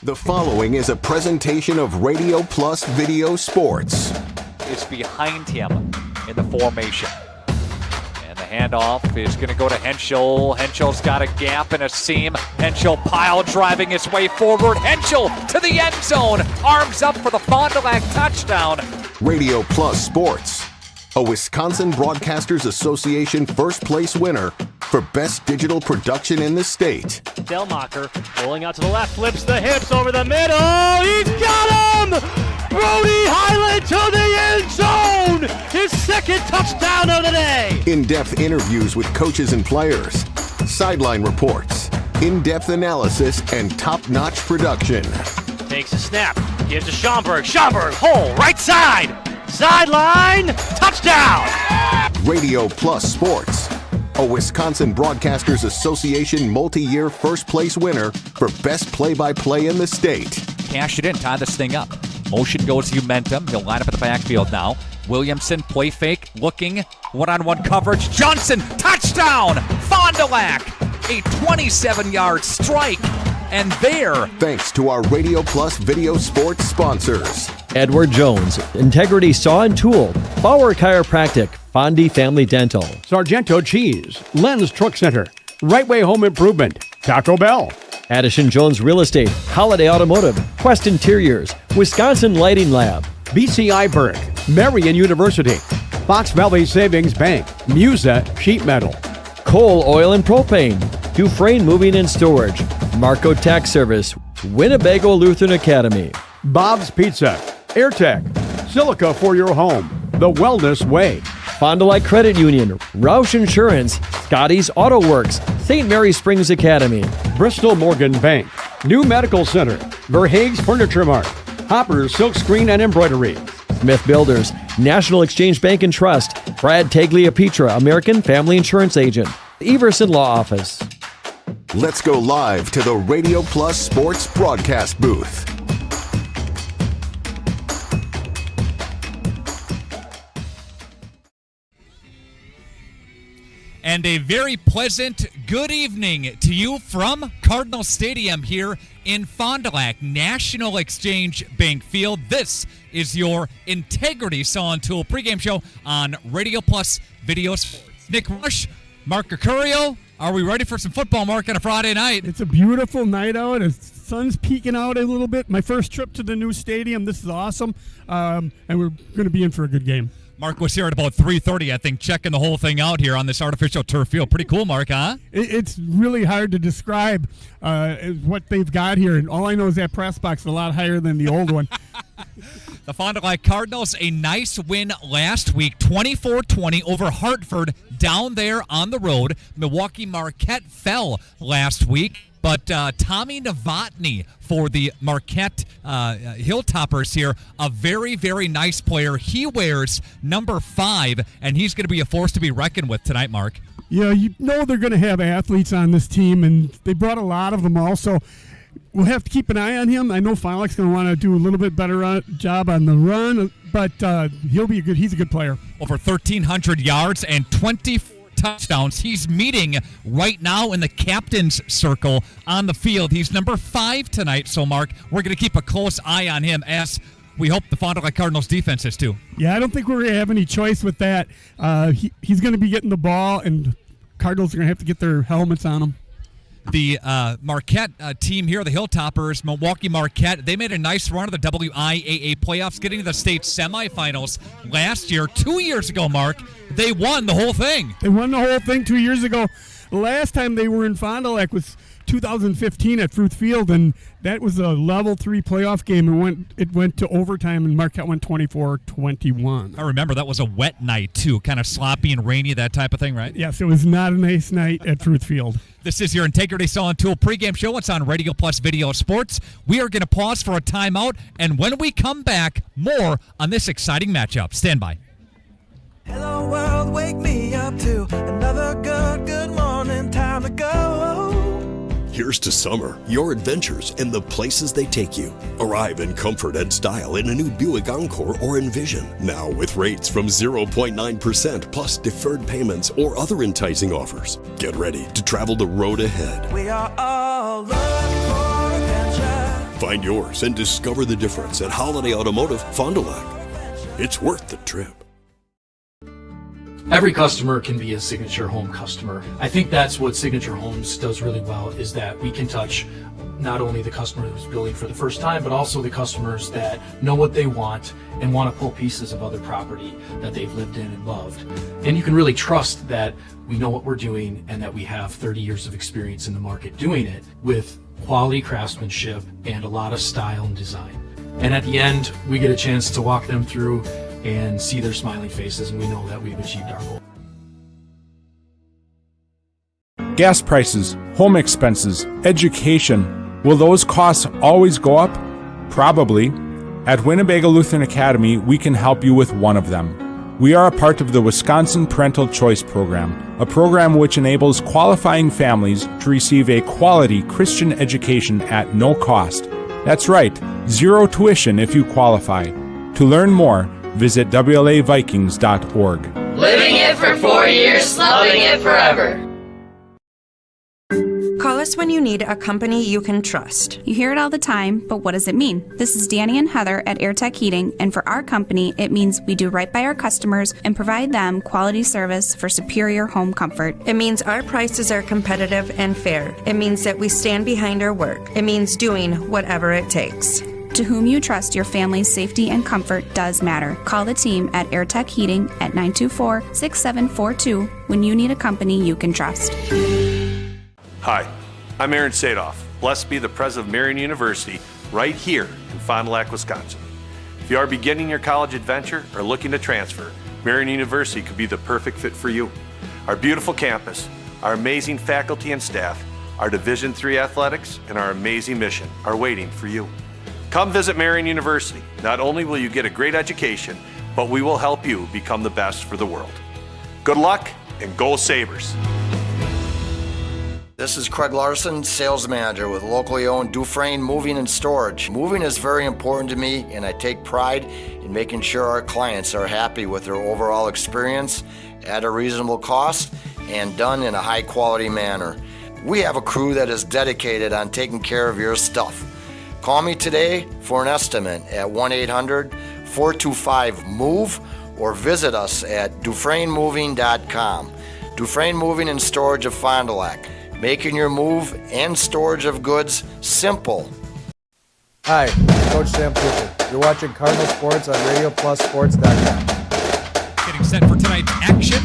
The following is a presentation of Radio Plus Video Sports. Is behind him in the formation. And the handoff is going to go to Henschel. Henschel's got a gap and a seam. Henschel pile driving his way forward. Henschel to the end zone. Arms up for the Fond du Lac touchdown. Radio Plus Sports, a Wisconsin Broadcasters Association first place winner for Best Digital Production in the state. Delmacher rolling out to the left, flips the hips over the middle. He's got him! Brody Highland to the end zone! His second touchdown of the day! In-depth interviews with coaches and players, sideline reports, in-depth analysis, and top-notch production. Takes a snap, gives to Schomburg. Schomburg, hole, right side! Sideline, touchdown! Radio Plus Sports, a Wisconsin Broadcasters Association multi-year first place winner for Best Play-by-Play in the state. Cash it in, tie this thing up. Motion goes to Umentum. He'll line up at the backfield now. Williamson, play fake, looking, one-on-one coverage. Johnson, touchdown! Fond du Lac, a 27-yard strike. And there. Thanks to our Radio Plus Video Sports sponsors. Edward Jones, Integrity Saw and Tool, Bauer Chiropractic, Fondi Family Dental, Sargento Cheese, Len's Truck Center, Right Way Home Improvement, Taco Bell, Addison Jones Real Estate, Holiday Automotive, Quest Interiors, Wisconsin Lighting Lab, BCI Burke, Marion University, Fox Valley Savings Bank, Musa Sheet Metal, Coal, Oil and Propane, Dufresne Moving and Storage, Marco Tax Service, Winnebago Lutheran Academy, Bob's Pizza, AirTech, Silica for your home, The Wellness Way, Fond du Lac Credit Union, Roush Insurance, Scotty's Auto Works, St. Mary Springs Academy, Bristol Morgan Bank, New Medical Center, Verhaeg's Furniture Mart, Hopper's Silk Screen and Embroidery, Smith Builders, National Exchange Bank and Trust, Brad Tagliapietra, American Family Insurance Agent, Everson Law Office. Let's go live to the Radio Plus Sports broadcast booth. And a very pleasant good evening to you from Cardinals Stadium here in Fond du Lac, National Exchange Bank Field. This is your Integrity Saw and Tool pregame show on Radio Plus Video Sports. Nick Rush, Mark Mercurio, are we ready for some football, Mark, on a Friday night? It's a beautiful night out. The sun's peeking out a little bit. My first trip to the new stadium. This is awesome, and we're going to be in for a good game. Mark was here at about 3:30, I think, checking the whole thing out here on this artificial turf field. Pretty cool, Mark, huh? It's really hard to describe what they've got here, and all I know is that press box is a lot higher than the old one. The Fond du Lac Cardinals, a nice win last week, 24-20 over Hartford down there on the road. Milwaukee Marquette fell last week, but Tommy Novotny for the Marquette Hilltoppers here, a very, very nice player. He wears number 5, and he's going to be a force to be reckoned with tonight, Mark. Yeah, you know they're going to have athletes on this team, and they brought a lot of them also. We'll have to keep an eye on him. I know Fond du Lac's going to want to do a little bit better job on the run, but he's a good player. Over 1,300 yards and 24 touchdowns. He's meeting right now in the captain's circle on the field. He's number 5 tonight. So, Mark, we're going to keep a close eye on him, as we hope the Fond du Lac Cardinals defense is too. Yeah, I don't think we're going to have any choice with that. He's going to be getting the ball, and Cardinals are going to have to get their helmets on him. The Marquette team here, the Hilltoppers, Milwaukee Marquette, they made a nice run of the WIAA playoffs, getting to the state semifinals last year. 2 years ago, Mark, they won the whole thing. They won the whole thing 2 years ago. The last time they were in Fond du Lac was 2015 at Fruth Field, and that was a level 3 playoff game. It went to overtime, and Marquette went 24-21. I remember that was a wet night, too, kind of sloppy and rainy, that type of thing, right? Yes, it was not a nice night at Fruth Field. This is your Integrity Saw and Tool pregame show. It's on Radio Plus Video Sports. We are going to pause for a timeout, and when we come back, more on this exciting matchup. Stand by. Hello world, wake me up to another good morning, time to go. Here's to summer, your adventures, and the places they take you. Arrive in comfort and style in a new Buick Encore or Envision. Now with rates from 0.9% plus deferred payments or other enticing offers. Get ready to travel the road ahead. We are all looking for adventure. Find yours and discover the difference at Holiday Automotive Fond du Lac. It's worth the trip. Every customer can be a Signature Home customer. I think that's what Signature Homes does really well, is that we can touch not only the customer who's building for the first time, but also the customers that know what they want and want to pull pieces of other property that they've lived in and loved. And you can really trust that we know what we're doing and that we have 30 years of experience in the market doing it with quality craftsmanship and a lot of style and design. And at the end, we get a chance to walk them through and see their smiling faces, and we know that we've achieved our goal. Gas prices, home expenses, education. Will those costs always go up? Probably. At Winnebago Lutheran Academy, we can help you with one of them. We are a part of the Wisconsin Parental Choice Program, a program which enables qualifying families to receive a quality Christian education at no cost. That's right, zero tuition if you qualify. To learn more, visit WLAVikings.org. Living it for 4 years, loving it forever. Call us when you need a company you can trust. You hear it all the time, but what does it mean? This is Danny and Heather at AirTech Heating, and for our company, it means we do right by our customers and provide them quality service for superior home comfort. It means our prices are competitive and fair. It means that we stand behind our work. It means doing whatever it takes. To whom you trust, your family's safety and comfort does matter. Call the team at AirTech Heating at 924-6742 when you need a company you can trust. Hi, I'm Aaron Sadoff. Blessed be the president of Marian University right here in Fond du Lac, Wisconsin. If you are beginning your college adventure or looking to transfer, Marian University could be the perfect fit for you. Our beautiful campus, our amazing faculty and staff, our Division III athletics, and our amazing mission are waiting for you. Come visit Marian University. Not only will you get a great education, but we will help you become the best for the world. Good luck and go Sabres! This is Craig Larson, sales manager with locally owned Dufresne Moving and Storage. Moving is very important to me, and I take pride in making sure our clients are happy with their overall experience at a reasonable cost and done in a high quality manner. We have a crew that is dedicated on taking care of your stuff. Call me today for an estimate at 1-800-425-MOVE or visit us at DufresneMoving.com. Dufresne Moving and Storage of Fond du Lac. Making your move and storage of goods simple. Hi, Coach Sam Cooper. You're watching Cardinal Sports on RadioPlusSports.com. Getting set for tonight's action.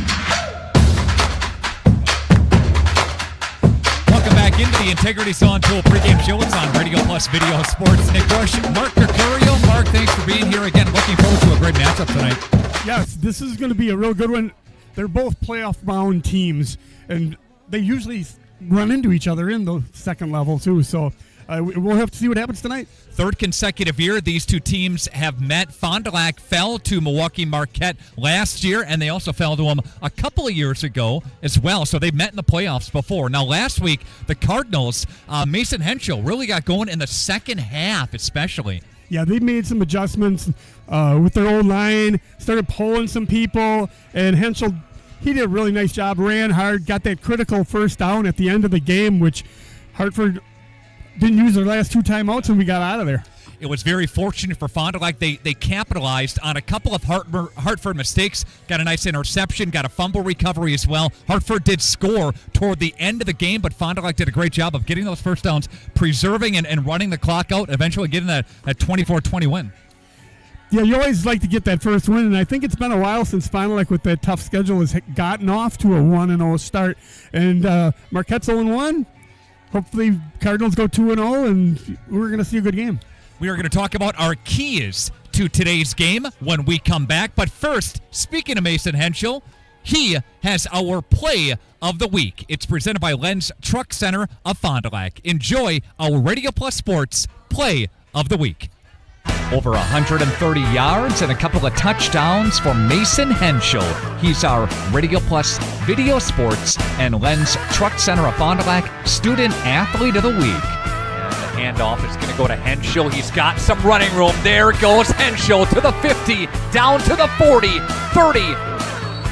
Welcome back into the Integrity Saw Tool pregame show. It's on Radio Plus Video Sports. Nick Bush, Mark Mercurio. Mark, thanks for being here again. Looking forward to a great matchup tonight. Yes, this is going to be a real good one. They're both playoff-bound teams, and they usually run into each other in the second level too, so we'll have to see what happens tonight. Third consecutive year these two teams have met. Fond du Lac fell to Milwaukee Marquette last year, and they also fell to them a couple of years ago as well, so they've met in the playoffs before. Now last week the Cardinals, Mason Henschel really got going in the second half especially. Yeah, they made some adjustments with their old line, started pulling some people, and Henschel, he did a really nice job, ran hard, got that critical first down at the end of the game, which Hartford didn't use their last two timeouts, and we got out of there. It was very fortunate for Fond du Lac. They capitalized on a couple of Hartford mistakes, got a nice interception, got a fumble recovery as well. Hartford did score toward the end of the game, but Fond du Lac did a great job of getting those first downs, preserving and running the clock out, eventually getting that 24-20 win. Yeah, you always like to get that first win, and I think it's been a while since Fond du Lac with that tough schedule has gotten off to a 1-0 start. And Marquette's 0-1. Hopefully Cardinals go 2-0, and we're going to see a good game. We are going to talk about our keys to today's game when we come back. But first, speaking of Mason Henschel, he has our play of the week. It's presented by Lenz Truck Center of Fond du Lac. Enjoy our Radio Plus Sports play of the week. Over 130 yards and a couple of touchdowns for Mason Henschel. He's our Radio Plus Video Sports and Lenz Truck Center of Fond du Lac Student Athlete of the Week. And the handoff is going to go to Henschel. He's got some running room. There goes Henschel to the 50, down to the 40, 30.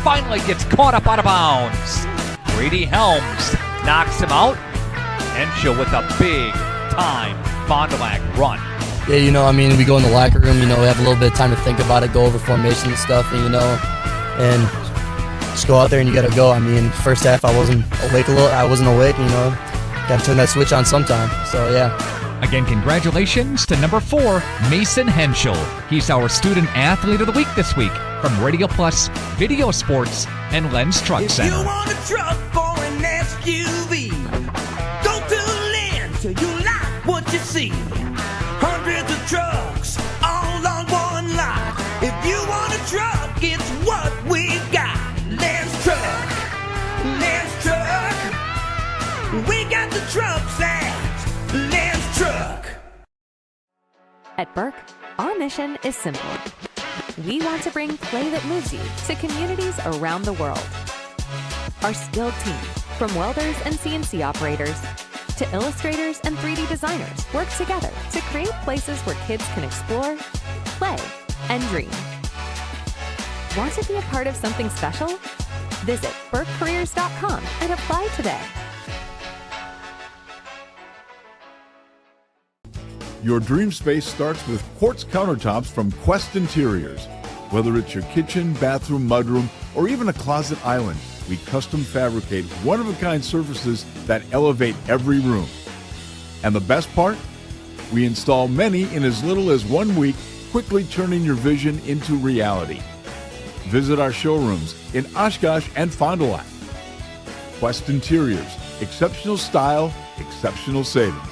Finally gets caught up out of bounds. Brady Helms knocks him out. Henschel with a big-time Fond du Lac run? Yeah, we go in the locker room, we have a little bit of time to think about it, go over formation and stuff, and just go out there and you got to go. First half I wasn't awake got to turn that switch on sometime. So, yeah. Again, congratulations to number 4, Mason Henschel. He's our Student Athlete of the Week this week from Radio Plus, Video Sports, and Lens Truck Center. If you want a truck or an SUV, go to Lens till you like what you see. Hundreds of trucks all on one lot. If you want a truck, it's what we got. Lens Truck. We got the trucks at Lens Truck. At Burke, our mission is simple. We want to bring play that moves you to communities around the world. Our skilled team, from welders and CNC operators to illustrators and 3D designers, work together to create places where kids can explore, play, and dream. Want to be a part of something special? Visit burkecareers.com and apply today. Your dream space starts with quartz countertops from Quest Interiors. Whether it's your kitchen, bathroom, mudroom, or even a closet island, we custom fabricate one-of-a-kind surfaces that elevate every room. And the best part? We install many in as little as 1 week, quickly turning your vision into reality. Visit our showrooms in Oshkosh and Fond du Lac. Quest Interiors, exceptional style, exceptional savings.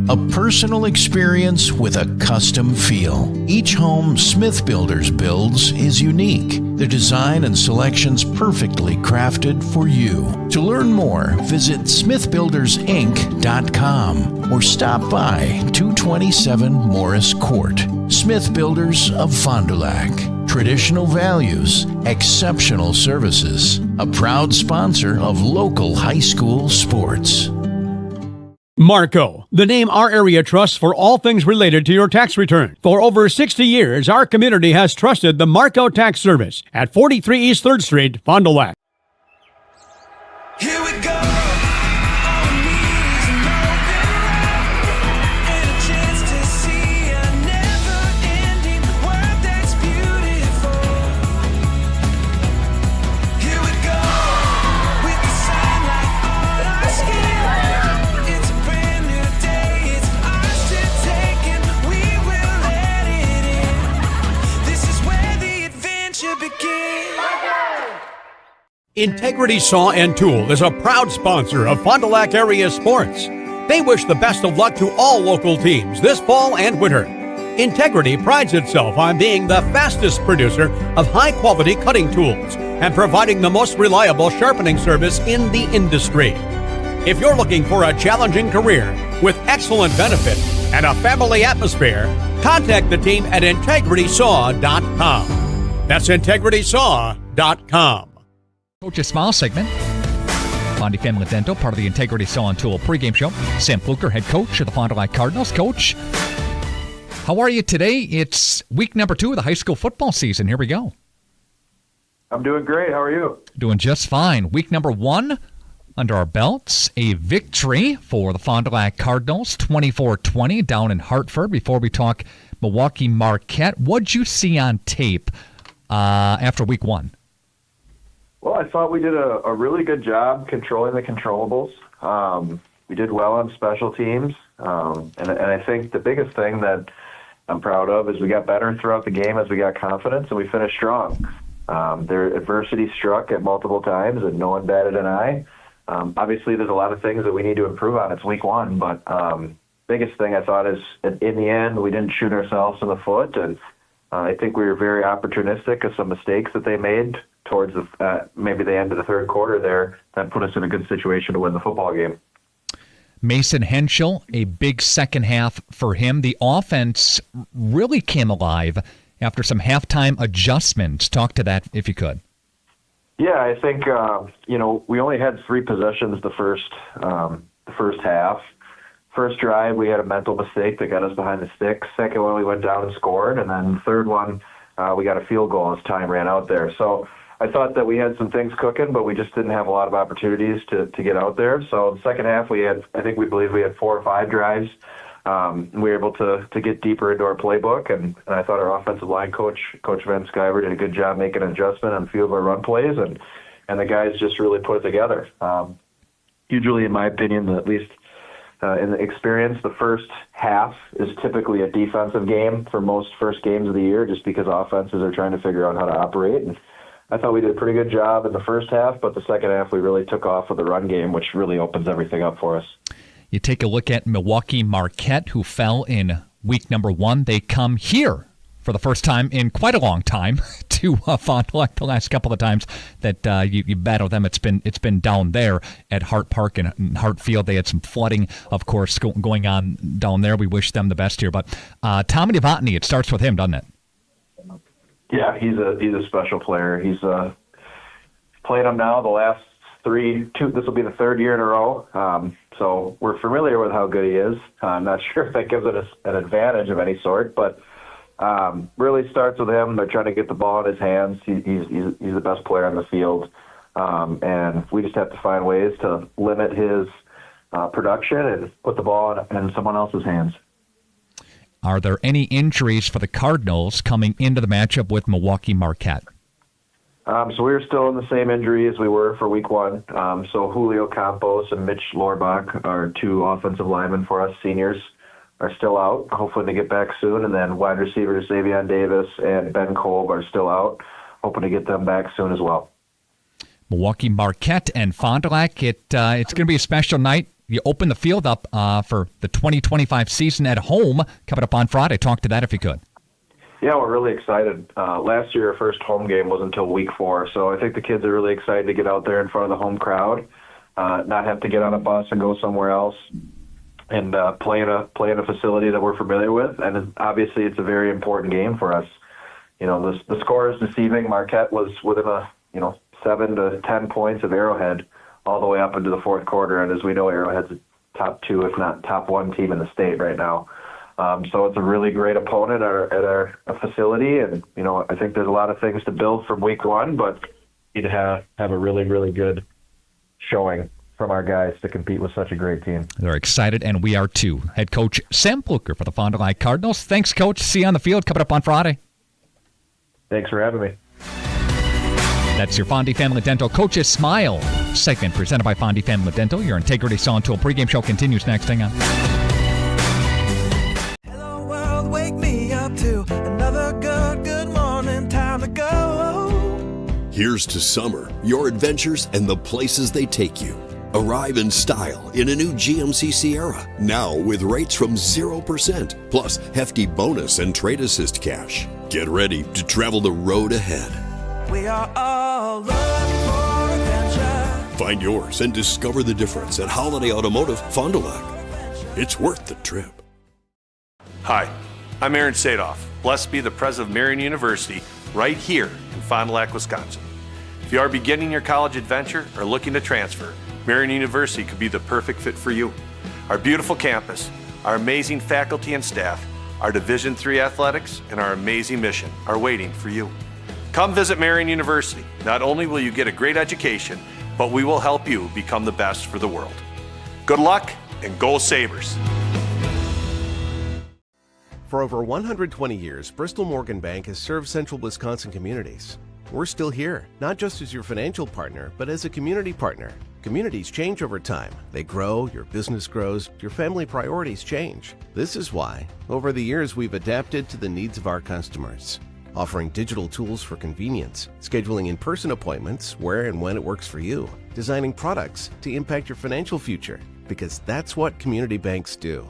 A personal experience with a custom feel. Each home Smith Builders builds is unique. Their design and selections perfectly crafted for you. To learn more, visit smithbuildersinc.com or stop by 227 Morris Court. Smith Builders of Fond du Lac. Traditional values, exceptional services. A proud sponsor of local high school sports. Marco, the name our area trusts for all things related to your tax return. For over 60 years, our community has trusted the Marco Tax Service at 43 East 3rd Street, Fond du Lac. Here we go. Integrity Saw and Tool is a proud sponsor of Fond du Lac area sports. They wish the best of luck to all local teams this fall and winter. Integrity prides itself on being the fastest producer of high-quality cutting tools and providing the most reliable sharpening service in the industry. If you're looking for a challenging career with excellent benefit and a family atmosphere, contact the team at integritysaw.com. That's integritysaw.com. Coach's Smile segment. Fondi Family Dental, part of the Integrity Saw and Tool pregame show. Sam Fluker, head coach of the Fond du Lac Cardinals. Coach, how are you today? It's week number 2 of the high school football season. Here we go. I'm doing great. How are you? Doing just fine. Week number 1 under our belts. A victory for the Fond du Lac Cardinals, 24-20 down in Hartford. Before we talk Milwaukee Marquette, what'd you see on tape after week 1? Well, I thought we did a really good job controlling the controllables. We did well on special teams, and I think the biggest thing that I'm proud of is we got better throughout the game as we got confidence, and we finished strong. Their adversity struck at multiple times, and no one batted an eye. Obviously, there's a lot of things that we need to improve on. It's week 1, but biggest thing I thought is in the end, we didn't shoot ourselves in the foot, and I think we were very opportunistic of some mistakes that they made towards maybe the end of the third quarter there that put us in a good situation to win the football game. Mason Henschel, a big second half for him. The offense really came alive after some halftime adjustments. Talk to that if you could. Yeah, I think we only had 3 possessions the first half. First drive, we had a mental mistake that got us behind the sticks. Second one, we went down and scored, and then the third one, we got a field goal as time ran out there. So I thought that we had some things cooking, but we just didn't have a lot of opportunities to get out there. So the second half, we believe we had 4 or 5 drives. We were able to get deeper into our playbook, and I thought our offensive line coach Van Sciver, did a good job making an adjustment on a few of our run plays, and the guys just really put it together. Usually, in my opinion, at least in the experience, the first half is typically a defensive game for most first games of the year, just because offenses are trying to figure out how to operate. And I thought we did a pretty good job in the first half, but the second half we really took off with the run game, which really opens everything up for us. You take a look at Milwaukee Marquette, who fell in week number 1. They come here for the first time in quite a long time to Fond du Lac. The last couple of times that you battled them, it's been down there at Hart Park and Hartfield. They had some flooding, of course, going on down there. We wish them the best here. But Tommy Novotny, it starts with him, doesn't it? Yeah, he's a special player. He's played him now the last 2. This will be the 3rd year in a row. So we're familiar with how good he is. I'm not sure if that gives us an advantage of any sort, but really starts with him. They're trying to get the ball in his hands. He's the best player on the field, and we just have to find ways to limit his production and put the ball in someone else's hands. Are there any injuries for the Cardinals coming into the matchup with Milwaukee Marquette? So we're still in the same injury as we were for week 1. So Julio Campos and Mitch Lorbach, our 2 offensive linemen for us seniors, are still out. Hopefully they get back soon. And then wide receivers Xavier Davis and Ben Kolb are still out. Hoping to get them back soon as well. Milwaukee Marquette and Fond du Lac. It's going to be a special night. You open the field up for the 2025 season at home coming up on Friday. Talk to that if you could. Yeah, we're really excited. Last year, our first home game was until week 4, so I think the kids are really excited to get out there in front of the home crowd, not have to get on a bus and go somewhere else, and play in a facility that we're familiar with. And obviously, it's a very important game for us. You know, the score is deceiving. Marquette was within 7 to 10 points of Arrowhead all the way up into the 4th quarter, and as we know, Arrowhead's a top 2, if not top 1 team in the state right now. So it's a really great opponent at our facility, and I think there's a lot of things to build from week 1, but you need to have a really, really good showing from our guys to compete with such a great team. They're excited, and we are too. Head coach Sam Pluker for the Fond du Lac Cardinals. Thanks, Coach. See you on the field coming up on Friday. Thanks for having me. That's your Fondi Family Dental Coaches Smile segment presented by Fondi Family Dental. Your Integrity Saw and Tool pregame show continues next. Hang on. Wake me up to another good morning, time to go. Here's to summer, your adventures and the places they take you. Arrive in style in a new GMC Sierra, now with rates from 0%, plus hefty bonus and trade assist cash. Get ready to travel the road ahead. We are all looking for adventure. Find yours and discover the difference at Holiday Automotive Fond du Lac. It's worth the trip. Hi, I'm Aaron Sadoff. Blessed be the president of Marian University right here in Fond du Lac, Wisconsin. If you are beginning your college adventure or looking to transfer, Marian University could be the perfect fit for you. Our beautiful campus, our amazing faculty and staff, our Division III athletics, and our amazing mission are waiting for you. Come visit Marian University. Not only will you get a great education, but we will help you become the best for the world. Good luck and go Sabres! For over 120 years, Bristol Morgan Bank has served central Wisconsin communities. We're still here, not just as your financial partner, but as a community partner. Communities change over time. They grow, your business grows, your family priorities change. This is why, over the years, we've adapted to the needs of our customers, offering digital tools for convenience, scheduling in-person appointments where and when it works for you, designing products to impact your financial future, because that's what community banks do.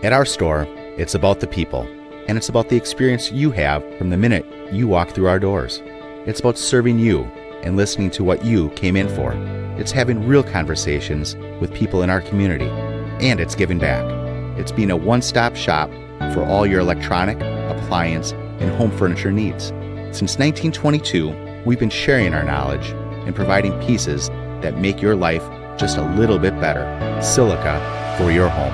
At our store, it's about the people, and it's about the experience you have from the minute you walk through our doors. It's about serving you and listening to what you came in for. It's having real conversations with people in our community, and it's giving back. It's being a one-stop shop for all your electronic, appliance, and home furniture needs. Since 1922, we've been sharing our knowledge and providing pieces that make your life just a little bit better. Silica for your home.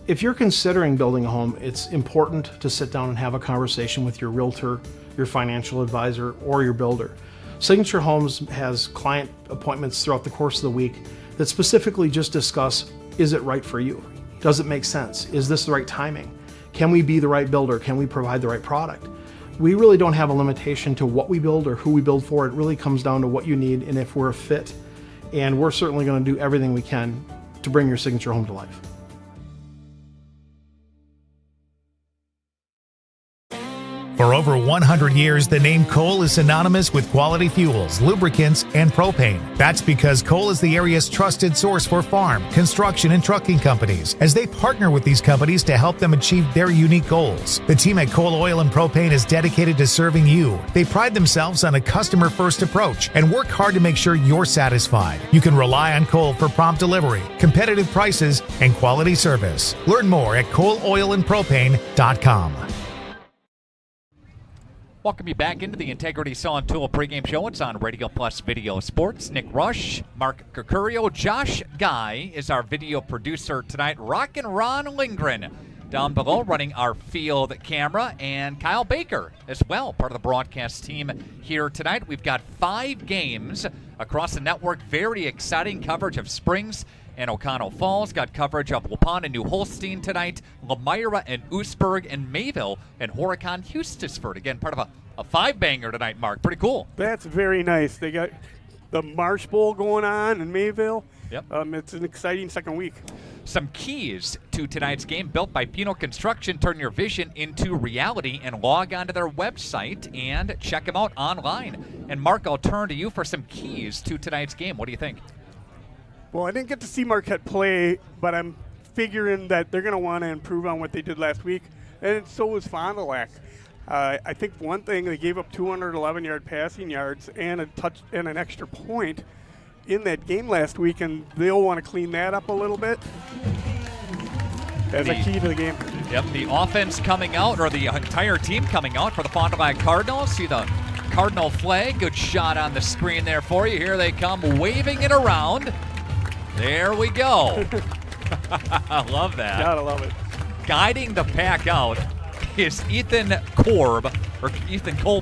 If you're considering building a home, it's important to sit down and have a conversation with your realtor, your financial advisor, or your builder. Signature Homes has client appointments throughout the course of the week that specifically just discuss, is it right for you? Does it make sense? Is this the right timing? Can we be the right builder? Can we provide the right product? We really don't have a limitation to what we build or who we build for. It really comes down to what you need and if we're a fit. And we're certainly going to do everything we can to bring your signature home to life. For over 100 years, the name Cole is synonymous with quality fuels, lubricants, and propane. That's because Cole is the area's trusted source for farm, construction, and trucking companies, as they partner with these companies to help them achieve their unique goals. The team at Cole Oil and Propane is dedicated to serving you. They pride themselves on a customer-first approach and work hard to make sure you're satisfied. You can rely on Cole for prompt delivery, competitive prices, and quality service. Learn more at ColeOilAndPropane.com. Welcome you back into the Integrity Saw & Tool pregame show. It's on Radio Plus Video Sports. Nick Rush, Mark Curcurio, Josh Guy is our video producer tonight. Rockin' Ron Lindgren down below running our field camera, and Kyle Baker as well, part of the broadcast team here tonight. We've got 5 games across the network. Very exciting coverage of Springs and O'Connell Falls. Got coverage of Waupun and New Holstein tonight, Lamira and Oostburg and Mayville, and Horicon Eustisford. Again, part of a 5-banger tonight, Mark. Pretty cool. That's very nice. They got the Marsh Bowl going on in Mayville. Yep. It's an exciting second week. Some keys to tonight's game built by Pino Construction. Turn your vision into reality and log on to their website and check them out online. And Mark, I'll turn to you for some keys to tonight's game. What do you think? Well, I didn't get to see Marquette play, but I'm figuring that they're going to want to improve on what they did last week, and so was Fond du Lac. I think one thing, they gave up 211-yard passing yards and a touch and an extra point in that game last week, and they'll want to clean that up a little bit as a key to the game. Yep, the offense coming out, or the entire team coming out for the Fond du Lac Cardinals. See the Cardinal flag. Good shot on the screen there for you. Here they come, waving it around. There we go. I love that. Gotta love it. Guiding the pack out is Ethan Kolb,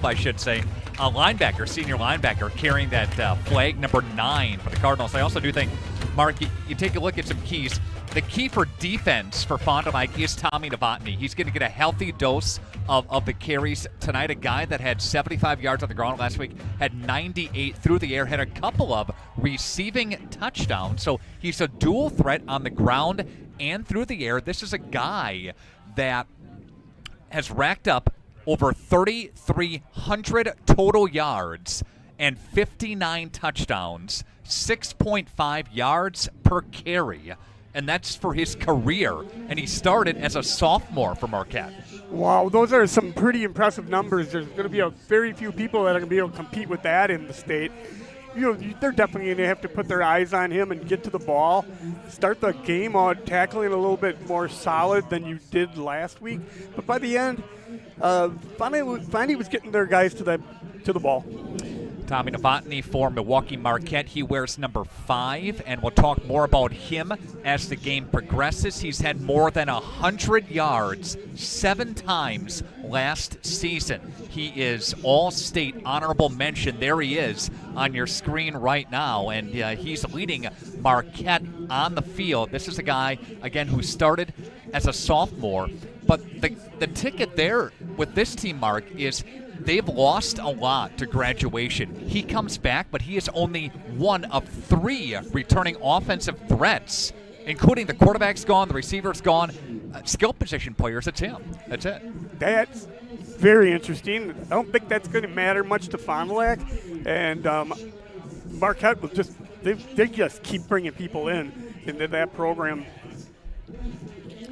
I should say, a linebacker, senior linebacker, carrying that flag number 9 for the Cardinals. I also do think, Mark, you take a look at some keys. The key for defense for Fond du Lac is Tommy Novotny. He's going to get a healthy dose of the carries tonight. A guy that had 75 yards on the ground last week, had 98 through the air, had a couple of receiving touchdowns. So he's a dual threat on the ground and through the air. This is a guy that has racked up over 3,300 total yards and 59 touchdowns, 6.5 yards per carry. And that's for his career. And he started as a sophomore for Marquette. Wow, those are some pretty impressive numbers. There's going to be very few people that are going to be able to compete with that in the state. You know, they're definitely going to have to put their eyes on him and get to the ball. Start the game out tackling a little bit more solid than you did last week. But by the end, Fondi was getting their guys to the ball. Tommy Novotny for Milwaukee Marquette. He wears number 5, and we'll talk more about him as the game progresses. He's had more than 100 yards 7 times last season. He is all-state honorable mention. There he is on your screen right now, and he's leading Marquette on the field. This is a guy, again, who started as a sophomore, but the ticket there with this team, Mark, is they've lost a lot to graduation. He comes back, but he is only one of 3 returning offensive threats, including the quarterback's gone, the receiver's gone, skill position players. It's him. That's it. That's very interesting. I don't think that's going to matter much to Fond du Lac, and Marquette will they just keep bringing people into that program.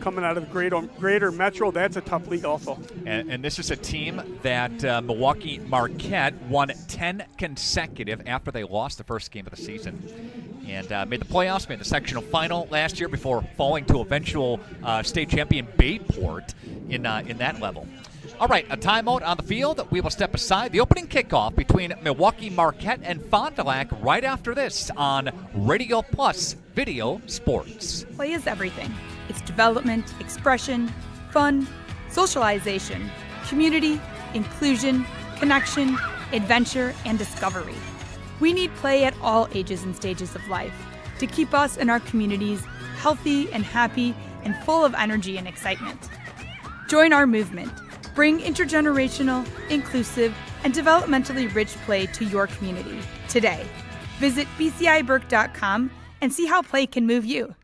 Coming out of the greater Metro, that's a tough league also. And this is a team that Milwaukee Marquette won 10 consecutive after they lost the first game of the season. And made the playoffs, made the sectional final last year before falling to eventual state champion Bayport in that level. All right, a timeout on the field. We will step aside. The opening kickoff between Milwaukee Marquette and Fond du Lac right after this on Radio Plus Video Sports. Play is everything. It's development, expression, fun, socialization, community, inclusion, connection, adventure, and discovery. We need play at all ages and stages of life to keep us and our communities healthy and happy and full of energy and excitement. Join our movement. Bring intergenerational, inclusive, and developmentally rich play to your community today. Visit bciburke.com and see how play can move you.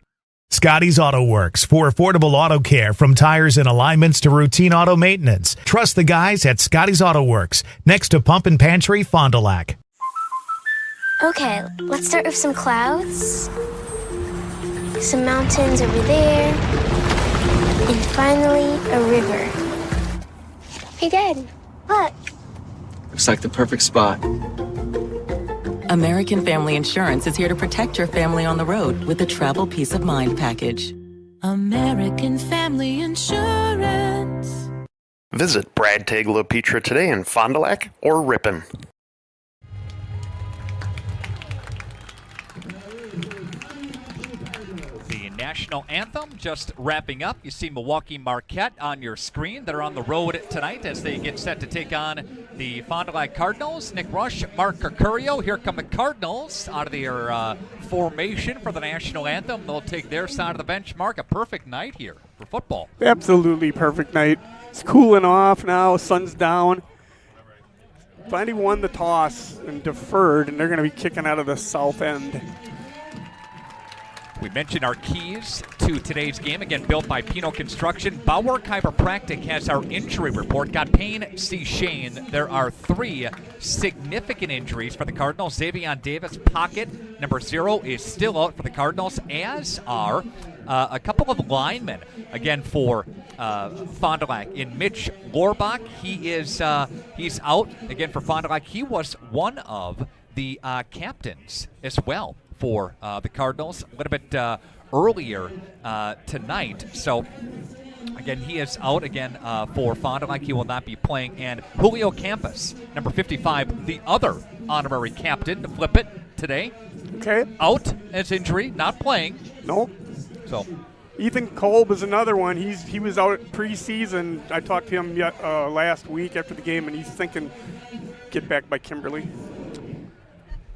Scotty's Auto Works for affordable auto care, from tires and alignments to routine auto maintenance. Trust the guys at Scotty's Auto Works, next to Pump and Pantry, Fond du Lac. Okay, let's start with some clouds, some mountains over there, and finally a river. Hey, Dad, look. Looks like the perfect spot. American Family Insurance is here to protect your family on the road with the Travel Peace of Mind package. American Family Insurance. Visit Brad Tagle Petra today in Fond du Lac or Ripon. The national anthem just wrapping up. You see Milwaukee Marquette on your screen. They're on the road tonight as they get set to take on the Fond du Lac Cardinals. Nick Rush, Mark Curcurio. Here come the Cardinals out of their formation for the national anthem. They'll take their side of the bench. Mark, a perfect night here for football. Absolutely perfect night. It's cooling off now. Sun's down. Finally won the toss and deferred, and they're going to be kicking out of the south end. We mentioned our keys to today's game, again, built by Pino Construction. Bauer Chiropractic has our injury report. Got Payne C. Shane. There are 3 significant injuries for the Cardinals. Xavion Davis, pocket number 0, is still out for the Cardinals, as are a couple of linemen, again, for Fond du Lac. In Mitch Lorbach, he's out, again, for Fond du Lac. He was one of the captains as well for the Cardinals a little bit earlier tonight. So, again, he is out again for Fond du Lac. He will not be playing. And Julio Campos, number 55, the other honorary captain, to flip it today. Okay. Out as injury, not playing. Nope. So, Ethan Kolb is another one. He was out at preseason. I talked to him last week after the game, and he's thinking get back by Kimberly.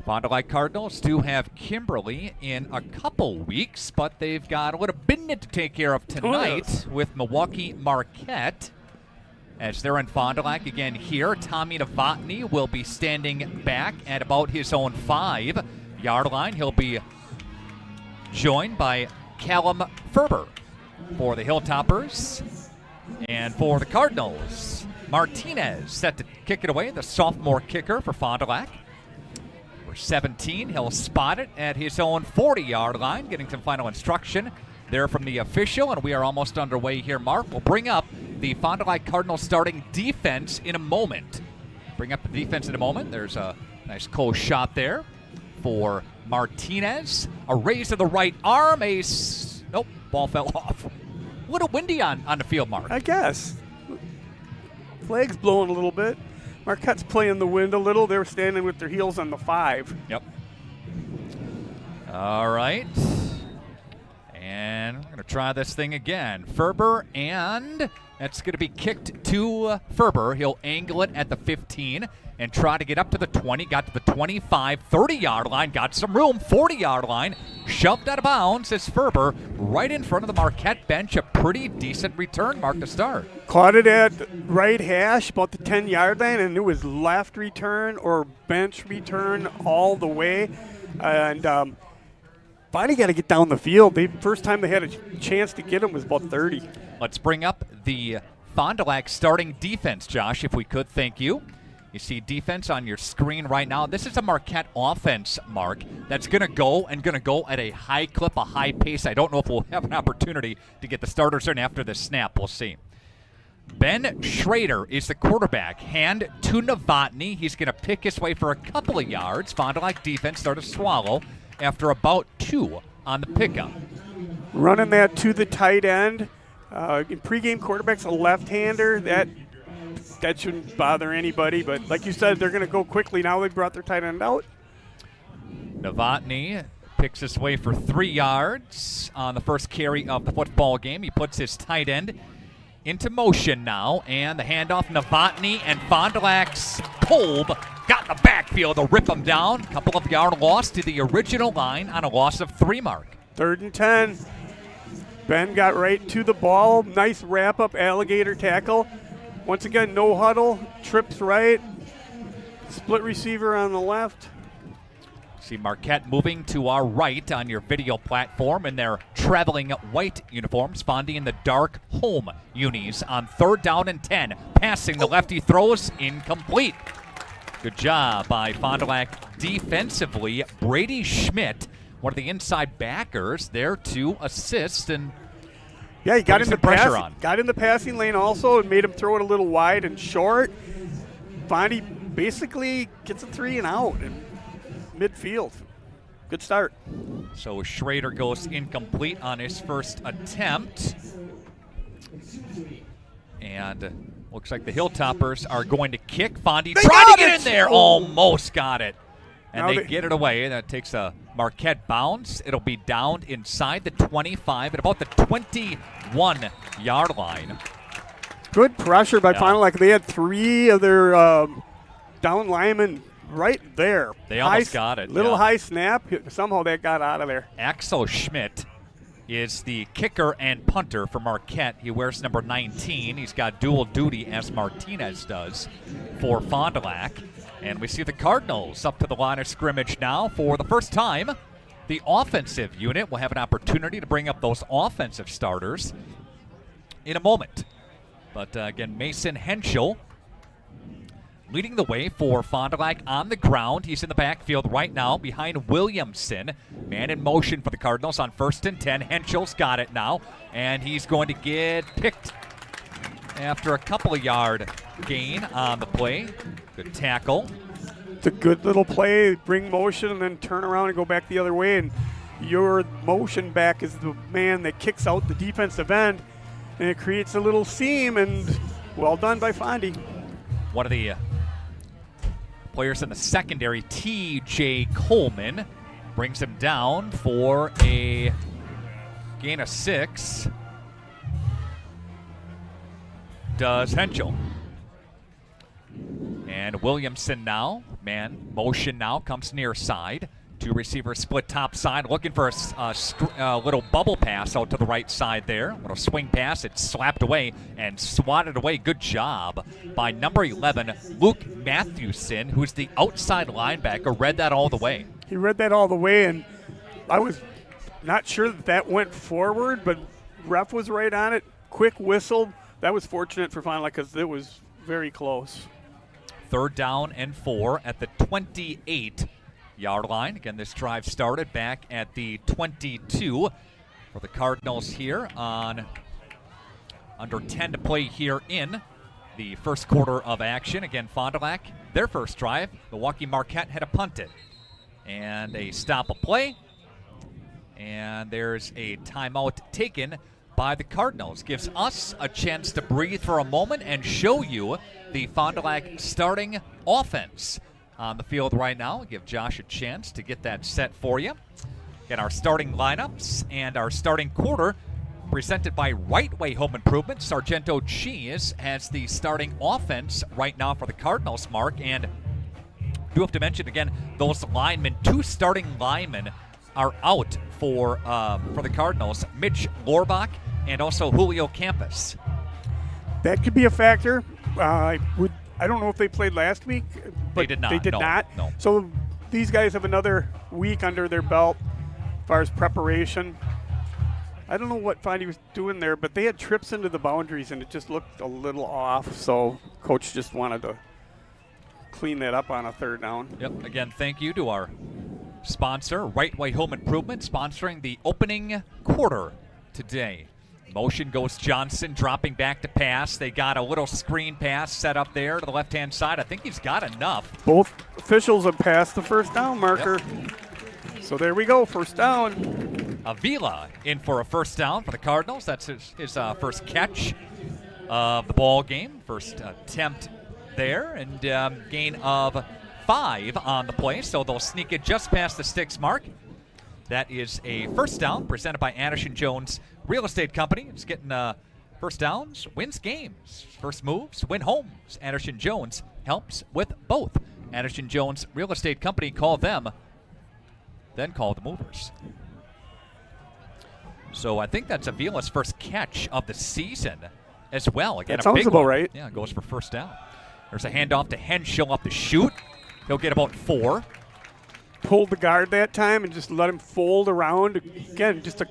Fond du Lac Cardinals do have Kimberly in a couple weeks, but they've got a little business to take care of tonight with Milwaukee Marquette. As they're in Fond du Lac again here, Tommy Novotny will be standing back at about his own 5-yard line. He'll be joined by Callum Ferber for the Hilltoppers. And for the Cardinals, Martinez set to kick it away, the sophomore kicker for Fond du Lac. 17. He'll spot it at his own 40-yard line, getting some final instruction there from the official, and we are almost underway here, Mark. We'll bring up the Fond du Lac Cardinals starting defense in a moment. There's a nice close shot there for Martinez. A raise to the right arm. Nope, ball fell off. A little windy on the field, Mark. I guess. Flag's blowing a little bit. Marquette's playing the wind a little. They're standing with their heels on the 5. Yep. All right. And we're going to try this thing again. Ferber, and that's going to be kicked to Ferber. He'll angle it at the 15 and try to get up to the 20. Got to the 25, 30-yard line. Got some room, 40-yard line. Shoved out of bounds as Ferber right in front of the Marquette bench. A pretty decent return, Mark, to start. Caught it at right hash, about the 10-yard line, and it was left return or bench return all the way. And finally got to get down the field. First time they had a chance to get him was about 30. Let's bring up the Fond du Lac starting defense, Josh, if we could. Thank you. You see defense on your screen right now. This is a Marquette offense, Mark, that's going to go at a high clip, a high pace. I don't know if we'll have an opportunity to get the starters in after this snap. We'll see. Ben Schrader is the quarterback. Hand to Novotny. He's going to pick his way for a couple of yards. Fond du Lac defense start to swallow after about 2 on the pickup. Running that to the tight end. In pregame, quarterback's a left-hander. That shouldn't bother anybody, but like you said, they're going to go quickly. Now they brought their tight end out. Novotny picks his way for 3 yards on the first carry of the football game. He puts his tight end into motion now, and the handoff, Novotny and Fond du Lac's Kolb got in the backfield to rip him down. Couple of yard loss to the original line on a loss of 3, Mark. 3rd and 10. Ben got right to the ball. Nice wrap-up alligator tackle. Once again, no huddle, trips right, split receiver on the left. See Marquette moving to our right on your video platform in their traveling white uniforms. Fondi in the dark home unis on 3rd down and 10. Passing the lefty throws incomplete. Good job by Fond du Lac defensively. Brady Schmidt, one of the inside backers, there to assist and yeah, he got in the pressure on. Got in the passing lane also and made him throw it a little wide and short. Fondi basically gets a 3 and out in midfield. Good start. So Schrader goes incomplete on his first attempt. And looks like the Hilltoppers are going to kick. Fondi trying to get in there. Almost got it. And they get it away. That takes a Marquette bounce. It'll be down inside the 25 at about the 21-yard line. Good pressure by Fond du Lac. They had 3 of their down linemen right there. They almost got it. Little high snap. Somehow that got out of there. Axel Schmidt is the kicker and punter for Marquette. He wears number 19. He's got dual duty as Martinez does for Fond du Lac. And we see the Cardinals up to the line of scrimmage now for the first time. The offensive unit will have an opportunity to bring up those offensive starters in a moment. But again, Mason Henschel leading the way for Fond du Lac on the ground. He's in the backfield right now behind Williamson. Man in motion for the Cardinals on 1st and 10. Henschel's got it now, and he's going to get picked after a couple of yard gain on the play. Good tackle. It's a good little play. Bring motion and then turn around and go back the other way. And your motion back is the man that kicks out the defensive end, and it creates a little seam, and well done by Fondi. One of the players in the secondary, T.J. Coleman, brings him down for a gain of 6. Does Henschel. And Williamson now, man, motion now, comes near side. 2 receivers split top side, looking for a little bubble pass out to the right side there. Little swing pass, it's slapped away and swatted away. Good job by number 11, Luke Mathewson, who's the outside linebacker, read that all the way. He read that all the way, and I was not sure that went forward, but ref was right on it. Quick whistle. That was fortunate for Fond du Lac because it was very close. 3rd down and 4 at the 28-yard line. Again, this drive started back at the 22 for the Cardinals here on under 10 to play here in the first quarter of action. Again, Fond du Lac, their first drive, Milwaukee Marquette had to punt it. And a stop a play. And there's a timeout taken by the Cardinals. Gives us a chance to breathe for a moment and show you the Fond du Lac starting offense on the field right now. Give Josh a chance to get that set for you. Get our starting lineups and our starting quarter presented by Right Way Home Improvement. Sargento Cheese has the starting offense right now for the Cardinals, Mark. And do have to mention again, those linemen, 2 starting linemen are out for the Cardinals. Mitch Lorbach and also Julio Campos. That could be a factor. I don't know if they played last week, but they did not. They did not. No. So these guys have another week under their belt as far as preparation. I don't know what Fondi was doing there, but they had trips into the boundaries, and it just looked a little off. So coach just wanted to clean that up on a 3rd down. Yep. Again, thank you to our sponsor, Right Way Home Improvement, sponsoring the opening quarter today. Motion goes Johnson, dropping back to pass. They got a little screen pass set up there to the left-hand side. I think he's got enough. Both officials have passed the 1st down marker. Yep. So there we go, 1st down. Avila in for a 1st down for the Cardinals. That's his first catch of the ball game. First attempt there, and gain of 5 on the play. So they'll sneak it just past the sticks mark. That is a first down presented by Anderson Jones Real Estate Company. It's getting first downs, wins games. First moves, win homes. Anderson Jones helps with both. Anderson Jones Real Estate Company, call them, then call the movers. So I think that's Avila's first catch of the season as well. Again, that sounds a big about one. right. Yeah, goes for first down. There's a handoff to Henschel up the shoot. He'll get about 4. Pulled the guard that time and just let him fold around. Again, just a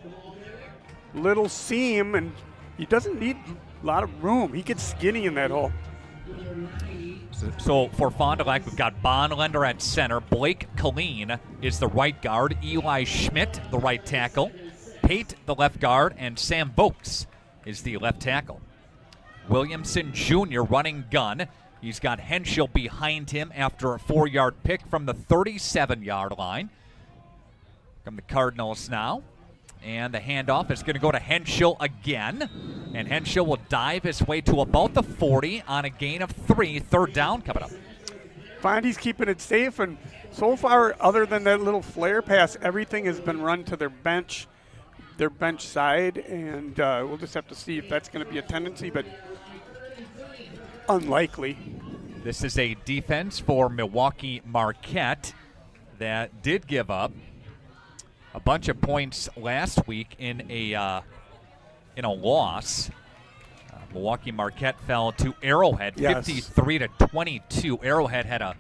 little seam, and he doesn't need a lot of room. He gets skinny in that hole. So for Fond du Lac, we've got Bonlender at center. Blake Colleen is the right guard. Eli Schmidt, the right tackle. Pate, the left guard. And Sam Vokes is the left tackle. Williamson Jr. running gun. He's got Henschel behind him after a 4-yard pick from the 37-yard line. From the Cardinals now. And the handoff is going to go to Henschel again. And Henschel will dive his way to about the 40 on a gain of 3. Third down coming up. Fondy's keeping it safe, and so far, other than that little flare pass, everything has been run to their bench side, and we'll just have to see if that's going to be a tendency, but unlikely. This is a defense for Milwaukee Marquette that did give up a bunch of points last week in a loss. Milwaukee Marquette fell to Arrowhead, 53-22. Arrowhead had a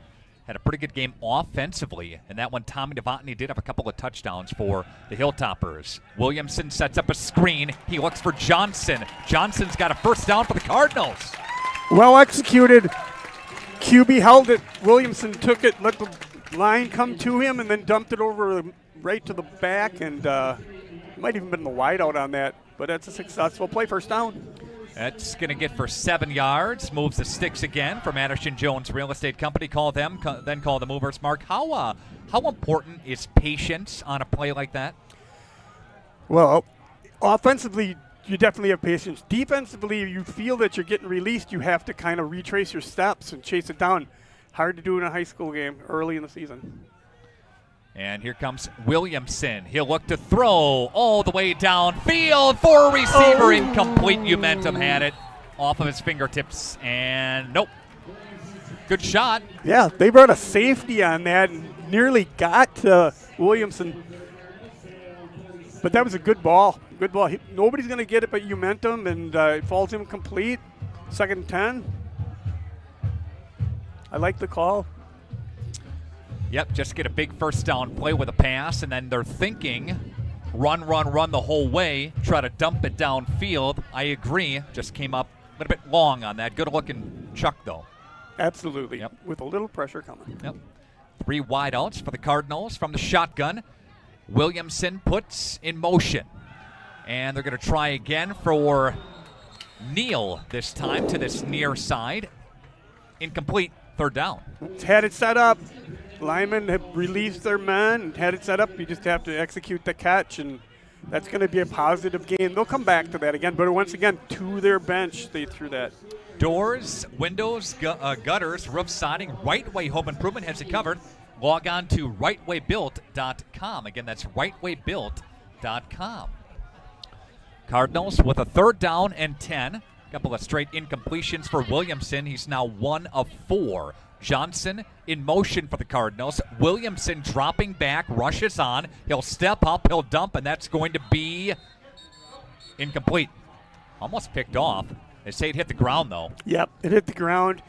pretty good game offensively, and that one Tommy Devotny did have a couple of touchdowns for the Hilltoppers. Williamson sets up a screen. He looks for Johnson. Johnson's got a first down for the Cardinals. Well executed. QB held it. Williamson took it, let the line come to him, and then dumped it over right to the back, and might even been the wideout on that, but that's a successful play. First down. That's going to get for 7 yards. Moves the sticks again from Anderson Jones Real Estate Company. Call them, then call the movers. Mark, how important is patience on a play like that? Well, offensively, you definitely have patience. Defensively, you feel that you're getting released, you have to kind of retrace your steps and chase it down. Hard to do in a high school game early in the season. And here comes Williamson. He'll look to throw all the way downfield for a receiver. Incomplete. Momentum had it off of his fingertips, and nope. Good shot. Yeah, they brought a safety on that and nearly got Williamson. But that was a good ball. Good ball. Nobody's going to get it but Momentum, and it falls incomplete. 2nd and 10. I like the call. Yep, just get a big first down play with a pass, and then they're thinking run the whole way, try to dump it downfield. I agree. Just came up a little bit long on that. Good-looking chuck, though. Absolutely. Yep. With a little pressure coming. Yep. 3 wideouts for the Cardinals from the shotgun. Williamson puts in motion. And they're going to try again for Neal this time to this near side. Incomplete. Third down. Had it set up. Linemen have released their men and had it set up. You just have to execute the catch, and that's going to be a positive gain. They'll come back to that again, but once again, to their bench, they threw that. Doors, windows, gutters, roof siding, Right Way Home Improvement has it covered. Log on to rightwaybuilt.com. Again, that's rightwaybuilt.com. Cardinals with a 3rd down and 10. Couple of straight incompletions for Williamson. He's now 1 of 4. Johnson in motion for the Cardinals. Williamson dropping back, rushes on. He'll step up, he'll dump, and that's going to be incomplete. Almost picked off. They say it hit the ground, though. Yep, it hit the ground.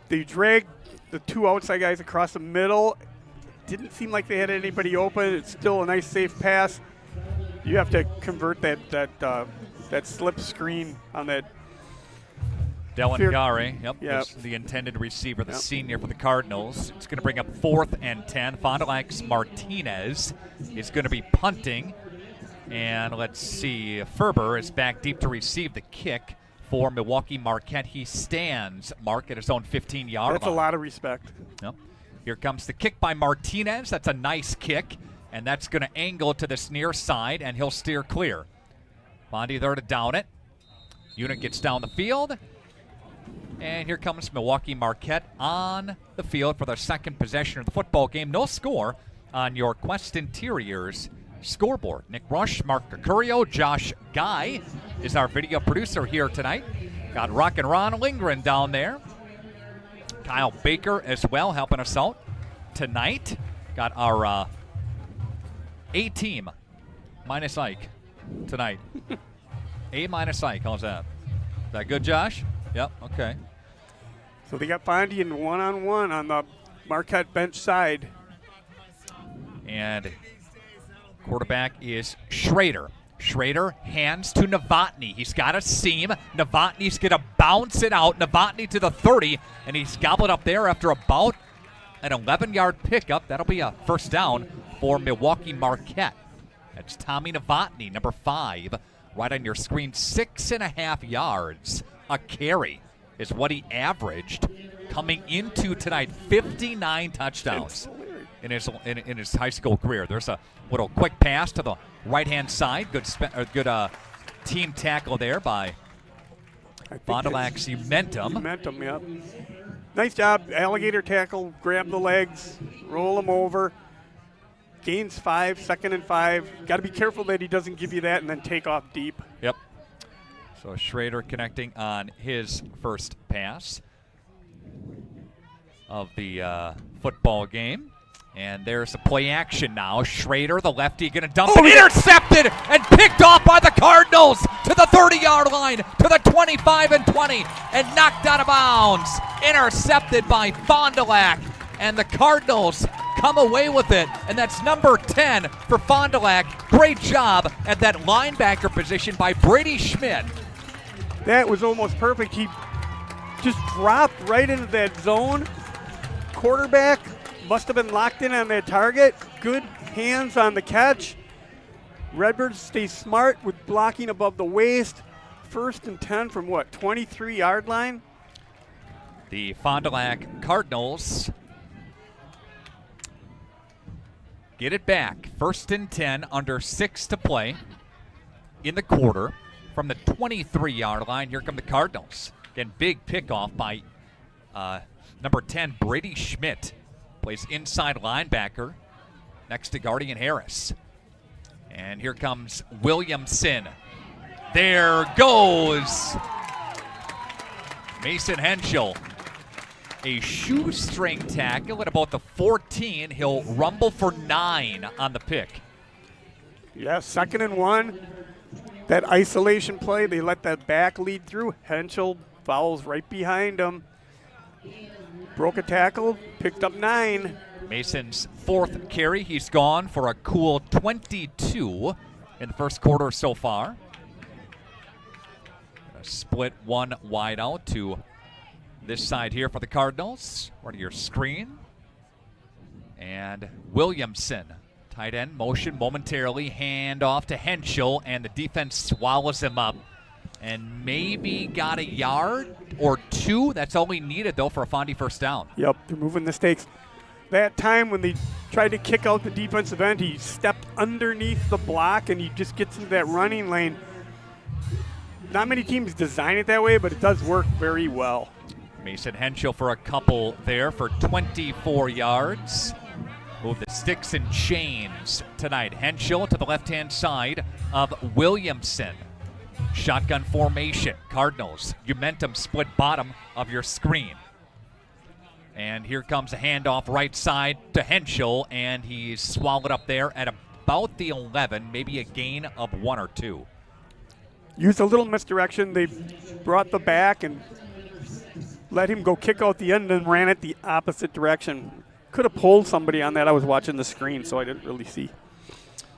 They dragged the 2 outside guys across the middle. Didn't seem like they had anybody open. It's still a nice, safe pass. You have to convert that slip screen on that. Dylan Gare, is the intended receiver, the senior for the Cardinals. It's going to bring up 4th and 10. Fond du Lac's Martinez is going to be punting. And let's see, Ferber is back deep to receive the kick for Milwaukee Marquette. He stands, Mark, at his own 15-yard line. That's a lot of respect. Yep. Here comes the kick by Martinez. That's a nice kick. And that's going to angle to this near side, and he'll steer clear. Fondi there to down it. Unit gets down the field. And here comes Milwaukee Marquette on the field for their 2nd possession of the football game. No score on your Quest Interiors scoreboard. Nick Rush, Mark Mercurio, Josh Guy is our video producer here tonight. Got Rock and Ron Lindgren down there. Kyle Baker as well helping us out tonight. Got our A-team minus Ike tonight. A minus Ike, how's that? Is that good, Josh? Yep, okay. So they got Fondi in one-on-one on the Marquette bench side. And quarterback is Schrader. Schrader hands to Novotny. He's got a seam. Novotny's going to bounce it out. Novotny to the 30, and he's gobbled up there after about an 11-yard pickup. That'll be a first down for Milwaukee Marquette. That's Tommy Novotny, number 5, right on your screen. 6.5 yards a carry is what he averaged coming into tonight. 59 touchdowns in his high school career. There's a little quick pass to the right-hand side. Good team tackle there by Fond du Lac's Umentum. Umentum, yep. Nice job. Alligator tackle, grab the legs, roll him over. Gains 5, 2nd and 5. Got to be careful that he doesn't give you that and then take off deep. Yep. So Schrader connecting on his first pass of the football game. And there's a play action now. Schrader, the lefty, going to dump it. Intercepted and picked off by the Cardinals to the 30-yard line, to the 25 and 20, and knocked out of bounds. Intercepted by Fond du Lac. And the Cardinals come away with it. And that's number 10 for Fond du Lac. Great job at that linebacker position by Brady Schmidt. That was almost perfect. He just dropped right into that zone. Quarterback must have been locked in on that target. Good hands on the catch. Redbirds stay smart with blocking above the waist. 1st and 10 from what, 23-yard line? The Fond du Lac Cardinals get it back. 1st and 10, under 6 to play in the quarter. From the 23-yard line, here come the Cardinals. Again, big pickoff by number 10, Brady Schmidt. Plays inside linebacker next to Guardian Harris. And here comes Williamson. There goes Mason Henschel. A shoestring tackle at about the 14. He'll rumble for 9 on the pick. Yeah, 2nd and 1. That isolation play, they let that back lead through. Henschel follows right behind him. Broke a tackle, picked up 9. Mason's 4th carry. He's gone for a cool 22 in the first quarter so far. Split one wide out to this side here for the Cardinals. Right to your screen. And Williamson, tight end, motion momentarily. Hand off to Henschel, and the defense swallows him up. And maybe got a yard or 2. That's all we needed, though, for a Fondi first down. Yep, they're moving the stakes. That time when they tried to kick out the defensive end, he stepped underneath the block, and he just gets into that running lane. Not many teams design it that way, but it does work very well. Mason Henschel for a couple there for 24 yards. Move the sticks and chains tonight. Henschel to the left-hand side of Williamson. Shotgun formation. Cardinals. Umentum split bottom of your screen. And here comes a handoff right side to Henschel, and he's swallowed up there at about the 11, maybe a gain of 1 or 2. Used a little misdirection. They brought the back and let him go kick out the end and ran it the opposite direction. Could have pulled somebody on that. I was watching the screen, so I didn't really see.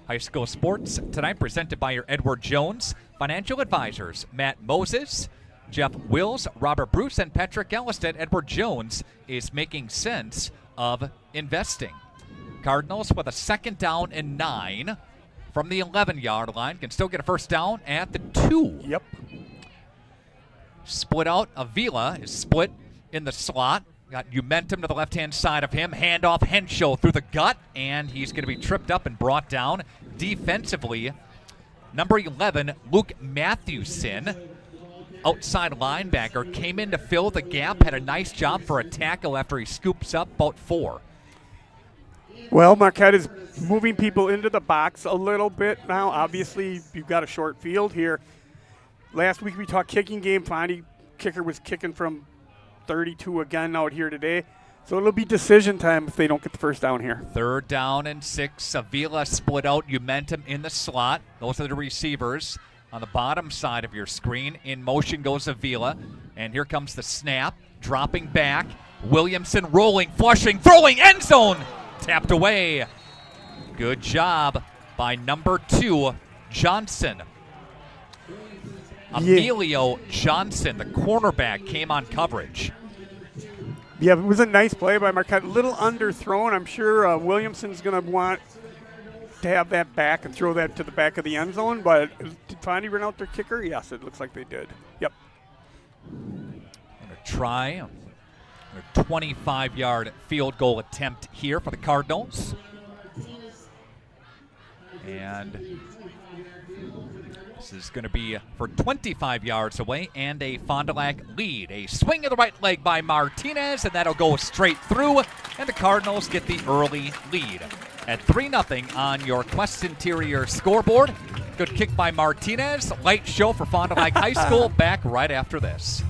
High school sports tonight presented by your Edward Jones Financial Advisors. Matt Moses, Jeff Wills, Robert Bruce, and Patrick Ellisted. Edward Jones is making sense of investing. Cardinals with a 2nd down and 9 from the 11-yard line. Can still get a first down at the 2. Yep. Split out. Avila is split in the slot. Got Umentum to the left-hand side of him. Handoff Henschel through the gut, and he's going to be tripped up and brought down. Defensively, number 11, Luke Mathewson, outside linebacker, came in to fill the gap, had a nice job for a tackle after he scoops up about 4. Well, Marquette is moving people into the box a little bit now. Obviously, you've got a short field here. Last week we talked kicking game. Fondi kicker was kicking from 32 again out here today. So it'll be decision time if they don't get the first down here. 3rd down and 6. Avila split out. Umentum in the slot. Those are the receivers on the bottom side of your screen. In motion goes Avila. And here comes the snap. Dropping back. Williamson rolling, flushing, throwing, end zone. Tapped away. Good job by number 2, Johnson. Emilio Johnson, the cornerback, came on coverage. Yeah, it was a nice play by Marquette. A little underthrown. I'm sure Williamson's going to want to have that back and throw that to the back of the end zone. But did Fondi run out their kicker? Yes, it looks like they did. Yep. Going to try a 25-yard field goal attempt here for the Cardinals. And this is going to be for 25 yards away and a Fond du Lac lead. A swing of the right leg by Martinez, and that'll go straight through, and the Cardinals get the early lead at 3-0 on your Quest Interior scoreboard. Good kick by Martinez. Light show for Fond du Lac High School. Back right after this.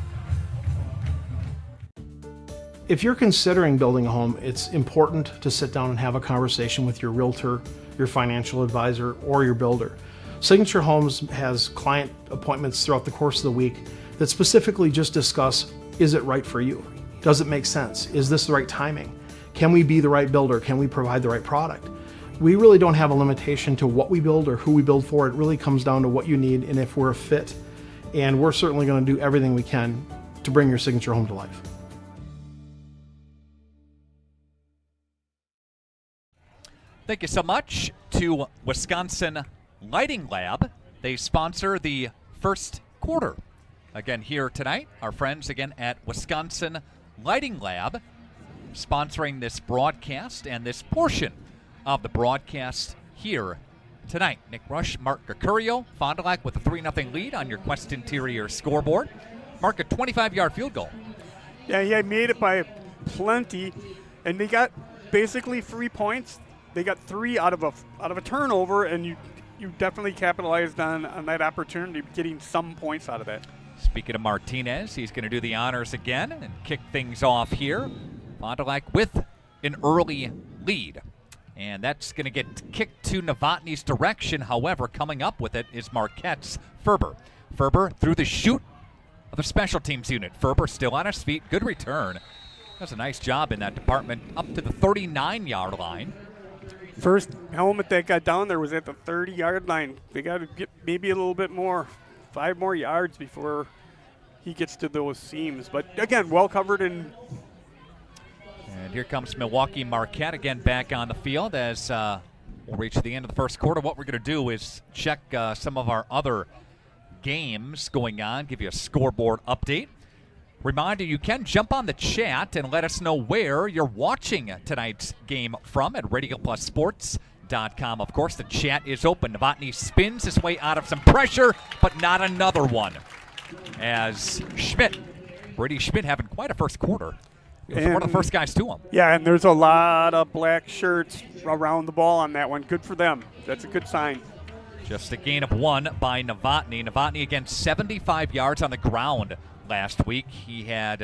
If you're considering building a home, it's important to sit down and have a conversation with your realtor, your financial advisor, or your builder. Signature Homes has client appointments throughout the course of the week that specifically just discuss, is it right for you? Does it make sense? Is this the right timing? Can we be the right builder? Can we provide the right product? We really don't have a limitation to what we build or who we build for. It really comes down to what you need and if we're a fit. And we're certainly going to do everything we can to bring your signature home to life. Thank you so much to Wisconsin Lighting Lab. They sponsor the first quarter. Again, here tonight, our friends again at Wisconsin Lighting Lab sponsoring this broadcast and this portion of the broadcast here tonight. Nick Rush, Mark Gacurio, Fond du Lac with a 3-0 lead on your Quest Interior scoreboard. Mark, a 25-yard field goal. Yeah, he made it by plenty, and they got basically 3 points. They got 3 out of a turnover, and you definitely capitalized on that opportunity, getting some points out of that. Speaking of Martinez, he's going to do the honors again and kick things off here. Fond du Lac with an early lead. And that's going to get kicked to Novotny's direction. However, coming up with it is Marquette's Ferber. Ferber through the chute of the special teams unit. Ferber still on his feet. Good return. Does a nice job in that department up to the 39-yard line. First helmet that got down there was at the 30-yard line. They got to get maybe a little bit more, 5 more yards before he gets to those seams. But again, well covered. And here comes Milwaukee Marquette again back on the field as we'll reach the end of the first quarter. What we're going to do is check some of our other games going on, give you a scoreboard update. Reminder, you can jump on the chat and let us know where you're watching tonight's game from at RadioPlusSports.com. Of course, the chat is open. Novotny spins his way out of some pressure, but not another one. As Brady Schmidt having quite a first quarter. He was one of the first guys to him. Yeah, and there's a lot of black shirts around the ball on that one. Good for them. That's a good sign. Just a gain of 1 by Novotny. Novotny again 75 yards on the ground last week. He had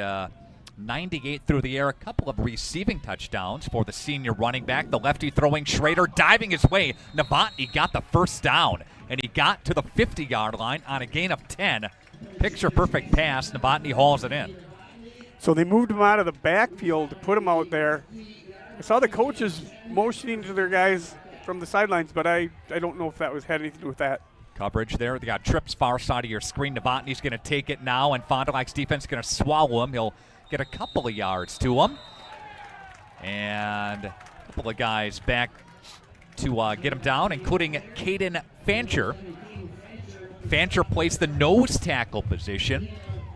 98 through the air, a couple of receiving touchdowns for the senior running back. The lefty throwing, Schrader diving his way. Novotny got the first down, and he got to the 50-yard line on a gain of 10. Picture-perfect pass. Novotny hauls it in. So they moved him out of the backfield to put him out there. I saw the coaches motioning to their guys from the sidelines, but I don't know if that had anything to do with that. Coverage there. They got trips far side of your screen. Novotny's going to take it now, and Fond du Lac's defense is going to swallow him. He'll get a couple of yards to him. And a couple of guys back to get him down, including Caden Fancher. Fancher placed the nose tackle position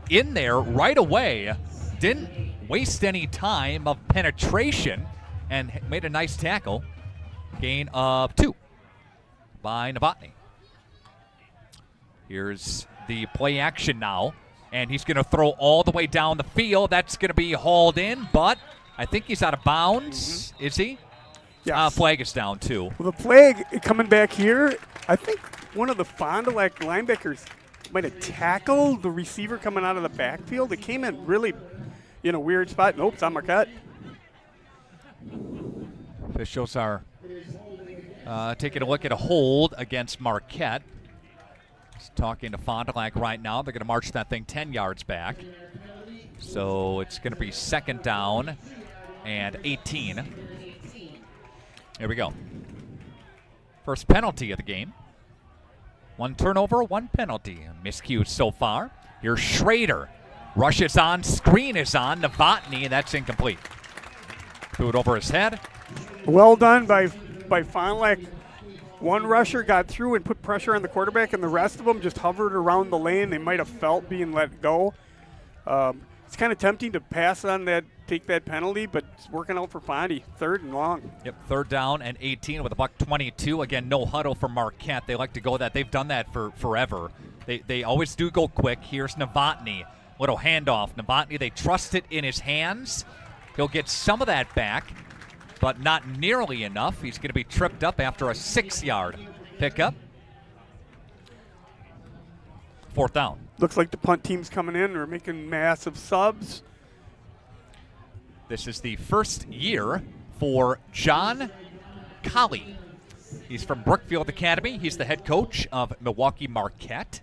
in there right away. Didn't waste any time of penetration and made a nice tackle. Gain of 2 by Novotny. Here's the play action now, and he's going to throw all the way down the field. That's going to be hauled in, but I think he's out of bounds. Is he? Yes. Flag is down, too. Well, the flag coming back here, I think one of the Fond du Lac linebackers might have tackled the receiver coming out of the backfield. It came in really in a weird spot. Nope, it's on Marquette. Officials are taking a look at a hold against Marquette. Just talking to Fond du Lac right now. They're going to march that thing 10 yards back. So it's going to be 2nd down and 18. Here we go. First penalty of the game. 1 turnover, 1 penalty. Miscues so far. Here's Schrader. Rush is on. Screen is on. Novotny. That's incomplete. Threw it over his head. Well done by Fond du Lac. One rusher got through and put pressure on the quarterback, and the rest of them just hovered around the lane. They might have felt being let go. It's kind of tempting to pass on that, take that penalty, but it's working out for Fondi. 3rd and long. Yep, 3rd down and 18 with a $1:22. Again, no huddle for Marquette. They like to go that. They've done that for forever. They always do go quick. Here's Novotny. Little handoff. Novotny, they trust it in his hands. He'll get some of that back, but not nearly enough. He's going to be tripped up after a 6-yard pickup. 4th down. Looks like the punt team's coming in. They're making massive subs. This is the first year for John Colley. He's from Brookfield Academy. He's the head coach of Milwaukee Marquette.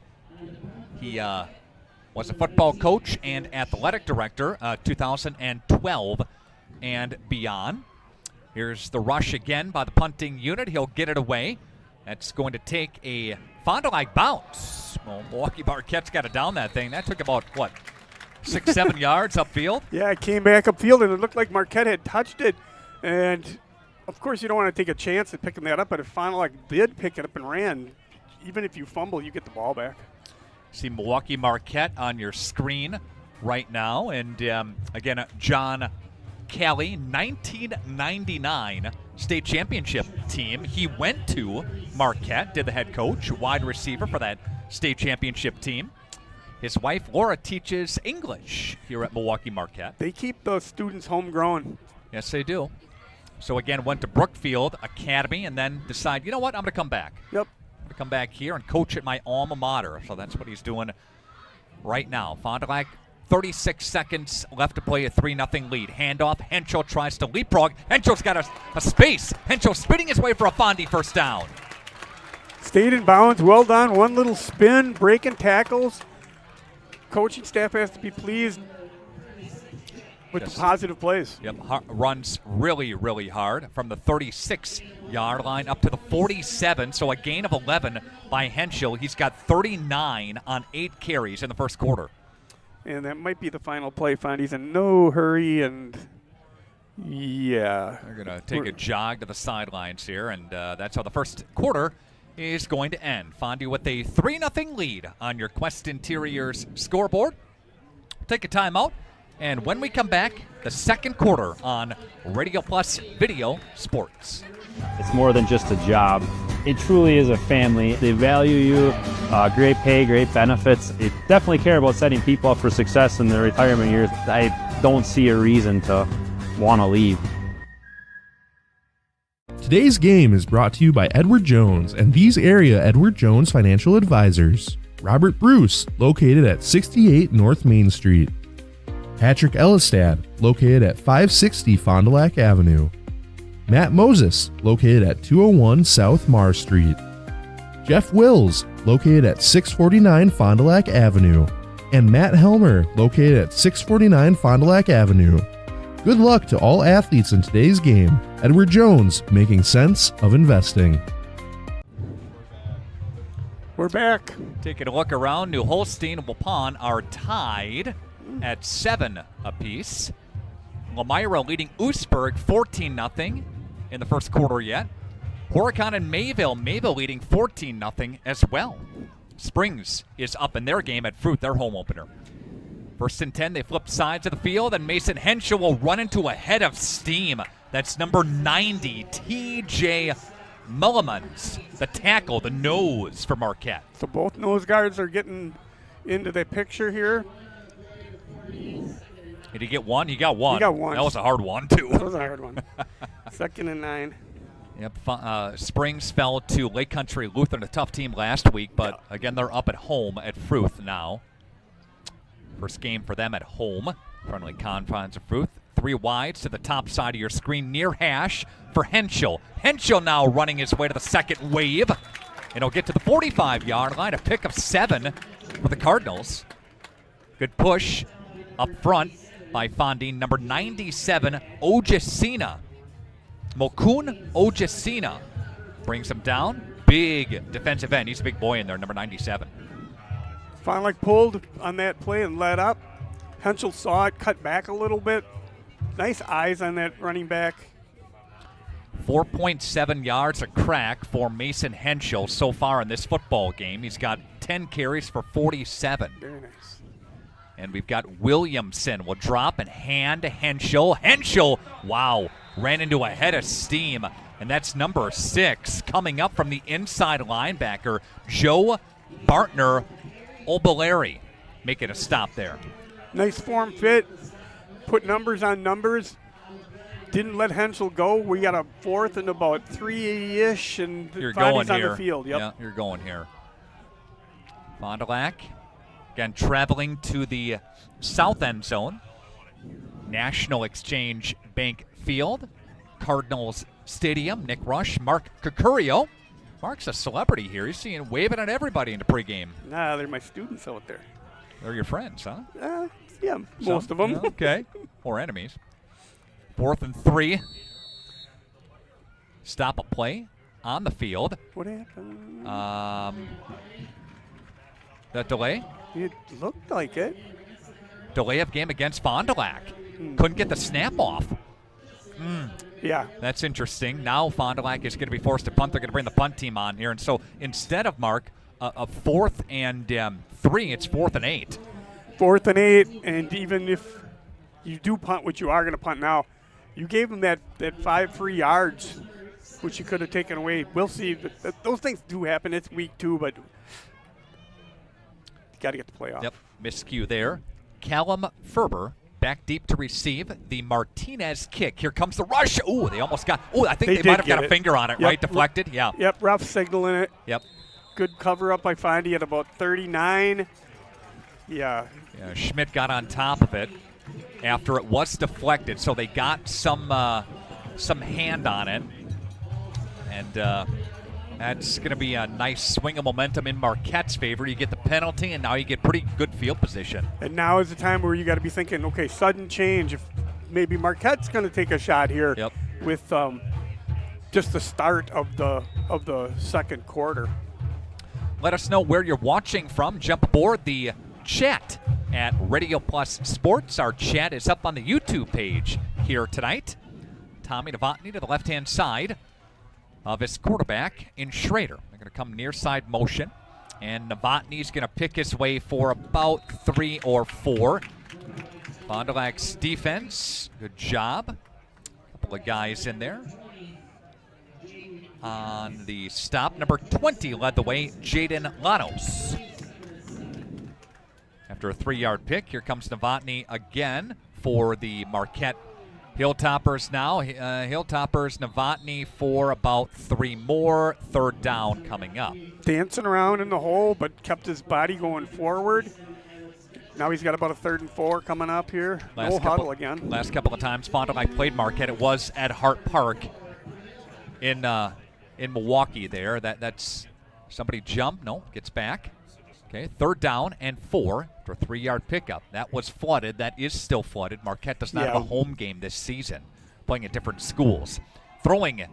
He was a football coach and athletic director 2012 and beyond. Here's the rush again by the punting unit. He'll get it away. That's going to take a Fond du Lac bounce. Well, Milwaukee Marquette's got to down that thing. That took about, 6-7 yards upfield? Yeah, it came back upfield, and it looked like Marquette had touched it. And, of course, you don't want to take a chance at picking that up, but if Fond du Lac did pick it up and ran, even if you fumble, you get the ball back. See Milwaukee Marquette on your screen right now. And, again, John Colley, 1999 state championship team. He went to Marquette, did the head coach, wide receiver for that state championship team. His wife, Laura, teaches English here at Milwaukee Marquette. They keep those students homegrown. Yes, they do. So, again, went to Brookfield Academy and then decided, you know what, I'm going to come back. Yep. I'm going to come back here and coach at my alma mater. So that's what he's doing right now. Fond du Lac, 36 seconds left to play, a 3-0 lead. Handoff. Henschel tries to leapfrog. Henschel's got a space. Henschel spinning his way for a Fondi 1st down. Stayed in bounds. Well done. One little spin, breaking tackles. Coaching staff has to be pleased with the positive plays. Yep, runs really, really hard from the 36-yard line up to the 47, so a gain of 11 by Henschel. He's got 39 on 8 carries in the first quarter. And that might be the final play. Fondi's in no hurry, and yeah. They're going to take a jog to the sidelines here, and that's how the first quarter is going to end. Fondi with a 3-0 lead on your Quest Interiors scoreboard. Take a timeout, and when we come back, the second quarter on Radio Plus Video Sports. It's more than just a job. It truly is a family. They value you, great pay, great benefits. They definitely care about setting people up for success in their retirement years. I don't see a reason to want to leave. Today's game is brought to you by Edward Jones and these area Edward Jones financial advisors. Robert Bruce, located at 68 North Main Street. Patrick Ellistad, located at 560 Fond du Lac Avenue. Matt Moses, located at 201 South Marr Street. Jeff Wills, located at 649 Fond du Lac Avenue. And Matt Helmer, located at 649 Fond du Lac Avenue. Good luck to all athletes in today's game. Edward Jones, making sense of investing. We're back. Taking a look around, New Holstein and Waupun are tied at 7 apiece. Lamira leading Oostburg 14-0 in the first quarter yet. Horicon and Mayville leading 14-0 as well. Springs is up in their game at Fruit, their home opener. 1st and 10, they flip sides of the field, and Mason Henschel will run into a head of steam. That's number 90, T.J. Mullimans, the tackle, the nose for Marquette. So both nose guards are getting into the picture here. Did he get one? He got one. He got one. That was a hard one, too. That was a hard one. 2nd and 9. Yep. Springs fell to Lake Country Lutheran, a tough team last week, but again, they're up at home at Fruth now. First game for them at home, friendly confines of Fruth. 3 wides to the top side of your screen, near hash for Henschel. Henschel now running his way to the second wave, and he'll get to the 45-yard line, a pick of 7 for the Cardinals. Good push up front by Fondi, number 97, Ojasina. Mokun Ojasina brings him down. Big defensive end. He's a big boy in there, number 97. Fond du Lac pulled on that play and let up. Henschel saw it, cut back a little bit. Nice eyes on that running back. 4.7 yards a crack for Mason Henschel so far in this football game. He's got 10 carries for 47. Very nice. And we've got Williamson will drop and hand to Henschel. Henschel, wow, ran into a head of steam. And that's number 6 coming up from the inside linebacker, Joe Bartner Obaleri, making a stop there. Nice form fit. Put numbers on numbers. Didn't let Henschel go. We got a 4th and about 3-ish, and You're Fondy's going on here. the field. Yep. Yeah, you're going here. Fond du Lac, again, traveling to the south end zone. National Exchange Bank Field, Cardinals Stadium. Nick Rush, Mark Cucurio. Mark's a celebrity here. He's seeing waving at everybody in the pregame. Nah, they're my students out there. They're your friends, huh? Yeah, most of them. Yeah, okay. Or enemies. 4th and 3. Stop a play on the field. What happened? That delay? It looked like it. Delay of game against Fond du Lac. Couldn't get the snap off. Yeah. That's interesting. Now Fond du Lac is going to be forced to punt. They're going to bring the punt team on here. And so instead of, Mark, a 4th and 3, it's 4th and 8. 4th and 8, and even if you do punt, which you are going to punt now, you gave them that 5 free yards, which you could have taken away. We'll see. Those things do happen. It's week 2, but you got to get the play off. Yep, miscue there. Callum Ferber back deep to receive the Martinez kick. Here comes the rush. Ooh, they almost got. Ooh, I think they might have got a finger on it, Yep. right? Deflected. Yeah. Yep, rough signaling it. Yep. Good cover up by Fondy at about 39. Yeah. Schmidt got on top of it after it was deflected, so they got some hand on it, and that's going to be a nice swing of momentum in Marquette's favor. You get the penalty, and now you get pretty good field position. And now is the time where you got to be thinking, okay, sudden change. If maybe Marquette's going to take a shot here with just the start of the second quarter. Let us know where you're watching from. Jump aboard the chat at Radio Plus Sports. Our chat is up on the YouTube page here tonight. Tommy Novotny to the left-hand side of his quarterback in Schrader. They're going to come near side motion, and Novotny's going to pick his way for about 3 or 4. Fond du Lac's defense, good job. A couple of guys in there. On the stop, number 20 led the way, Jaden Lanos. After a 3-yard pick, here comes Novotny again for the Marquette Hilltoppers now. Hilltoppers, Novotny for about 3 more. 3rd down coming up. Dancing around in the hole, but kept his body going forward. Now he's got about a 3rd and 4 coming up here. No huddle again. Last couple of times Fond du Lac played Marquette, it was at Hart Park in Milwaukee there. That's somebody jumped. No, gets back. Okay, 3rd down and 4 for a 3-yard pickup. That was flooded. That is still flooded. Marquette does not have a home game this season, playing at different schools. Throwing it.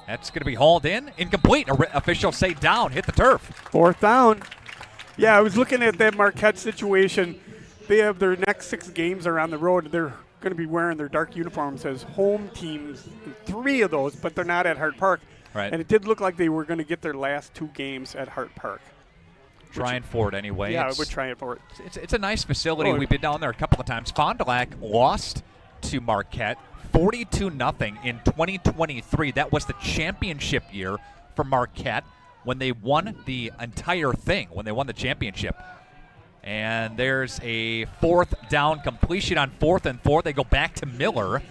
That's going to be hauled in. Incomplete. Officials say down. Hit the turf. 4th down. Yeah, I was looking at that Marquette situation. They have their next 6 games are on the road. They're going to be wearing their dark uniforms as home teams in 3 of those, but they're not at Hart Park. Right. And it did look like they were going to get their last 2 games at Hart Park. Trying for it anyway. Yeah, we're trying for it. It's a nice facility. We've been down there a couple of times. Fond du Lac lost to Marquette 42-0 in 2023. That was the championship year for Marquette when they won the entire thing, when they won the championship. And there's a 4th down completion on 4th and 4. They go back to Miller.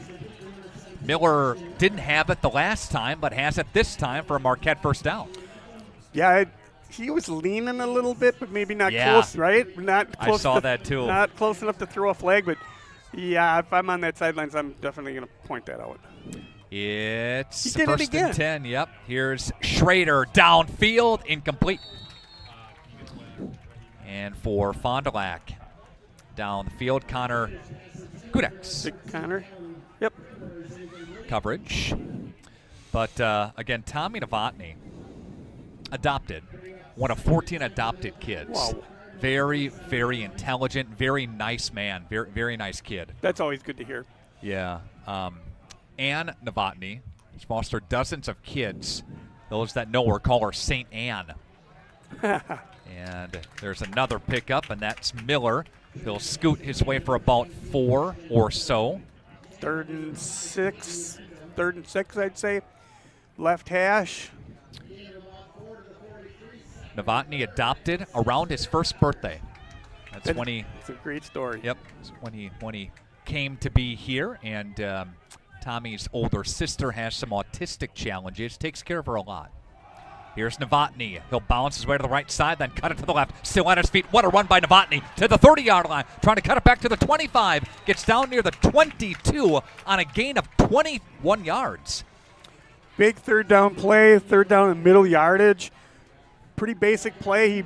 Miller didn't have it the last time, but has it this time for a Marquette first down. Yeah, he was leaning a little bit, but maybe not Yeah. close, right? Not close. I saw that too. Not close enough to throw a flag, but yeah, if I'm on that sidelines, I'm definitely going to point that out. It's He did it first again. and 10. Yep. Here's Schrader downfield, incomplete. And for Fond du Lac, down the field, Connor Gudex. Big Connor. Yep. Coverage. But again, Tommy Novotny, adopted, one of 14 adopted kids. Wow. Very, very intelligent, very nice man, very, very nice kid. That's always good to hear. Yeah. Ann Novotny has fostered dozens of kids. Those that know her call her St. Anne. And there's another pickup, and that's Miller. He'll scoot his way for about 4 or so. 3rd and 6, I'd say. Left hash. Novotny adopted around his first birthday. That's when he. It's a great story. Yep. When he came to be here, and Tommy's older sister has some autistic challenges. Takes care of her a lot. Here's Novotny. He'll bounce his way to the right side, then cut it to the left. Still on his feet. What a run by Novotny to the 30-yard line. Trying to cut it back to the 25. Gets down near the 22 on a gain of 21 yards. Big 3rd down play, 3rd down and middle yardage. Pretty basic play. He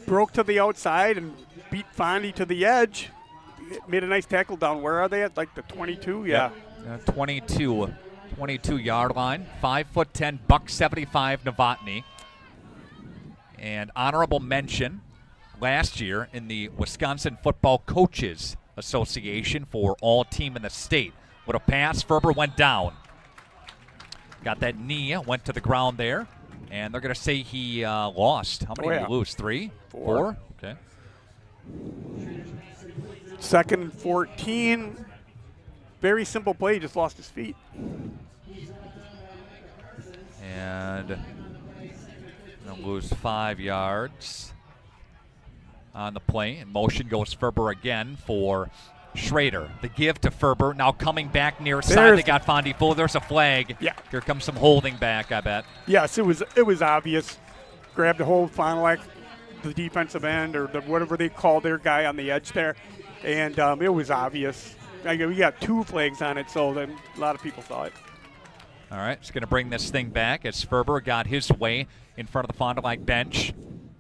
broke to the outside and beat Fondi to the edge. Made a nice tackle down. Where are they at? Like the 22? Yeah. 22-yard line. 5'10", $175 Novotny. And honorable mention last year in the Wisconsin Football Coaches Association for all team in the state. With a pass, Ferber went down. Got that knee, went to the ground there. And they're going to say he lost. How many did he lose? 3? 4? Okay. 2nd and 14. Very simple play. He just lost his feet. And gonna lose 5 yards on the play. In motion goes Ferber again for Schrader. The give to Ferber. Now coming back near side. They got Fondi full. There's a flag. Yeah. Here comes some holding back, I bet. Yes, it was obvious. Grabbed a hold, Fond du Lac, the defensive end, or whatever they call their guy on the edge there. And it was obvious. We got 2 flags on it, so a lot of people saw it. All right, it's going to bring this thing back as Ferber got his way in front of the Fond du Lac bench.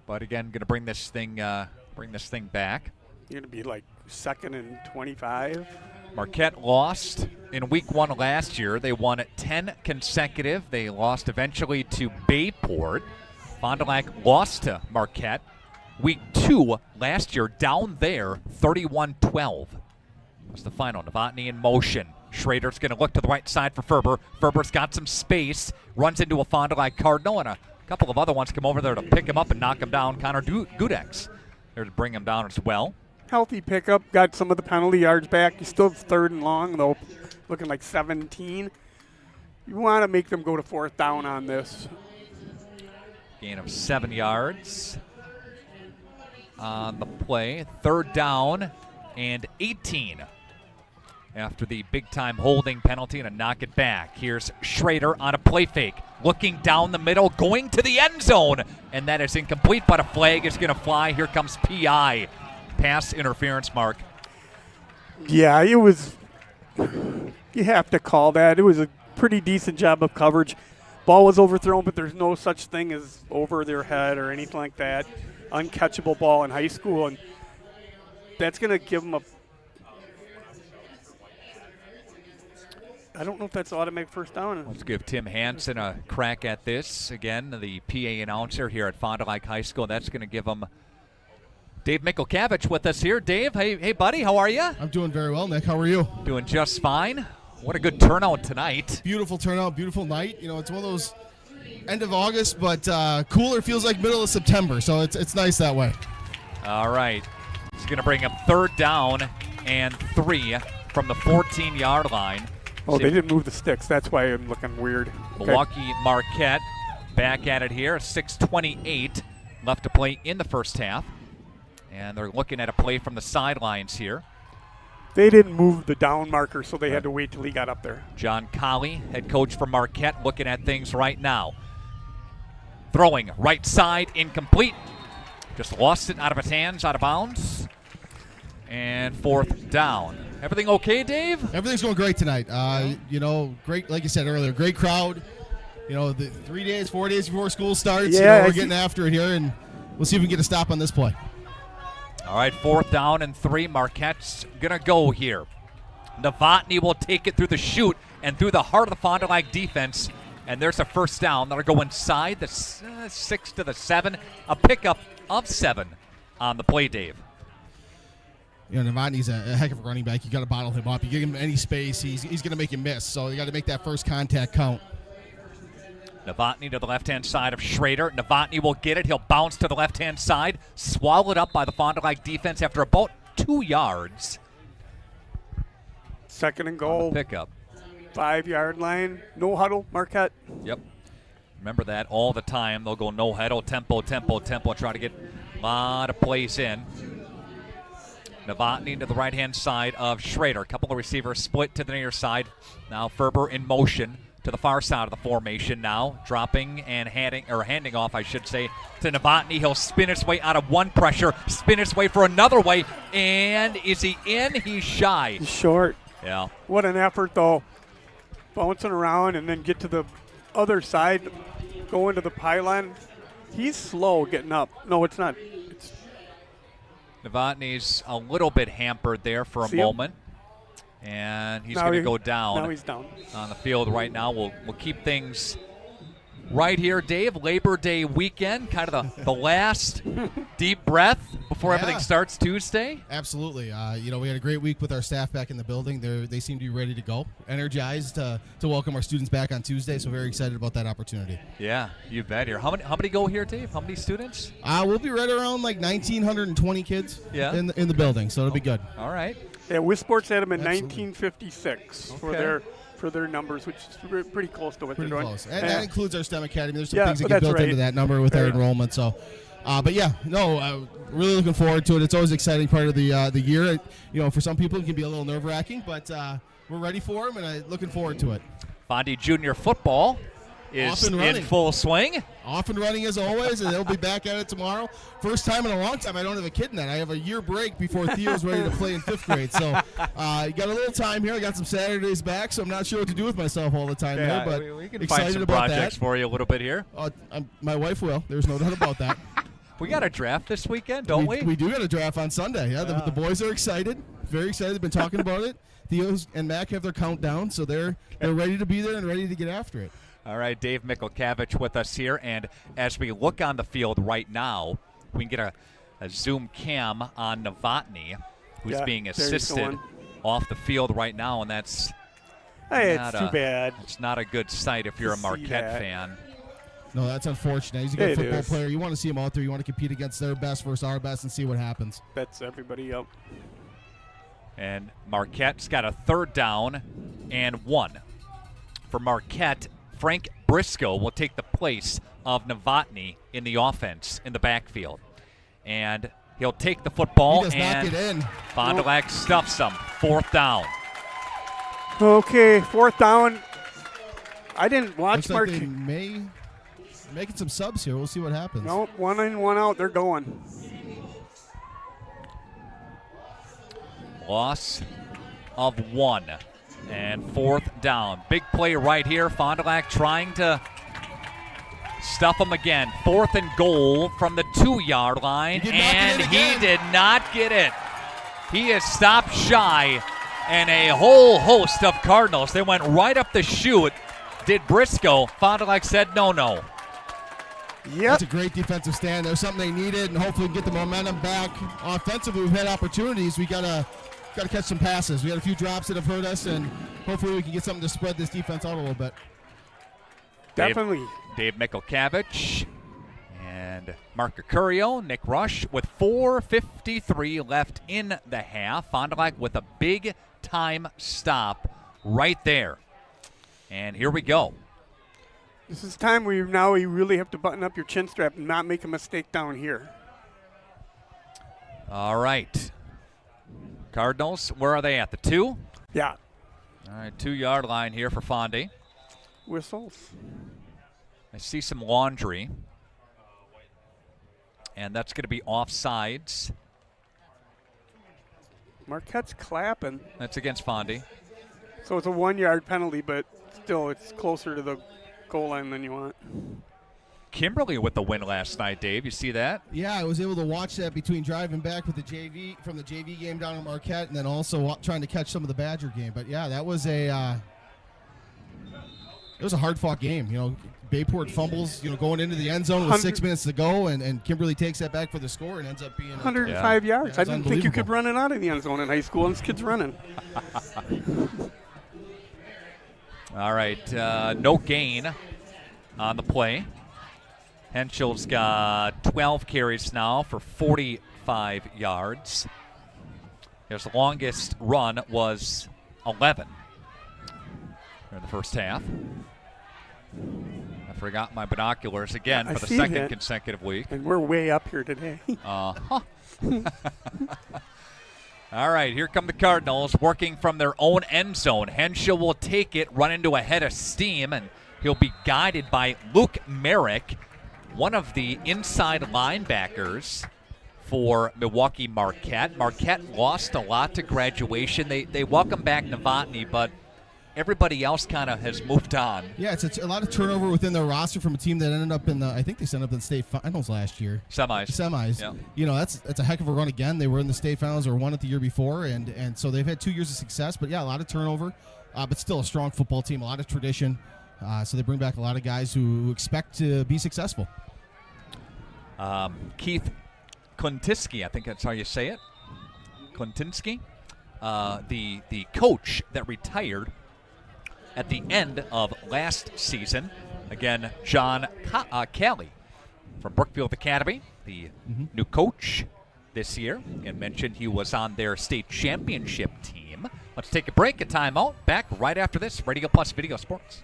But again, going to bring this thing back. You're going to be like 2nd and 25. Marquette lost in week 1 last year. They won 10 consecutive. They lost eventually to Bayport. Fond du Lac lost to Marquette. Week 2 last year down there, 31-12. That's the final. Novotny in motion. Schrader's going to look to the right side for Ferber. Ferber's got some space. Runs into a Fond du Lac Cardinal, and a couple of other ones come over there to pick him up and knock him down. Connor Gudex there to bring him down as well. Healthy pickup. Got some of the penalty yards back. He's still 3rd and long, though, looking like 17. You want to make them go to 4th down on this. Gain of 7 yards on the play. 3rd down and 18. After the big-time holding penalty and a knock it back. Here's Schrader on a play fake. Looking down the middle, going to the end zone. And that is incomplete, but a flag is going to fly. Here comes PI. Pass interference mark. Yeah, it was. You have to call that. It was a pretty decent job of coverage. Ball was overthrown, but there's no such thing as over their head or anything like that. Uncatchable ball in high school, and that's going to give them a. I don't know if that's automatic first down. Let's give Tim Hansen a crack at this. Again, the PA announcer here at Fond du Lac High School. That's going to give him Dave Mikulkavich with us here. Dave, hey, buddy, how are you? I'm doing very well, Nick. How are you? Doing just fine. What a good turnout tonight. Beautiful turnout, beautiful night. You know, it's one of those end of August, but cooler. Feels like middle of September, so it's nice that way. All right. He's going to bring up 3rd down and 3 from the 14-yard line. Oh, they didn't move the sticks. That's why I'm looking weird. Milwaukee Marquette back at it here. 6:28 left to play in the first half. And they're looking at a play from the sidelines here. They didn't move the down marker, so they had to wait till he got up there. John Colley, head coach for Marquette, looking at things right now. Throwing right side, incomplete. Just lost it out of his hands, out of bounds. And 4th down. Everything okay, Dave? Everything's going great tonight. Great, like you said earlier, great crowd. The 3 days, 4 days before school starts, we're getting after it here, and we'll see if we can get a stop on this play. All right, 4th down and 3. Marquette's going to go here. Novotny will take it through the chute and through the heart of the Fond du Lac defense. And there's a 1st down. That'll go inside the 6 to the 7. A pickup of 7 on the play, Dave. Novotny's a heck of a running back. You got to bottle him up. You give him any space, he's going to make you miss. So you got to make that first contact count. Novotny to the left-hand side of Schrader. Novotny will get it. He'll bounce to the left-hand side. Swallowed up by the Fond du Lac defense after about 2 yards. 2nd and goal. Pickup. 5-yard line. No huddle, Marquette. Yep. Remember that all the time. They'll go no huddle, tempo, try to get a lot of plays in. Novotny to the right-hand side of Schrader. A couple of receivers split to the near side. Now Ferber in motion to the far side of the formation now. Dropping and handing off, I should say, to Novotny. He'll spin his way out of one pressure, spin his way for another way. And is he in? He's shy. He's short. Yeah. What an effort, though. Bouncing around and then get to the other side, go into the pylon. He's slow getting up. No, it's not. Novotny's a little bit hampered there for a moment. And he's going to go down. Now he's down. On the field right now. We'll keep things right here, Dave. Labor Day weekend, kind of the last deep breath before everything starts Tuesday. Absolutely. We had a great week with our staff back in the building. They seem to be ready to go, energized to welcome our students back on Tuesday. So very excited about that opportunity. Yeah, you bet. Here, how many go here, Dave? How many students? We'll be right around like 1,920 kids. In the building. So it'll be good. All right. Yeah, Wisports had them in 1956 for their numbers, which is pretty close to what they're doing. Close. And that includes our STEM Academy. There's some things that get built into that number with our enrollment. So, really looking forward to it. It's always an exciting part of the year. For some people it can be a little nerve-wracking, but we're ready for them, and I'm looking forward to it. Fondi Junior football is in full swing. Off and running as always, and they'll be back at it tomorrow. First time in a long time I don't have a kid in that. I have a year break before Theo's ready to play in 5th grade. So you got a little time here. I got some Saturdays back, so I'm not sure what to do with myself all the time here. But we can excited find some about projects that. for you a little bit here. My wife will. There's no doubt about that. We got a draft this weekend, don't we? We do got a draft on Sunday. Yeah, the boys are excited. Very excited. They've been talking about it. Theo and Mac have their countdown, so they're ready to be there and ready to get after it. All right, Dave Mikkelkavich with us here. And as we look on the field right now, we can get a zoom cam on Novotny, who's being assisted off the field right now. And that's it's too bad. It's not a good sight if you're a Marquette fan. No, that's unfortunate. He's a good football player. You want to see him out there. You want to compete against their best versus our best and see what happens. That's everybody up. And Marquette's got a 3rd down and 1. For Marquette, Frank Briscoe will take the place of Novotny in the offense in the backfield. And he'll take the football and knock it in. Fond du Lac stuffs him. 4th down. Okay, 4th down. I didn't watch Marquette. Like they making some subs here. We'll see what happens. Nope, 1 in, 1 out. They're going. Loss of 1. And 4th down. Big play right here. Fond du Lac trying to stuff him again. 4th and goal from the 2-yard line. And he did not get it. He is stopped shy. And a whole host of Cardinals. They went right up the chute. Did Briscoe. Fond du Lac said no. Yep. That's a great defensive stand. There's something they needed, and hopefully we can get the momentum back. Offensively, we've had opportunities. We got to catch some passes. We had a few drops that have hurt us, and hopefully we can get something to spread this defense out a little bit. Definitely. Dave Mikkelkavich and Mark Curio, Nick Rush with 4:53 left in the half. Fond du Lac with a big-time stop right there. And here we go. This is time where you really have to button up your chin strap and not make a mistake down here. All right. Cardinals, where are they at? The 2? Yeah. All right, 2-yard line here for Fondi. Whistles. I see some laundry. And that's going to be offsides. Marquette's clapping. That's against Fondi. So it's a 1-yard penalty, but still it's closer to the goal line than you want. Kimberly with the win last night, Dave. You see that? Yeah, I was able to watch that between driving back with the JV from the JV game down at Marquette, and then also trying to catch some of the Badger game. But yeah, that was it was a hard-fought game. You know, Bayport fumbles, going into the end zone with 6 minutes to go, and Kimberly takes that back for the score and ends up being 105 yards. Yeah, I didn't think you could run it out of the end zone in high school, and this kid's running. All right, no gain on the play. Henschel's got 12 carries now for 45 yards. His longest run was 11 in the first half. I forgot my binoculars again for the second consecutive week. And we're way up here today. Uh-huh. All right, here come the Cardinals working from their own end zone. Henschel will take it, run into a head of steam, and he'll be guided by Luke Merrick, one of the inside linebackers for Milwaukee Marquette. Marquette lost a lot to graduation. They welcome back Novotny, but everybody else kind of has moved on. Yeah, it's a lot of turnover within their roster from a team that ended up in I think they ended up in the state finals last year. Semis. Yeah. That's a heck of a run again. They were in the state finals or won it the year before, and so they've had 2 years of success. But yeah, a lot of turnover, but still a strong football team, a lot of tradition. So they bring back a lot of guys who expect to be successful. Keith Klintiski, I think that's how you say it. Klintiski, the coach that retired at the end of last season. Again, John Kelly from Brookfield Academy, the new coach this year. And mentioned he was on their state championship team. Let's take a break, a timeout. Back right after this. Radio Plus Video Sports.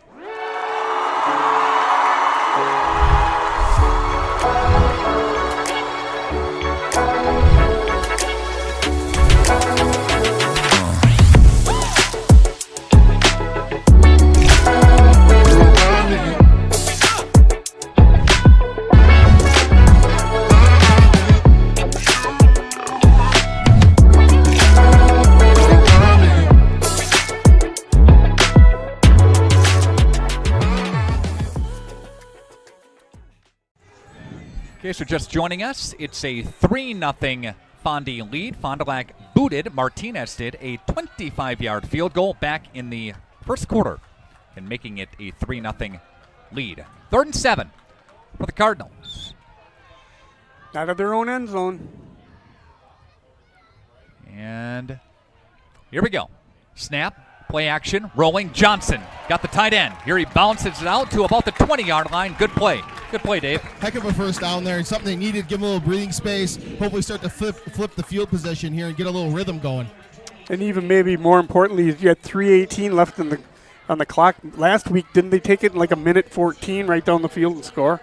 Okay, so just joining us, it's a 3-0 Fondi lead. Fond du Lac booted. Martinez did a 25-yard field goal back in the first quarter and making it a 3-0 lead. 3rd and 7 for the Cardinals. Out of their own end zone. And here we go. Snap, play action, rolling. Johnson got the tight end. Here he bounces it out to about the 20-yard line. Good play. Good play, Dave. Heck of a first down there. Something they needed. Give them a little breathing space. Hopefully start to flip the field position here and get a little rhythm going. And even maybe more importantly, you had 3:18 left on the clock. Last week, didn't they take it in like a minute 14 right down the field and score?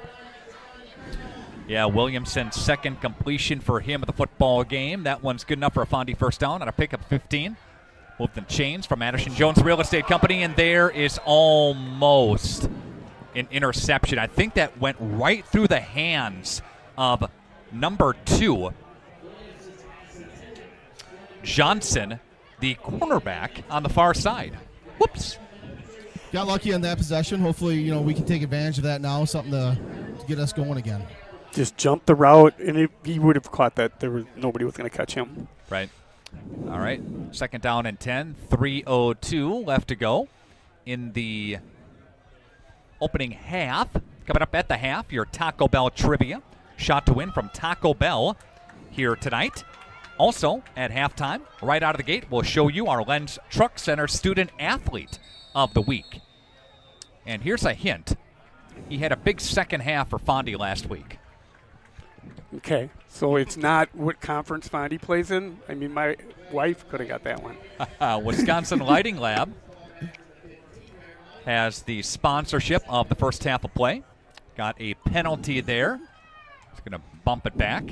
Yeah, Williamson's second completion for him at the football game. That one's good enough for a Fondi first down on a pickup 15. Moved the chains from Addison Jones Real Estate Company, and there is almost an interception. I think that went right through the hands of number 2, Johnson, the cornerback on the far side. Whoops. Got lucky on that possession. Hopefully, we can take advantage of that now. Something to get us going again. Just jumped the route, and if he would have caught that, nobody was going to catch him. Right. All right. 2nd down and 10. 3:02 left to go in the opening half. Coming up at the half, your Taco Bell trivia. Shot to win from Taco Bell here tonight. Also, at halftime, right out of the gate, we'll show you our Lens Truck Center Student Athlete of the Week. And here's a hint. He had a big second half for Fondi last week. Okay, so it's not what conference Fondi plays in? I mean, my wife could have got that one. Wisconsin Lighting Lab has the sponsorship of the first half of play. Got a penalty there. It's going to bump it back.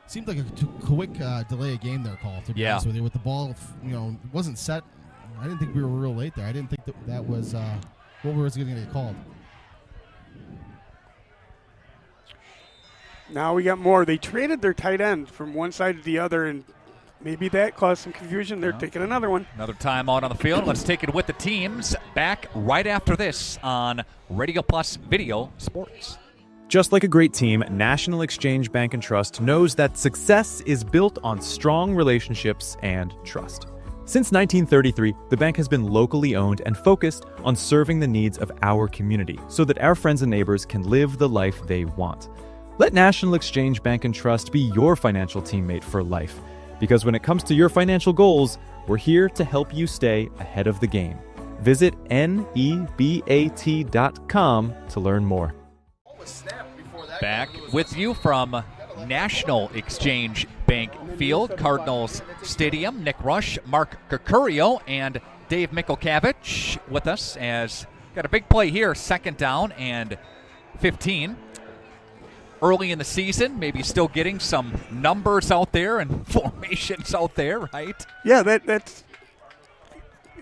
Seemed like a quick delay of game there call, to be honest with you. With the ball, it wasn't set. I didn't think we were real late there. I didn't think that was what was going to get called. Now we got more. They traded their tight end from one side to the other, and maybe that caused some confusion. They're taking another one. Another timeout on the field. Let's take it with the teams. Back right after this on Radio Plus Video Sports. Just like a great team, National Exchange Bank and Trust knows that success is built on strong relationships and trust. Since 1933, the bank has been locally owned and focused on serving the needs of our community so that our friends and neighbors can live the life they want. Let National Exchange Bank and Trust be your financial teammate for life, because when it comes to your financial goals, we're here to help you stay ahead of the game. Visit nebat.com to learn more. Back with you from National Exchange Bank Field, Cardinals Stadium. Nick Rush, Mark Curcurio, and Dave Mikulkavich with us as got a big play here, 2nd down and 15. Early in the season, maybe still getting some numbers out there and formations out there, right? Yeah, that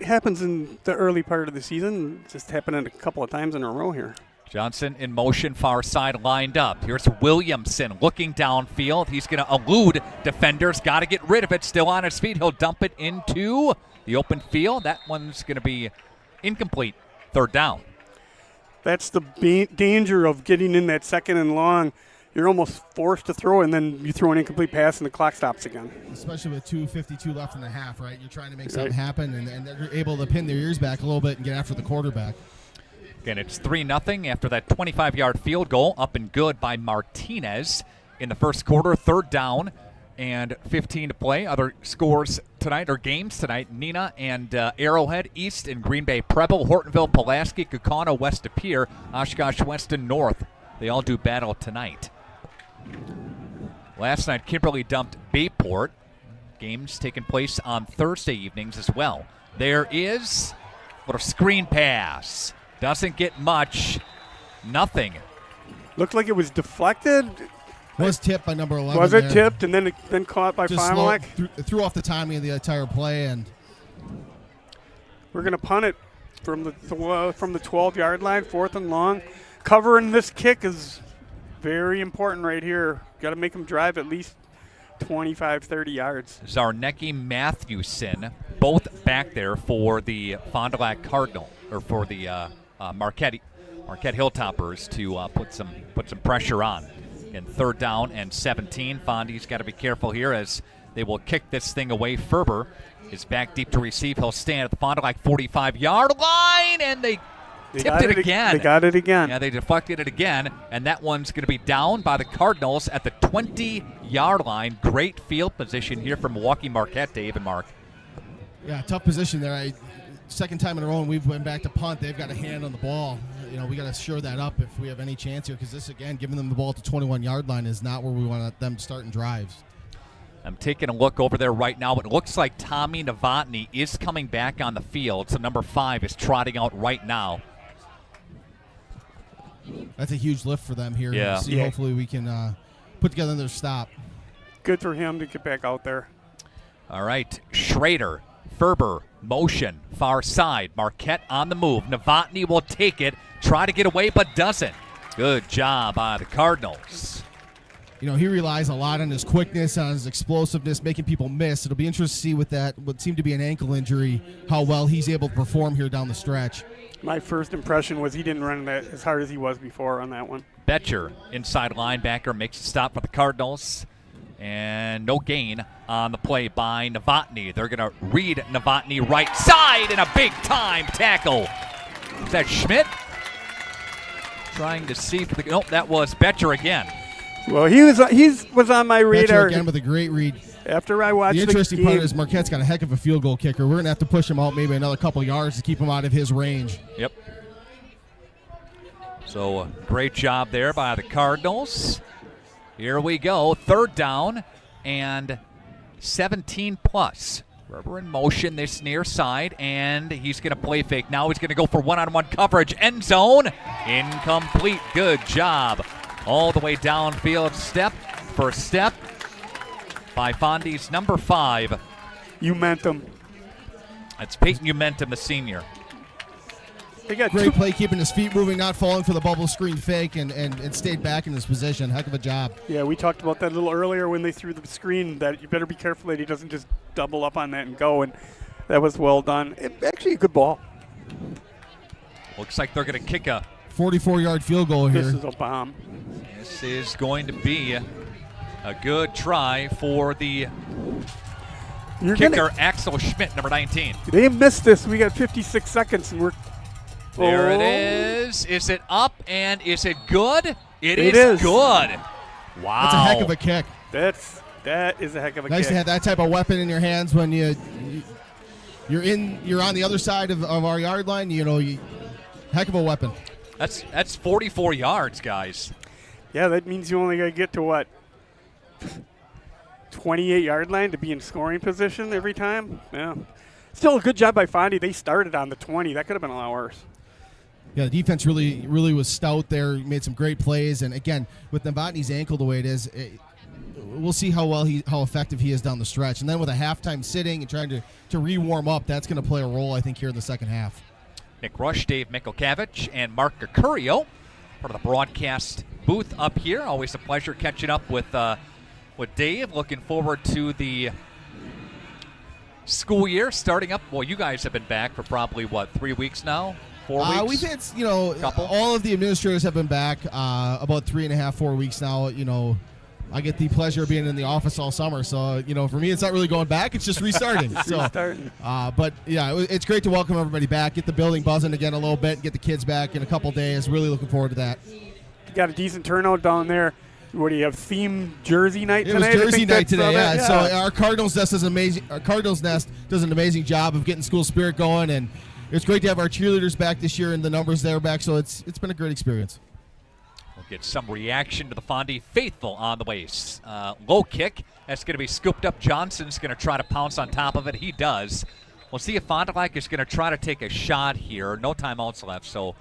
happens in the early part of the season. Just happening a couple of times in a row here. Johnson in motion, far side lined up. Here's Williamson looking downfield. He's going to elude defenders. Got to get rid of it. Still on his feet. He'll dump it into the open field. That one's going to be incomplete. 3rd down. That's the danger of getting in that 2nd and long. You're almost forced to throw, and then you throw an incomplete pass, and the clock stops again. Especially with 2:52 left in the half, right? You're trying to make something happen, and they're able to pin their ears back a little bit and get after the quarterback. Again, it's 3-0 after that 25-yard field goal, up and good by Martinez in the first quarter. 3rd down and 15 to play. Other scores tonight, or games tonight, Neenah and Arrowhead, East and Green Bay Preble, Hortonville, Pulaski, Kaukauna, West De Pere, Oshkosh West and North. They all do battle tonight. Last night, Kimberly dumped Bayport. Games taking place on Thursday evenings as well. There is a little screen pass. Doesn't get much. Nothing. Looked like it was deflected. Was tipped by number 11. Was it tipped and then caught by Fond du Lac? Threw off the timing of the entire play, and we're going to punt it from the 12-yard line, 4th and long. Covering this kick is very important right here. Got to make them drive at least 25, 30 yards. Zarnecki, Mathewson, both back there for the Fond du Lac Cardinal, or for the Marquette Hilltoppers to put some pressure on. And 3rd down and 17. Fondy's got to be careful here as they will kick this thing away. Ferber is back deep to receive. He'll stand at the Fond du Lac 45-yard line, and they tipped it again. They got it again. Yeah, they deflected it again, and that one's going to be down by the Cardinals at the 20-yard line. Great field position here from Milwaukee Marquette, Dave and Mark. Yeah, tough position there. Second time in a row, and we've went back to punt. They've got a hand on the ball. We got to shore that up if we have any chance here, because this, again, giving them the ball at the 21-yard line is not where we want them starting drives. I'm taking a look over there right now. It looks like Tommy Novotny is coming back on the field, so number 5 is trotting out right now. That's a huge lift for them here. Yeah. Hopefully we can put together their stop. Good for him to get back out there. All right, Schrader, Ferber, motion, far side. Marquette on the move. Novotny will take it, try to get away, but doesn't. Good job by the Cardinals. He relies a lot on his quickness, on his explosiveness, making people miss. It'll be interesting to see with that, what seemed to be an ankle injury, how well he's able to perform here down the stretch. My first impression was he didn't run that as hard as he was before on that one. Betcher, inside linebacker, makes a stop for the Cardinals. And no gain on the play by Novotny. They're going to read Novotny right side and a big-time tackle. Is that Schmidt? Trying to see if nope, that was Betcher again. Well, he was on my radar. Betcher again with a great read. After I watched the interesting game, part is Marquette's got a heck of a field goal kicker. We're going to have to push him out maybe another couple yards to keep him out of his range. Yep. So great job there by the Cardinals. Here we go. 3rd down and 17 plus. Ferber in motion this near side, and he's going to play fake. Now he's going to go for one-on-one coverage. End zone. Incomplete. Good job. All the way downfield, step for step. by Fondi's number 5. Umentum. It's Peyton Umentum, the senior. They got great play, keeping his feet moving, not falling for the bubble screen fake, and stayed back in his position. Heck of a job. Yeah, we talked about that a little earlier when they threw the screen, that you better be careful that he doesn't just double up on that and go, and that was well done. Actually, a good ball. Looks like they're going to kick a 44-yard field goal here. This is a bomb. This is going to be a good try for the kicker, Axel Schmidt, number 19. They missed this. We got 56 seconds, and we're... There it is. Is it up, and is it good? It is good. Wow. That's a heck of a kick. That is a heck of a kick. Nice to have that type of weapon in your hands when you're on the other side of our yard line. Heck of a weapon. That's 44 yards, guys. Yeah, that means you only got to get to what? 28-yard line to be in scoring position every time? Yeah. Still a good job by Fondi. They started on the 20. That could have been a lot worse. Yeah, the defense really was stout there. Made some great plays, and again, with Novotny's ankle the way it is, we'll see how effective he is down the stretch. And then with a halftime sitting and trying to re-warm up, that's going to play a role, I think, here in the second half. Nick Rush, Dave Mikulkavich, and Mark Mercurio part of the broadcast booth up here. Always a pleasure catching up with Dave. Looking forward to the school year starting up. Well, you guys have been back for probably, 3 weeks now? 4 weeks? We've had, all of the administrators have been back about 3.5, 4 weeks now. I get the pleasure of being in the office all summer. So, for me, it's not really going back. It's just restarting. But, yeah, it's great to welcome everybody back, get the building buzzing again a little bit, get the kids back in a couple days. Really looking forward to that. You got a decent turnout down there. What do you have, theme jersey night tonight? It was jersey night today, yeah. So our Cardinals Nest does an amazing job of getting school spirit going, and it's great to have our cheerleaders back this year and the numbers there back. So it's been a great experience. We'll get some reaction to the Fondi faithful on the way. Low kick. That's going to be scooped up. Johnson's going to try to pounce on top of it. He does. We'll see if Fond du Lac is going to try to take a shot here. No timeouts left, so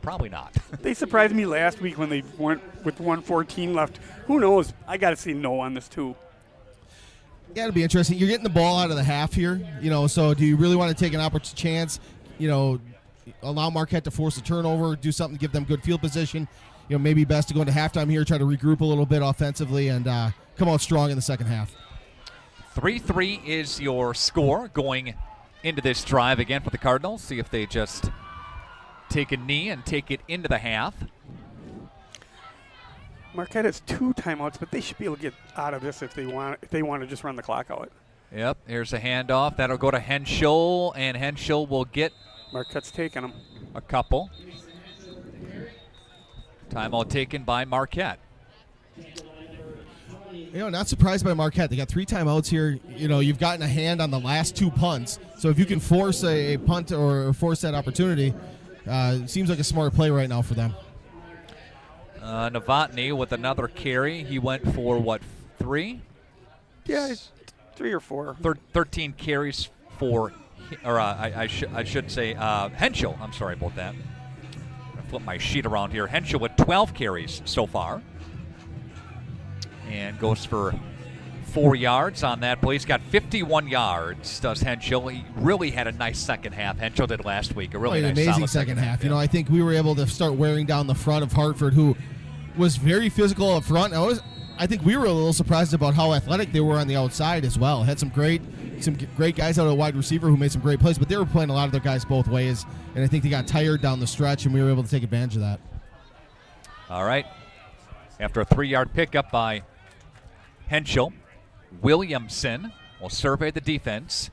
probably not. They surprised me last week when they went with 1:14 left. Who knows? I got to say no on this, too. Yeah, it'll be interesting. You're getting the ball out of the half here, so do you really want to take an chance, allow Marquette to force a turnover, do something to give them good field position? Maybe best to go into halftime here, try to regroup a little bit offensively, and come out strong in the second half. 3-3 is your score going into this drive again for the Cardinals. See if they just take a knee and take it into the half. Marquette has 2 timeouts, but they should be able to get out of this if they want to just run the clock out. Yep, here's a handoff. That'll go to Henschel, and Henschel will get Marquette's taking them. A couple. Timeout taken by Marquette. Not surprised by Marquette. They got 3 timeouts here. You've gotten a hand on the last 2 punts. So if you can force a punt or force that opportunity, seems like a smart play right now for them. Novotny with another carry. He went for, 3? Yeah, 3 or 4. 13 carries for, I should say Henschel. I'm sorry about that. Flip my sheet around here. Henschel with 12 carries so far. And goes for 4 yards on that play. He's got 51 yards, does Henschel. He really had a nice second half. Henschel did last week. A really nice, amazing second half. Yeah. I think we were able to start wearing down the front of Hartford, who was very physical up front. I think we were a little surprised about how athletic they were on the outside as well. Had some great guys out at wide receiver who made some great plays, but they were playing a lot of their guys both ways, and I think they got tired down the stretch, and we were able to take advantage of that. All right. After a 3-yard pickup by Henschel, Williamson will survey the defense.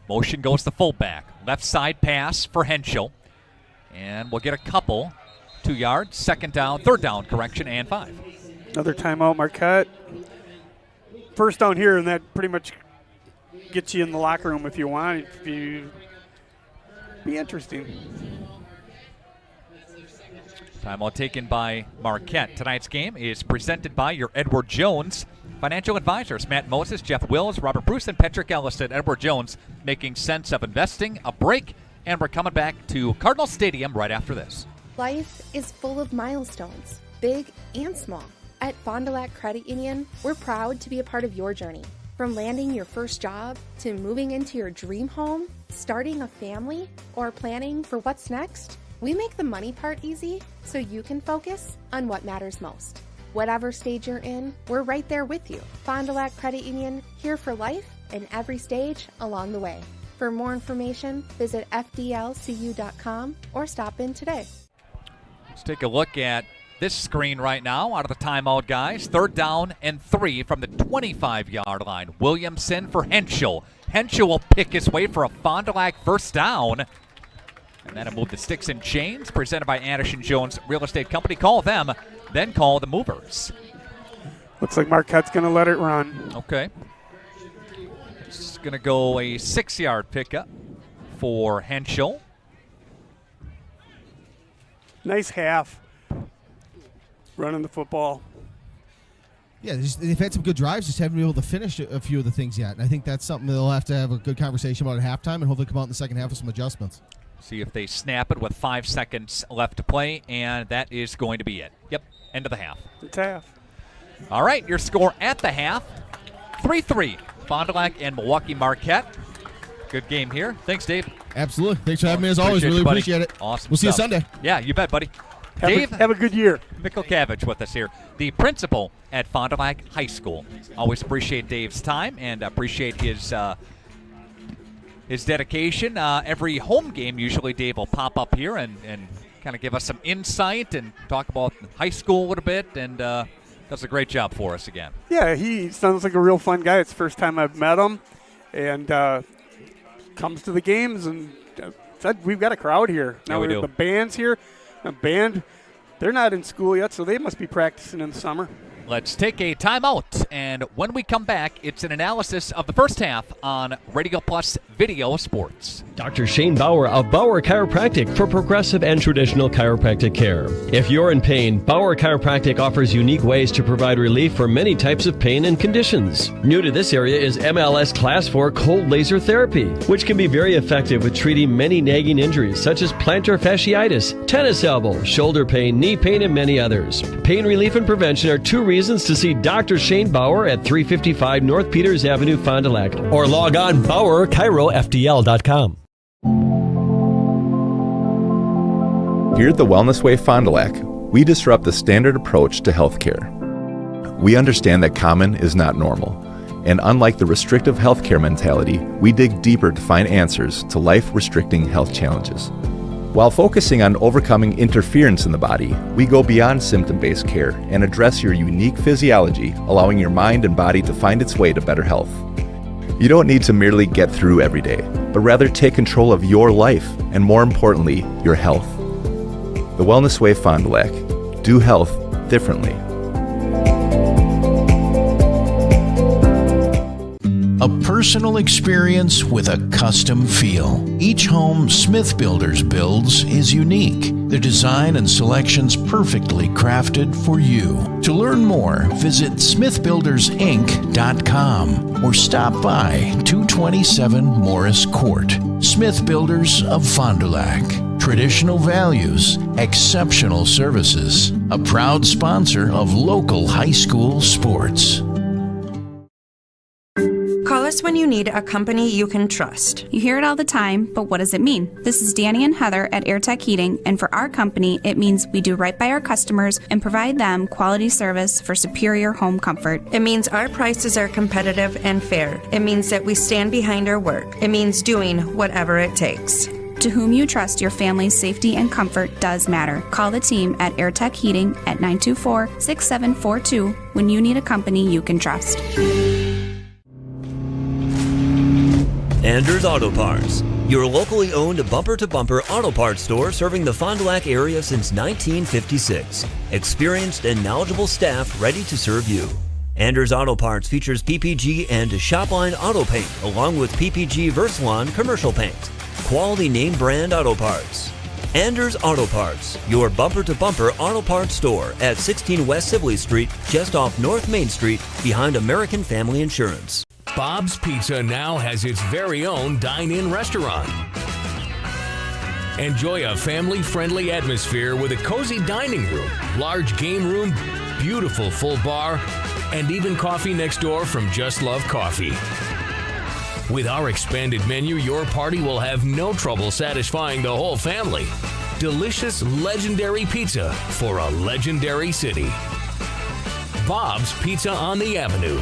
Motion goes to fullback. Left side pass for Henschel, and we'll get a couple. 2 yards, third down, and 5. Another timeout, Marquette. First down here, and that pretty much gets you in the locker room if you want. Be interesting. Timeout taken by Marquette. Tonight's game is presented by your Edward Jones financial advisors. Matt Moses, Jeff Wills, Robert Bruce, and Patrick Ellis at Edward Jones, making sense of investing. A break, and we're coming back to Cardinal Stadium right after this. Life is full of milestones, big and small. At Fond du Lac Credit Union, we're proud to be a part of your journey. From landing your first job to moving into your dream home, starting a family, or planning for what's next, we make the money part easy so you can focus on what matters most. Whatever stage you're in, we're right there with you. Fond du Lac Credit Union, here for life and every stage along the way. For more information, visit fdlcu.com or stop in today. Let's take a look at this screen right now out of the timeout, guys. 3rd down and 3 from the 25-yard line. Williamson for Henschel. Henschel will pick his way for a Fond du Lac first down. And that'll move the sticks and chains, presented by Anderson Jones Real Estate Company. Call them, then call the movers. Looks like Marquette's going to let it run. Okay. It's going to go a 6-yard pickup for Henschel. Nice half. Running the football. Yeah, they've had some good drives, just haven't been able to finish a few of the things yet. And I think that's something they'll have to have a good conversation about at halftime and hopefully come out in the second half with some adjustments. See if they snap it with 5 seconds left to play, and that is going to be it. Yep, end of the half. It's half. All right, your score at the half, 3-3. Fond du Lac and Milwaukee Marquette. Good game here. Thanks, Dave. Absolutely. Thanks for having me as always. Really appreciate it. Awesome. We'll see you stuff. Sunday. Yeah, you bet, buddy. Have a good year. Mikkelkavich with us here, the principal at Fond du Lac High School. Always appreciate Dave's time and appreciate his dedication. Every home game, usually Dave will pop up here and kind of give us some insight and talk about high school a little bit, and does a great job for us again. Yeah, he sounds like a real fun guy. It's the first time I've met him, and comes to the games and said, we've got a crowd here. Yeah, we do. The band's here. A band, they're not in school yet, so they must be practicing in the summer. Let's take a timeout, and when we come back, it's an analysis of the first half on Radio Plus Video Sports. Dr. Shane Bauer of Bauer Chiropractic for progressive and traditional chiropractic care. If you're in pain, Bauer Chiropractic offers unique ways to provide relief for many types of pain and conditions. New to this area is MLS Class 4 cold laser therapy, which can be very effective with treating many nagging injuries such as plantar fasciitis, tennis elbow, shoulder pain, knee pain, and many others. Pain relief and prevention are 2 reasons to see Dr. Shane Bauer at 355 North Peters Avenue, Fond du Lac, or log on BauerChiroFDL.com. Here at the Wellness Way Fond du Lac, we disrupt the standard approach to healthcare. We understand that common is not normal, and unlike the restrictive healthcare mentality, we dig deeper to find answers to life-restricting health challenges. While focusing on overcoming interference in the body, we go beyond symptom-based care and address your unique physiology, allowing your mind and body to find its way to better health. You don't need to merely get through every day, but rather take control of your life and, more importantly, your health. The Wellness Way Fond du Lac. Do health differently. A personal experience with a custom feel. Each home Smith Builders builds is unique. The design and selections perfectly crafted for you. To learn more, visit smithbuildersinc.com or stop by 227 Morris Court. Smith Builders of Fond du Lac. Traditional values, exceptional services. A proud sponsor of local high school sports. Call us when you need a company you can trust. You hear it all the time, but what does it mean? This is Danny and Heather at AirTech Heating, and for our company, it means we do right by our customers and provide them quality service for superior home comfort. It means our prices are competitive and fair. It means that we stand behind our work. It means doing whatever it takes. To whom you trust, your family's safety and comfort does matter. Call the team at AirTech Heating at 924-6742 when you need a company you can trust. Anders Auto Parts, your locally owned bumper-to-bumper auto parts store serving the Fond du Lac area since 1956. Experienced and knowledgeable staff ready to serve you. Anders Auto Parts features PPG and Shopline Auto Paint along with PPG Versalon commercial paint. Quality name brand auto parts. Anders Auto Parts, your bumper-to-bumper auto parts store at 16 West Sibley Street, just off North Main Street, behind American Family Insurance. Bob's Pizza now has its very own dine-in restaurant. Enjoy a family-friendly atmosphere with a cozy dining room, large game room, beautiful full bar, and even coffee next door from Just Love Coffee. With our expanded menu, your party will have no trouble satisfying the whole family. Delicious, legendary pizza for a legendary city. Bob's Pizza on the Avenue.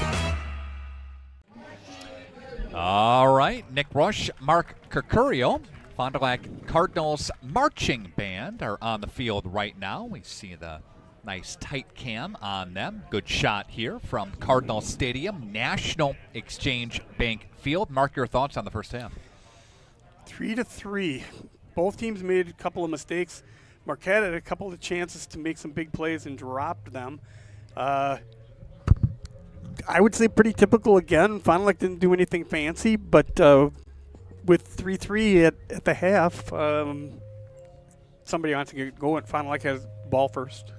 All right, Nick Rush, Mark Curcurio, Fond du Lac Cardinals marching band are on the field right now. We see the nice tight cam on them. Good shot here from Cardinal Stadium, National Exchange Bank Field. Mark, your thoughts on the first half? 3-3. Both teams made a couple of mistakes. Marquette had a couple of chances to make some big plays and dropped them. I would say pretty typical again. Fond du Lac didn't do anything fancy, but with 3-3 at the half, somebody wants to get going. Fond du Lac has ball first.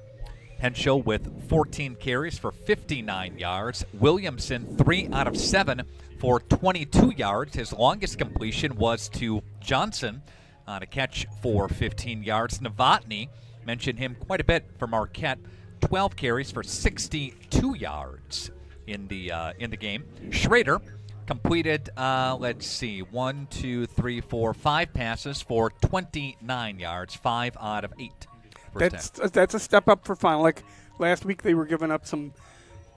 Henshaw with 14 carries for 59 yards. Williamson, 3 out of 7 for 22 yards. His longest completion was to Johnson on a catch for 15 yards. Novotny, mentioned him quite a bit for Marquette, 12 carries for 62 yards in the game. Schrader completed, 5 passes for 29 yards, 5 out of 8. That's a step up for Fond du Lac. Last week they were giving up some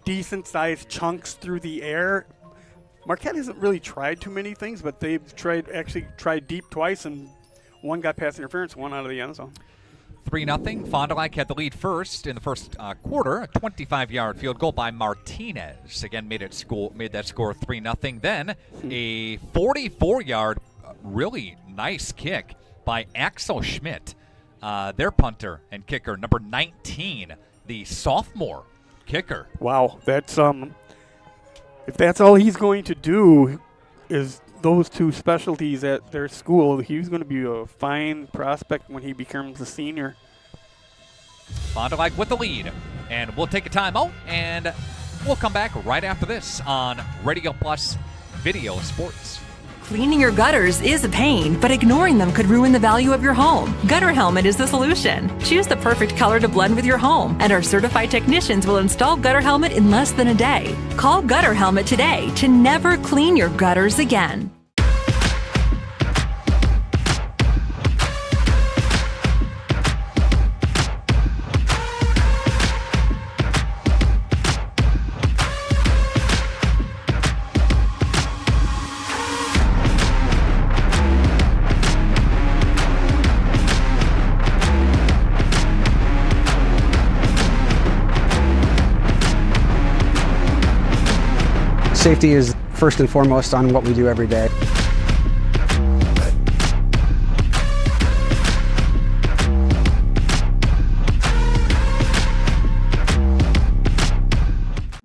decent-sized chunks through the air. Marquette hasn't really tried too many things, but they've tried deep twice, and one got pass interference, one out of the end zone. 3-0. Fond du Lac had the lead first in the first quarter. A 25-yard field goal by Martinez. Again, made that score 3-0. Then a 44-yard, really nice kick by Axel Schmidt, their punter and kicker, number 19, the sophomore kicker. Wow, that's if that's all he's going to do is those two specialties at their school, he's going to be a fine prospect when he becomes a senior. Fond du Lac with the lead, and we'll take a timeout, and we'll come back right after this on Radio Plus Video Sports. Cleaning your gutters is a pain, but ignoring them could ruin the value of your home. Gutter Helmet is the solution. Choose the perfect color to blend with your home, and our certified technicians will install Gutter Helmet in less than a day. Call Gutter Helmet today to never clean your gutters again. Safety is first and foremost on what we do every day.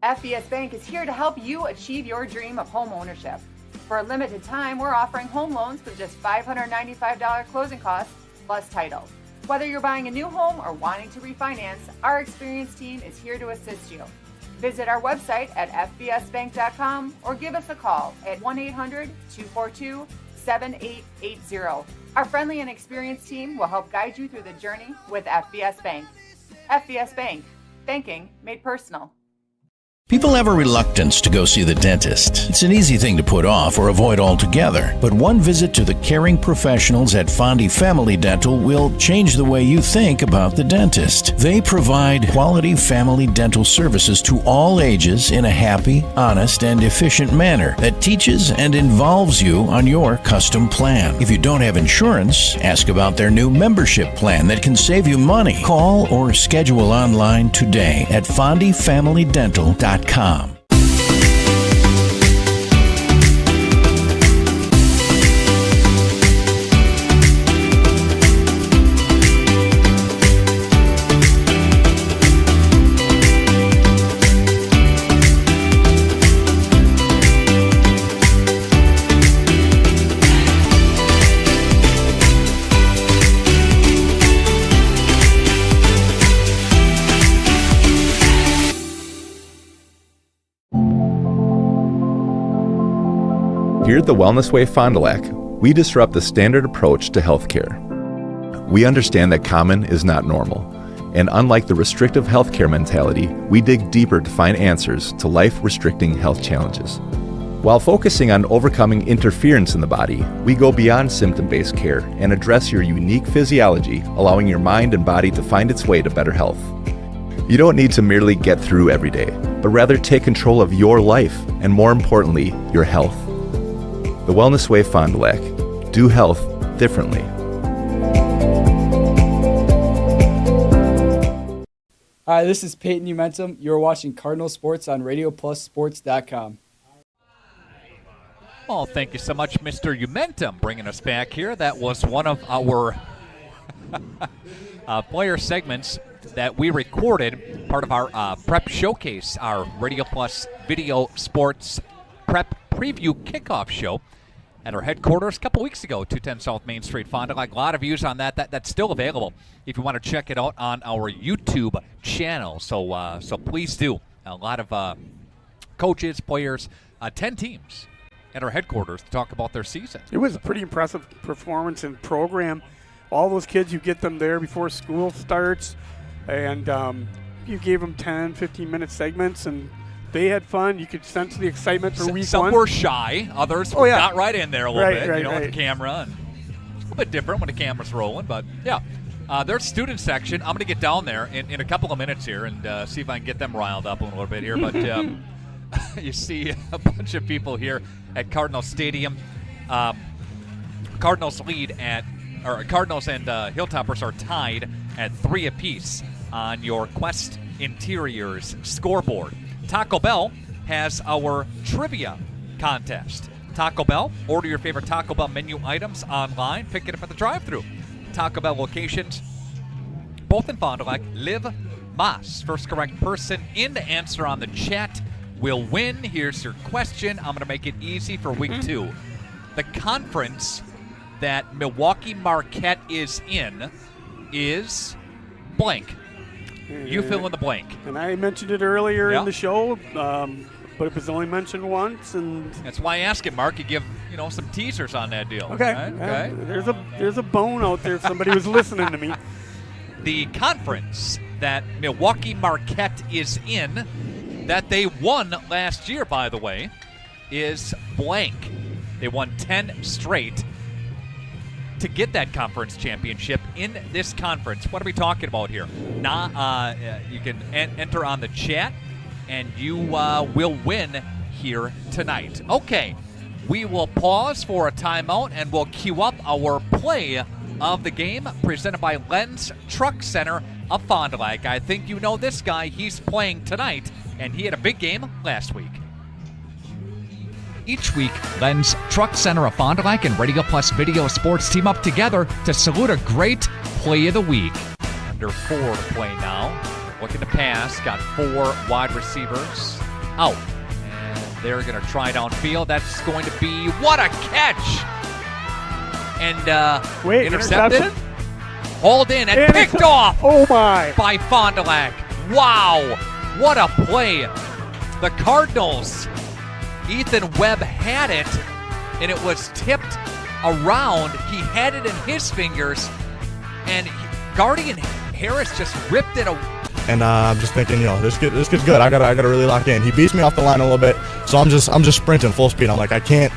FBS Bank is here to help you achieve your dream of home ownership. For a limited time, we're offering home loans with just $595 closing costs plus title. Whether you're buying a new home or wanting to refinance, our experienced team is here to assist you. Visit our website at fbsbank.com or give us a call at 1-800-242-7880. Our friendly and experienced team will help guide you through the journey with FBS Bank. FBS Bank, banking made personal. People have a reluctance to go see the dentist. It's an easy thing to put off or avoid altogether. But one visit to the caring professionals at Fondi Family Dental will change the way you think about the dentist. They provide quality family dental services to all ages in a happy, honest, and efficient manner that teaches and involves you on your custom plan. If you don't have insurance, ask about their new membership plan that can save you money. Call or schedule online today at FondiFamilyDental.com. Here at the Wellness Way Fond du Lac, we disrupt the standard approach to healthcare. We understand that common is not normal, And unlike the restrictive healthcare mentality, we dig deeper to find answers to life-restricting health challenges. While focusing on overcoming interference in the body, we go beyond symptom-based care and address your unique physiology, allowing your mind and body to find its way to better health. You don't need to merely get through every day, but rather take control of your life and, more importantly, your health. The Wellness Way Fond du Lac. Do health differently. Hi, this is Peyton Umentum. You're watching Cardinal Sports on RadioPlusSports.com. Well, thank you so much, Mr. Umentum, bringing us back here. That was one of our player segments that we recorded, part of our prep showcase, our Radio Plus Video Sports Prep Preview Kickoff show at our headquarters a couple weeks ago, 210 South Main Street, Fond du Lac. A lot of views on that. That's still available if you want to check it out on our YouTube channel. So please do. A lot of coaches, players, 10 teams at our headquarters to talk about their season. It was a pretty impressive performance and program. All those kids, you get them there before school starts, and you gave them 10, 15-minute segments, and they had fun. You could sense the excitement for week Some one. were shy. Others got right in there a little bit, with the camera. And it's a little bit different when the camera's rolling, but yeah. There's student section. I'm going to get down there in a couple of minutes here and see if I can get them riled up a little bit here. But you see a bunch of people here at Cardinals Stadium. Cardinals and Hilltoppers are tied at 3 apiece on your Quest Interiors scoreboard. Taco Bell has our trivia contest. Taco Bell, order your favorite Taco Bell menu items online, pick it up at the drive-thru. Taco Bell locations, both in Fond du Lac. Liv Mas, first correct person in to answer on the chat will win. Here's your question. I'm going to make it easy for week 2. The conference that Milwaukee Marquette is in is blank. You fill in the blank. And I mentioned it earlier in the show, but it was only mentioned once, and that's why I ask it, Mark. You give some teasers on that deal. Okay. Right? Okay. There's a bone out there if somebody was listening to me. The conference that Milwaukee Marquette is in, that they won last year, by the way, is blank. They won 10 straight to get that conference championship in this conference. What are we talking about here? You can enter on the chat, and you will win here tonight. Okay, we will pause for a timeout, and we'll queue up our play of the game presented by Lenz Truck Center of Fond du Lac. I think you know this guy. He's playing tonight, and he had a big game last week. Each week, Lenz Truck Center of Fond du Lac and Radio Plus Video Sports team up together to salute a great play of the week. Under 4 to play now. Looking to pass. Got 4 wide receivers out. And they're going to try downfield. That's going to be, what a catch! And intercepted. Interception? Hauled in and picked off. Oh my! By Fond du Lac. Wow! What a play! The Cardinals. Ethan Webb had it, and it was tipped around. He had it in his fingers, and Guardian Harris just ripped it away. And I'm just thinking, this kid's good. I gotta really lock in. He beats me off the line a little bit, so I'm just sprinting full speed. I'm like, I can't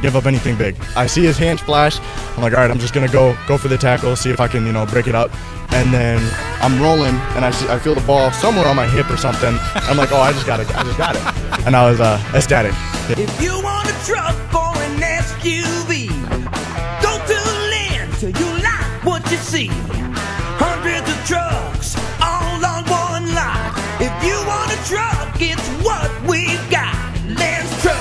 give up anything big. I see his hands flash. I'm like, all right, I'm just gonna go for the tackle, see if I can break it up. And then I'm rolling, and I feel the ball somewhere on my hip or something. I'm like, oh, I just got it. And I was ecstatic. If you want a truck or an SUV, go to Lynn till you like what you see. Hundreds of trucks all on one lot. If you want a truck, it's what we've got. Lynn's Truck.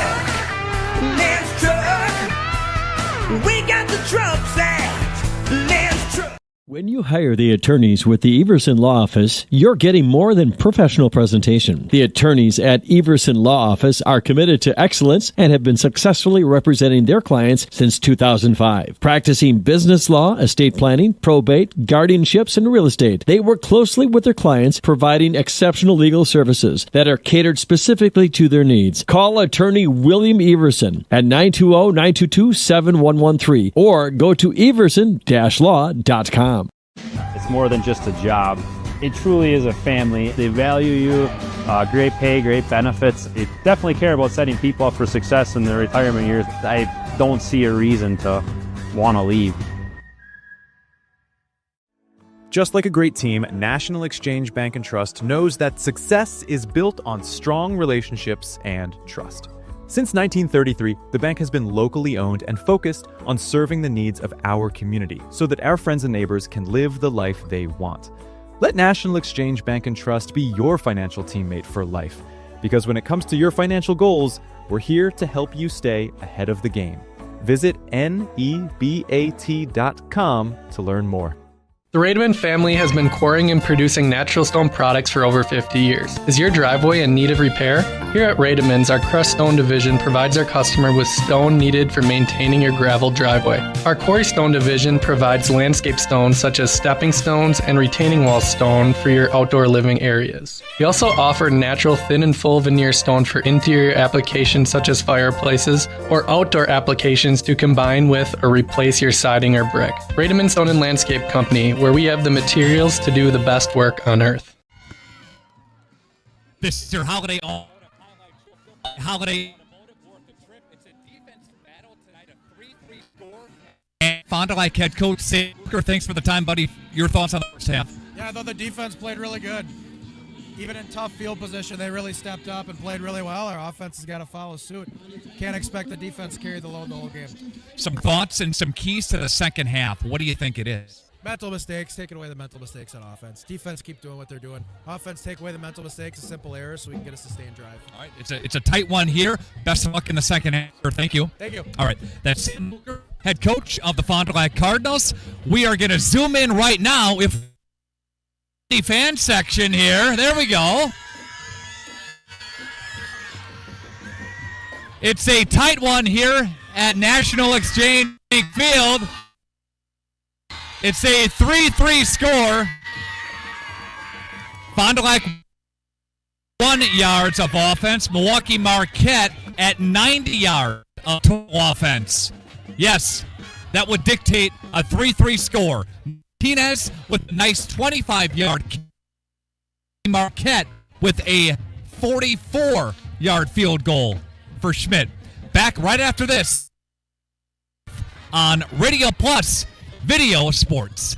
We got the trucks at Lynn's Truck. When you hire the attorneys with the Everson Law Office, you're getting more than professional presentation. The attorneys at Everson Law Office are committed to excellence and have been successfully representing their clients since 2005. Practicing business law, estate planning, probate, guardianships, and real estate, they work closely with their clients, providing exceptional legal services that are catered specifically to their needs. Call attorney William Everson at 920-922-7113 or go to everson-law.com. It's more than just a job. It truly is a family. They value you, great pay, great benefits. They definitely care about setting people up for success in their retirement years. I don't see a reason to want to leave. Just like a great team, National Exchange Bank and Trust knows that success is built on strong relationships and trust. Since 1933, the bank has been locally owned and focused on serving the needs of our community so that our friends and neighbors can live the life they want. Let National Exchange Bank and Trust be your financial teammate for life, because when it comes to your financial goals, we're here to help you stay ahead of the game. Visit nebat.com to learn more. The Rademan family has been quarrying and producing natural stone products for over 50 years. Is your driveway in need of repair? Here at Rademans, our crushed stone division provides our customer with stone needed for maintaining your gravel driveway. Our quarry stone division provides landscape stones such as stepping stones and retaining wall stone for your outdoor living areas. We also offer natural thin and full veneer stone for interior applications such as fireplaces or outdoor applications to combine with or replace your siding or brick. Rademan Stone and Landscape Company, where we have the materials to do the best work on earth. This is your holiday It's a defensive battle tonight, a 3-3 score. And Fond du Lac head coach Sam Booker, thanks for the time, buddy. Your thoughts on the first half? Yeah, I thought the defense played really good. Even in tough field position, they really stepped up and played really well. Our offense has got to follow suit. Can't expect the defense to carry the load the whole game. Some thoughts and some keys to the second half. What do you think it is? Mental mistakes, taking away the mental mistakes on offense. Defense, keep doing what they're doing. Offense, take away the mental mistakes, a simple error, so we can get a sustained drive. All right, it's a tight one here. Best of luck in the second half. Thank you. Thank you. All right, that's Sam Booker, head coach of the Fond du Lac Cardinals. We are going to zoom in right now with the fan section here. There we go. It's a tight one here at National Exchange Field. It's a 3-3 score. Fond du Lac 1 yards of offense. Milwaukee Marquette at 90 yards of total offense. Yes, that would dictate a 3-3 score. Martinez with a nice 25-yard. Marquette with a 44-yard field goal for Schmidt. Back right after this on Radio Plus Video Sports.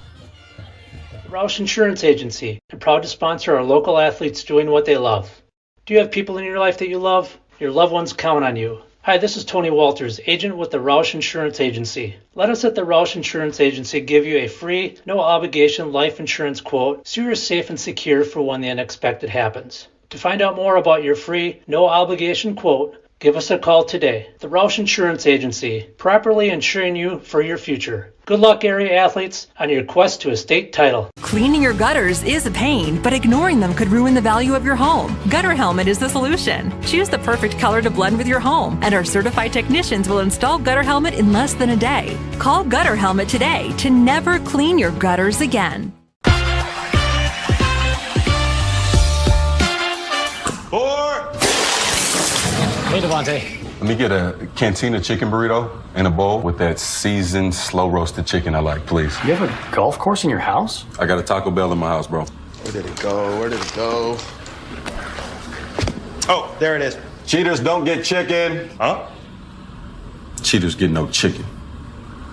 Roush Insurance Agency, and proud to sponsor our local athletes doing what they love. Do you have people in your life that you love? Your loved ones count on you. Hi, this is Tony Walters, agent with the Roush Insurance Agency. Let us at the Roush Insurance Agency give you a free, no-obligation life insurance quote so you're safe and secure for when the unexpected happens. To find out more about your free, no-obligation quote, give us a call today. The Roush Insurance Agency, properly insuring you for your future. Good luck, area athletes, on your quest to a state title. Cleaning your gutters is a pain, but ignoring them could ruin the value of your home. Gutter Helmet is the solution. Choose the perfect color to blend with your home, and our certified technicians will install Gutter Helmet in less than a day. Call Gutter Helmet today to never clean your gutters again. Hey, Devontae. Let me get a Cantina chicken burrito and a bowl with that seasoned, slow-roasted chicken I like, please. You have a golf course in your house? I got a Taco Bell in my house, bro. Where did it go? Where did it go? Oh, there it is. Cheaters don't get chicken. Huh? Cheaters get no chicken.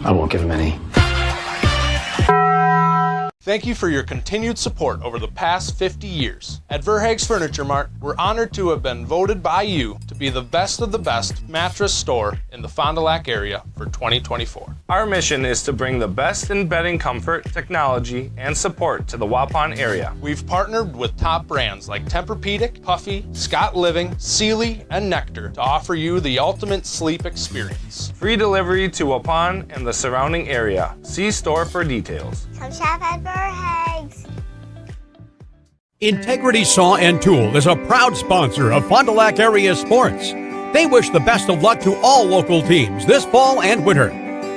I won't give him any. Thank you for your continued support over the past 50 years. At Verhaeg's Furniture Mart, we're honored to have been voted by you to be the best of the best mattress store in the Fond du Lac area for 2024. Our mission is to bring the best in bedding comfort, technology, and support to the Waupun area. We've partnered with top brands like Tempur-Pedic, Puffy, Scott Living, Sealy, and Nectar to offer you the ultimate sleep experience. Free delivery to Waupun and the surrounding area. See store for details. Come shop at Verhaeg's. Integrity Saw and Tool is a proud sponsor of Fond du Lac area sports. They wish the best of luck to all local teams this fall and winter.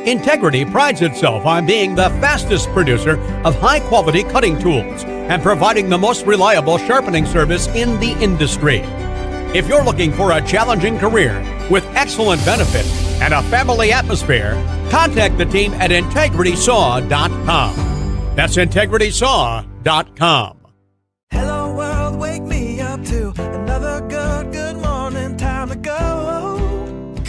Integrity prides itself on being the fastest producer of high-quality cutting tools and providing the most reliable sharpening service in the industry. If you're looking for a challenging career with excellent benefits and a family atmosphere, contact the team at IntegritySaw.com. That's IntegritySaw.com.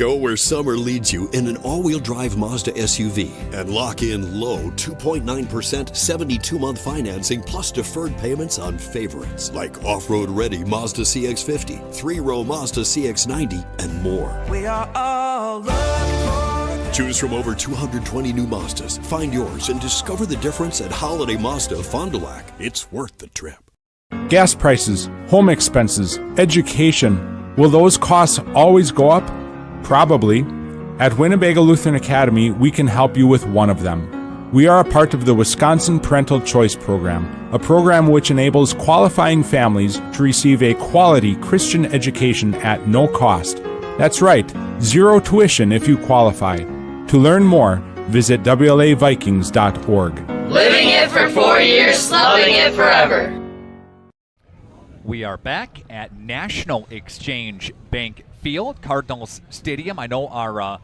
Go where summer leads you in an all-wheel drive Mazda SUV and lock in low 2.9% 72-month financing plus deferred payments on favorites like off-road ready Mazda CX-50, 3-row Mazda CX-90, and more. We are all love. Choose from over 220 new Mazdas. Find yours and discover the difference at Holiday Mazda of Fond du Lac. It's worth the trip. Gas prices, home expenses, education. Will those costs always go up? Probably. At Winnebago Lutheran Academy, we can help you with one of them. We are a part of the Wisconsin Parental Choice Program, a program which enables qualifying families to receive a quality Christian education at no cost. That's right, zero tuition if you qualify. To learn more, visit WLAVikings.org. Living it for 4 years, loving it forever. We are back at National Exchange Bank Field, Cardinals Stadium. I know our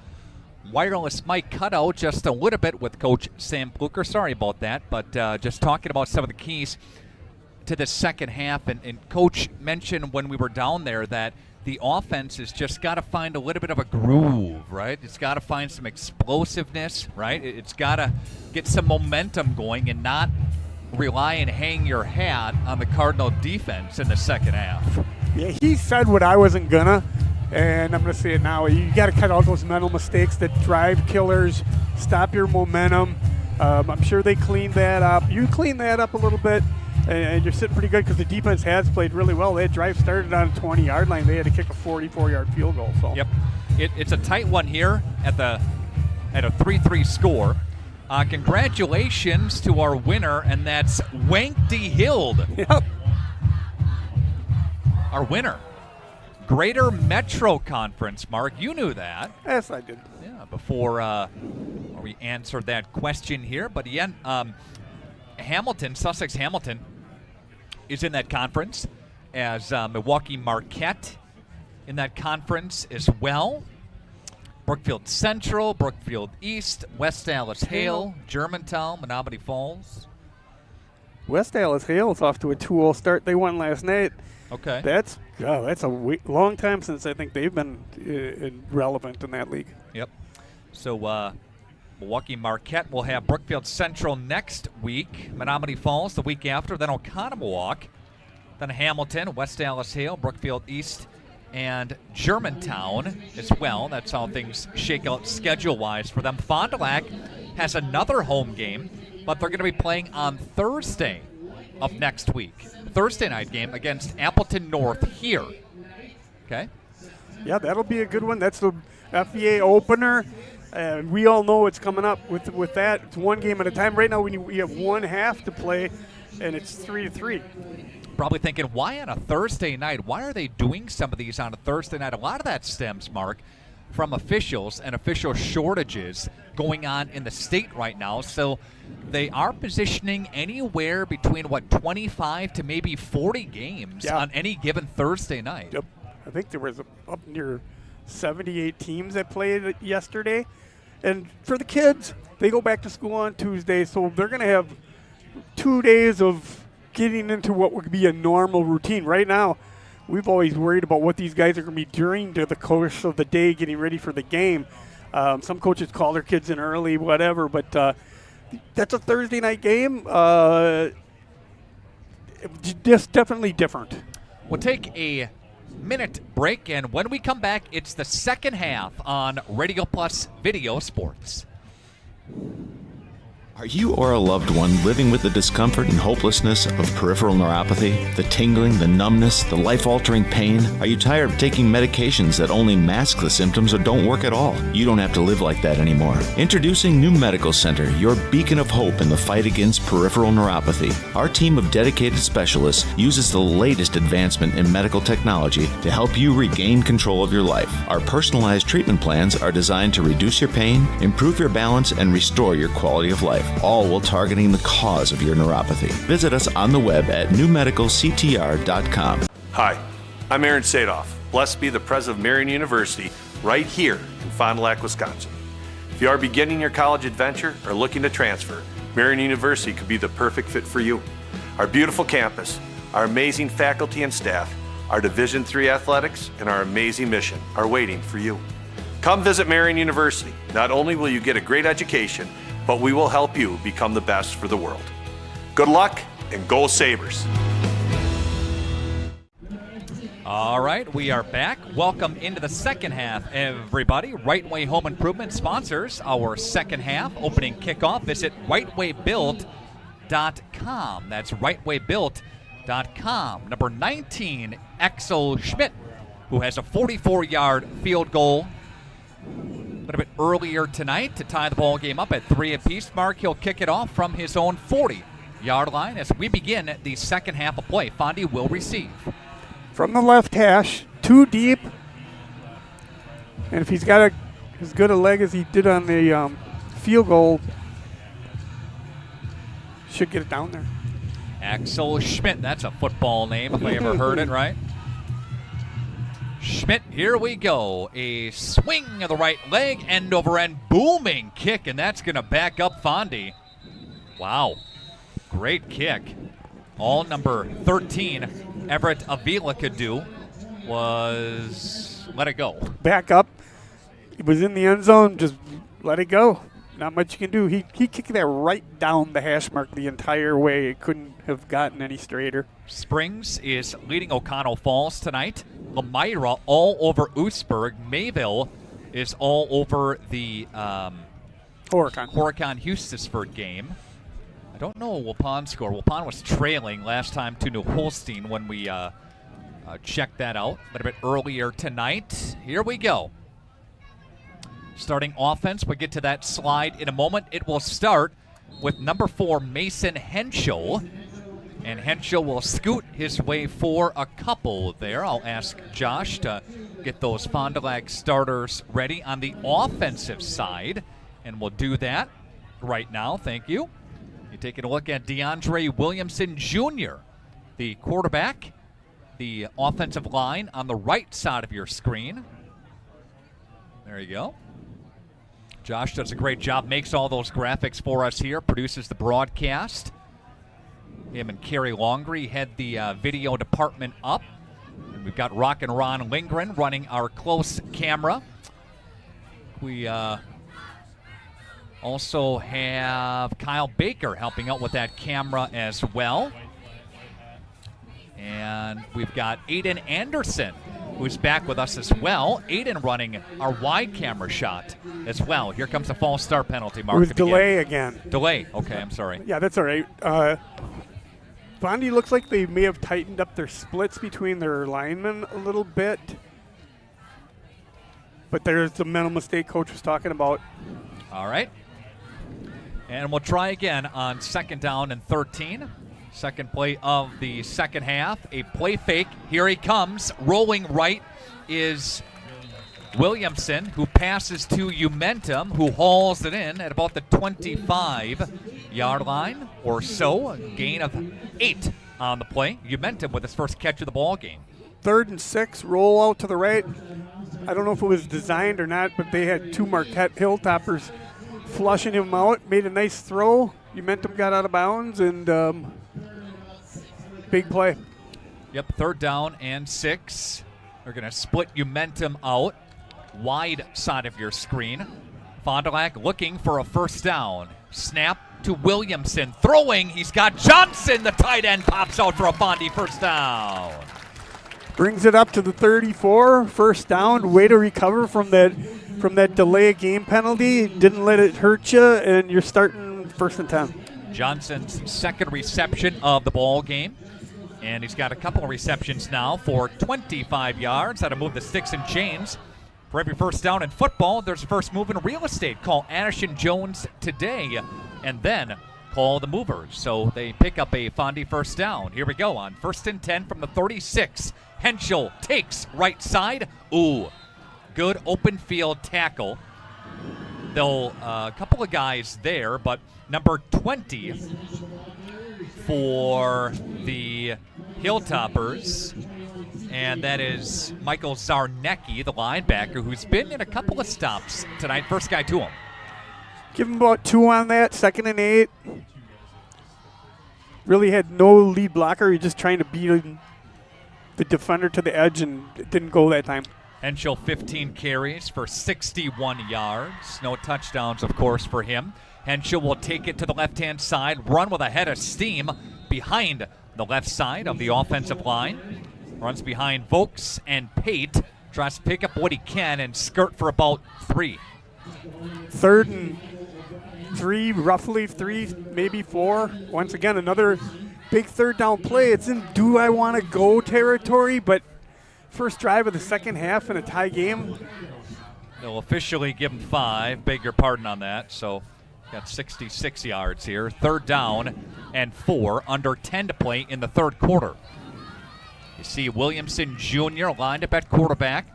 wireless mic cut out just a little bit with Coach Sam Pluker. Sorry about that, but just talking about some of the keys to the second half. And Coach mentioned when we were down there that the offense has just got to find a little bit of a groove, right? It's got to find some explosiveness, right? It's got to get some momentum going and not rely and hang your hat on the Cardinal defense in the second half. Yeah, he said what I wasn't gonna, and I'm gonna say it now. You got to cut out those mental mistakes that drive killers, stop your momentum. I'm sure they cleaned that up. You clean that up a little bit, and you're sitting pretty good because the defense has played really well. That drive started on the 20-yard line. They had to kick a 44-yard field goal. So yep, it's a tight one here at a 3-3 score. Congratulations to our winner, and that's Wankdy Hild. Yep. Our winner. Greater Metro Conference, Mark. You knew that. Yes, I did. Yeah, before we answered that question here. But again, Sussex Hamilton is in that conference, as Milwaukee Marquette in that conference as well. Brookfield Central, Brookfield East, West Allis Hale, Germantown, Menominee Falls. West Allis Hale is off to a 2-0 start. They won last night. Okay. That's a long time since I think they've been relevant in that league. Yep. So Milwaukee Marquette will have Brookfield Central next week, Menominee Falls the week after, then Oconomowoc, then Hamilton, West Allis Hale, Brookfield East, and Germantown as well. That's how things shake out schedule-wise for them. Fond du Lac has another home game, but they're going to be playing on Thursday of next week. Thursday night game against Appleton North here. Okay? Yeah, that'll be a good one. That's the FVA opener. And we all know it's coming up with that. It's one game at a time. Right now we have one half to play, and it's 3-3. Probably thinking, why on a Thursday night? Why are they doing some of these on a Thursday night? A lot of that stems, Mark, from officials and official shortages going on in the state right now. So they are positioning anywhere between, 25 to maybe 40 games on any given Thursday night. Yep. I think there was up near 78 teams that played yesterday. And for the kids, they go back to school on Tuesday, so they're going to have 2 days of getting into what would be a normal routine. Right now, we've always worried about what these guys are going to be doing to the course of the day, getting ready for the game. Some coaches call their kids in early, whatever, but that's a Thursday night game. Just definitely different. We'll take a minute break, and when we come back, it's the second half on Radio Plus Video Sports. Are you or a loved one living with the discomfort and hopelessness of peripheral neuropathy? The tingling, the numbness, the life-altering pain? Are you tired of taking medications that only mask the symptoms or don't work at all? You don't have to live like that anymore. Introducing New Medical Center, your beacon of hope in the fight against peripheral neuropathy. Our team of dedicated specialists uses the latest advancement in medical technology to help you regain control of your life. Our personalized treatment plans are designed to reduce your pain, improve your balance, and restore your quality of life, all while targeting the cause of your neuropathy. Visit us on the web at newmedicalctr.com. Hi, I'm Aaron Sadoff. Blessed be the president of Marian University, right here in Fond du Lac, Wisconsin. If you are beginning your college adventure or looking to transfer, Marian University could be the perfect fit for you. Our beautiful campus, our amazing faculty and staff, our Division III athletics, and our amazing mission are waiting for you. Come visit Marion University. Not only will you get a great education, but we will help you become the best for the world. Good luck and go Sabres. All right, we are back. Welcome into the second half, everybody. Right Way Home Improvement sponsors our second half opening kickoff. Visit rightwaybuilt.com. That's rightwaybuilt.com. Number 19, Axel Schmidt, who has a 44-yard field goal a little bit earlier tonight to tie the ball game up at 3 apiece. Mark, he'll kick it off from his own 40-yard line as we begin the second half of play. Fondi will receive. From the left hash, 2 deep. And if he's got as good a leg as he did on the field goal, should get it down there. Axel Schmidt, that's a football name if I ever heard it, right? Schmidt, here we go. A swing of the right leg, end over end, booming kick, and that's going to back up Fondi. Wow, great kick. All number 13, Everett Avila could do was let it go. Back up. It was in the end zone, just let it go. Not much you can do. He kicked that right down the hash mark the entire way. It couldn't have gotten any straighter. Springs is leading O'Connell Falls tonight. Lemira all over Oostburg. Mayville is all over the Horicon-Hustisford game. I don't know Waupun score. Waupun was trailing last time to New Holstein when we checked that out a little bit earlier tonight. Here we go. Starting offense, we'll get to that slide in a moment. It will start with number 4, Mason Henschel. And Henschel will scoot his way for a couple there. I'll ask Josh to get those Fond du Lac starters ready on the offensive side. And we'll do that right now. Thank you. You're taking a look at DeAndre Williamson Jr., the quarterback, the offensive line on the right side of your screen. There you go. Josh does a great job, makes all those graphics for us here, produces the broadcast. Him and Kerry Longree head the video department up. And we've got Rock and Ron Lindgren running our close camera. We also have Kyle Baker helping out with that camera as well. And we've got Aiden Anderson, who's back with us as well. Aiden running our wide camera shot as well. Here comes a false start penalty, Mark. It was delay again. Delay. Okay, I'm sorry. Yeah, that's all right. Fondi looks like they may have tightened up their splits between their linemen a little bit. But there's the mental mistake coach was talking about. All right. And we'll try again on 2nd down and 13. Second play of the second half. A play fake. Here he comes. Rolling right is Williamson, who passes to Umentum, who hauls it in at about the 25-yard line or so. A gain of 8 on the play. Umentum with his first catch of the ball game. 3rd and 6, roll out to the right. I don't know if it was designed or not, but they had 2 Marquette Hilltoppers flushing him out. Made a nice throw. Umentum got out of bounds, and big play. Yep, 3rd down and 6. They're going to split Umentum out. Wide side of your screen. Fond du Lac looking for a first down. Snap to Williamson. Throwing. He's got Johnson. The tight end pops out for a Fondi first down. Brings it up to the 34. First down. Way to recover from that delay of game penalty. Didn't let it hurt you, and you're starting 1st and 10. Johnson's second reception of the ball game. And he's got a couple of receptions now for 25 yards. That'll move the sticks and chains. For every first down in football, there's a first move in real estate. Call Anishin Jones today and then call the movers. So they pick up a Fondi first down. Here we go on 1st and 10 from the 36. Henschel takes right side. Ooh, good open field tackle. They'll a couple of guys there, but number 20 for the Hilltoppers, and that is Michael Zarnecki, the linebacker, who's been in a couple of stops tonight. First guy to him. Give him about 2 on that, 2nd and 8. Really had no lead blocker. He just trying to beat the defender to the edge, and it didn't go that time. Henschel 15 carries for 61 yards. No touchdowns, of course, for him. Henschel will take it to the left-hand side, run with a head of steam behind the left side of the offensive line. Runs behind Vokes and Pate. Tries to pick up what he can and skirt for about 3. 3rd and 3, roughly 3, maybe 4. Once again, another big 3rd down play. It's in do I want to go territory, but first drive of the second half in a tie game. They'll officially give him 5. Beg your pardon on that. So got 66 yards here. 3rd down and 4. Under 10 to play in the 3rd quarter. You see Williamson Jr. lined up at quarterback.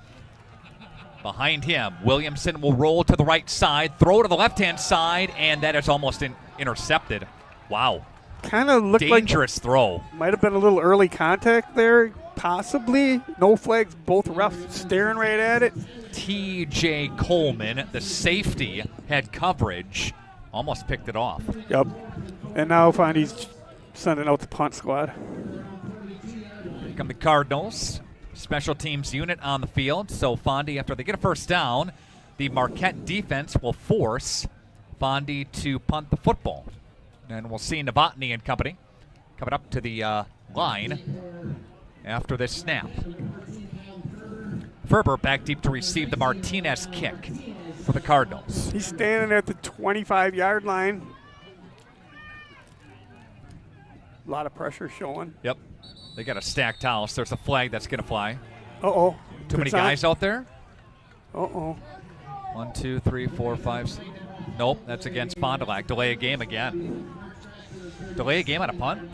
Behind him, Williamson will roll to the right side, throw to the left-hand side, and that is almost intercepted. Wow. Kind of looked dangerous throw. Might have been a little early contact there, possibly. No flags, both refs staring right at it. T.J. Coleman, the safety, had coverage, almost picked it off. Yep. And now Fondy's sending out the punt squad. Here come the Cardinals. Special teams unit on the field. So Fondi, after they get a first down, the Marquette defense will force Fondi to punt the football. And we'll see Novotny and company coming up to the line after this snap. Ferber back deep to receive the Martinez kick for the Cardinals. He's standing at the 25-yard line. A lot of pressure showing. Yep. They got a stacked house. There's a flag that's going to fly. Uh-oh. Too many guys out there? Uh-oh. 1, 2, 3, 4, 5. Nope, that's against Fond du Lac. Delay a game again. Delay a game on a punt?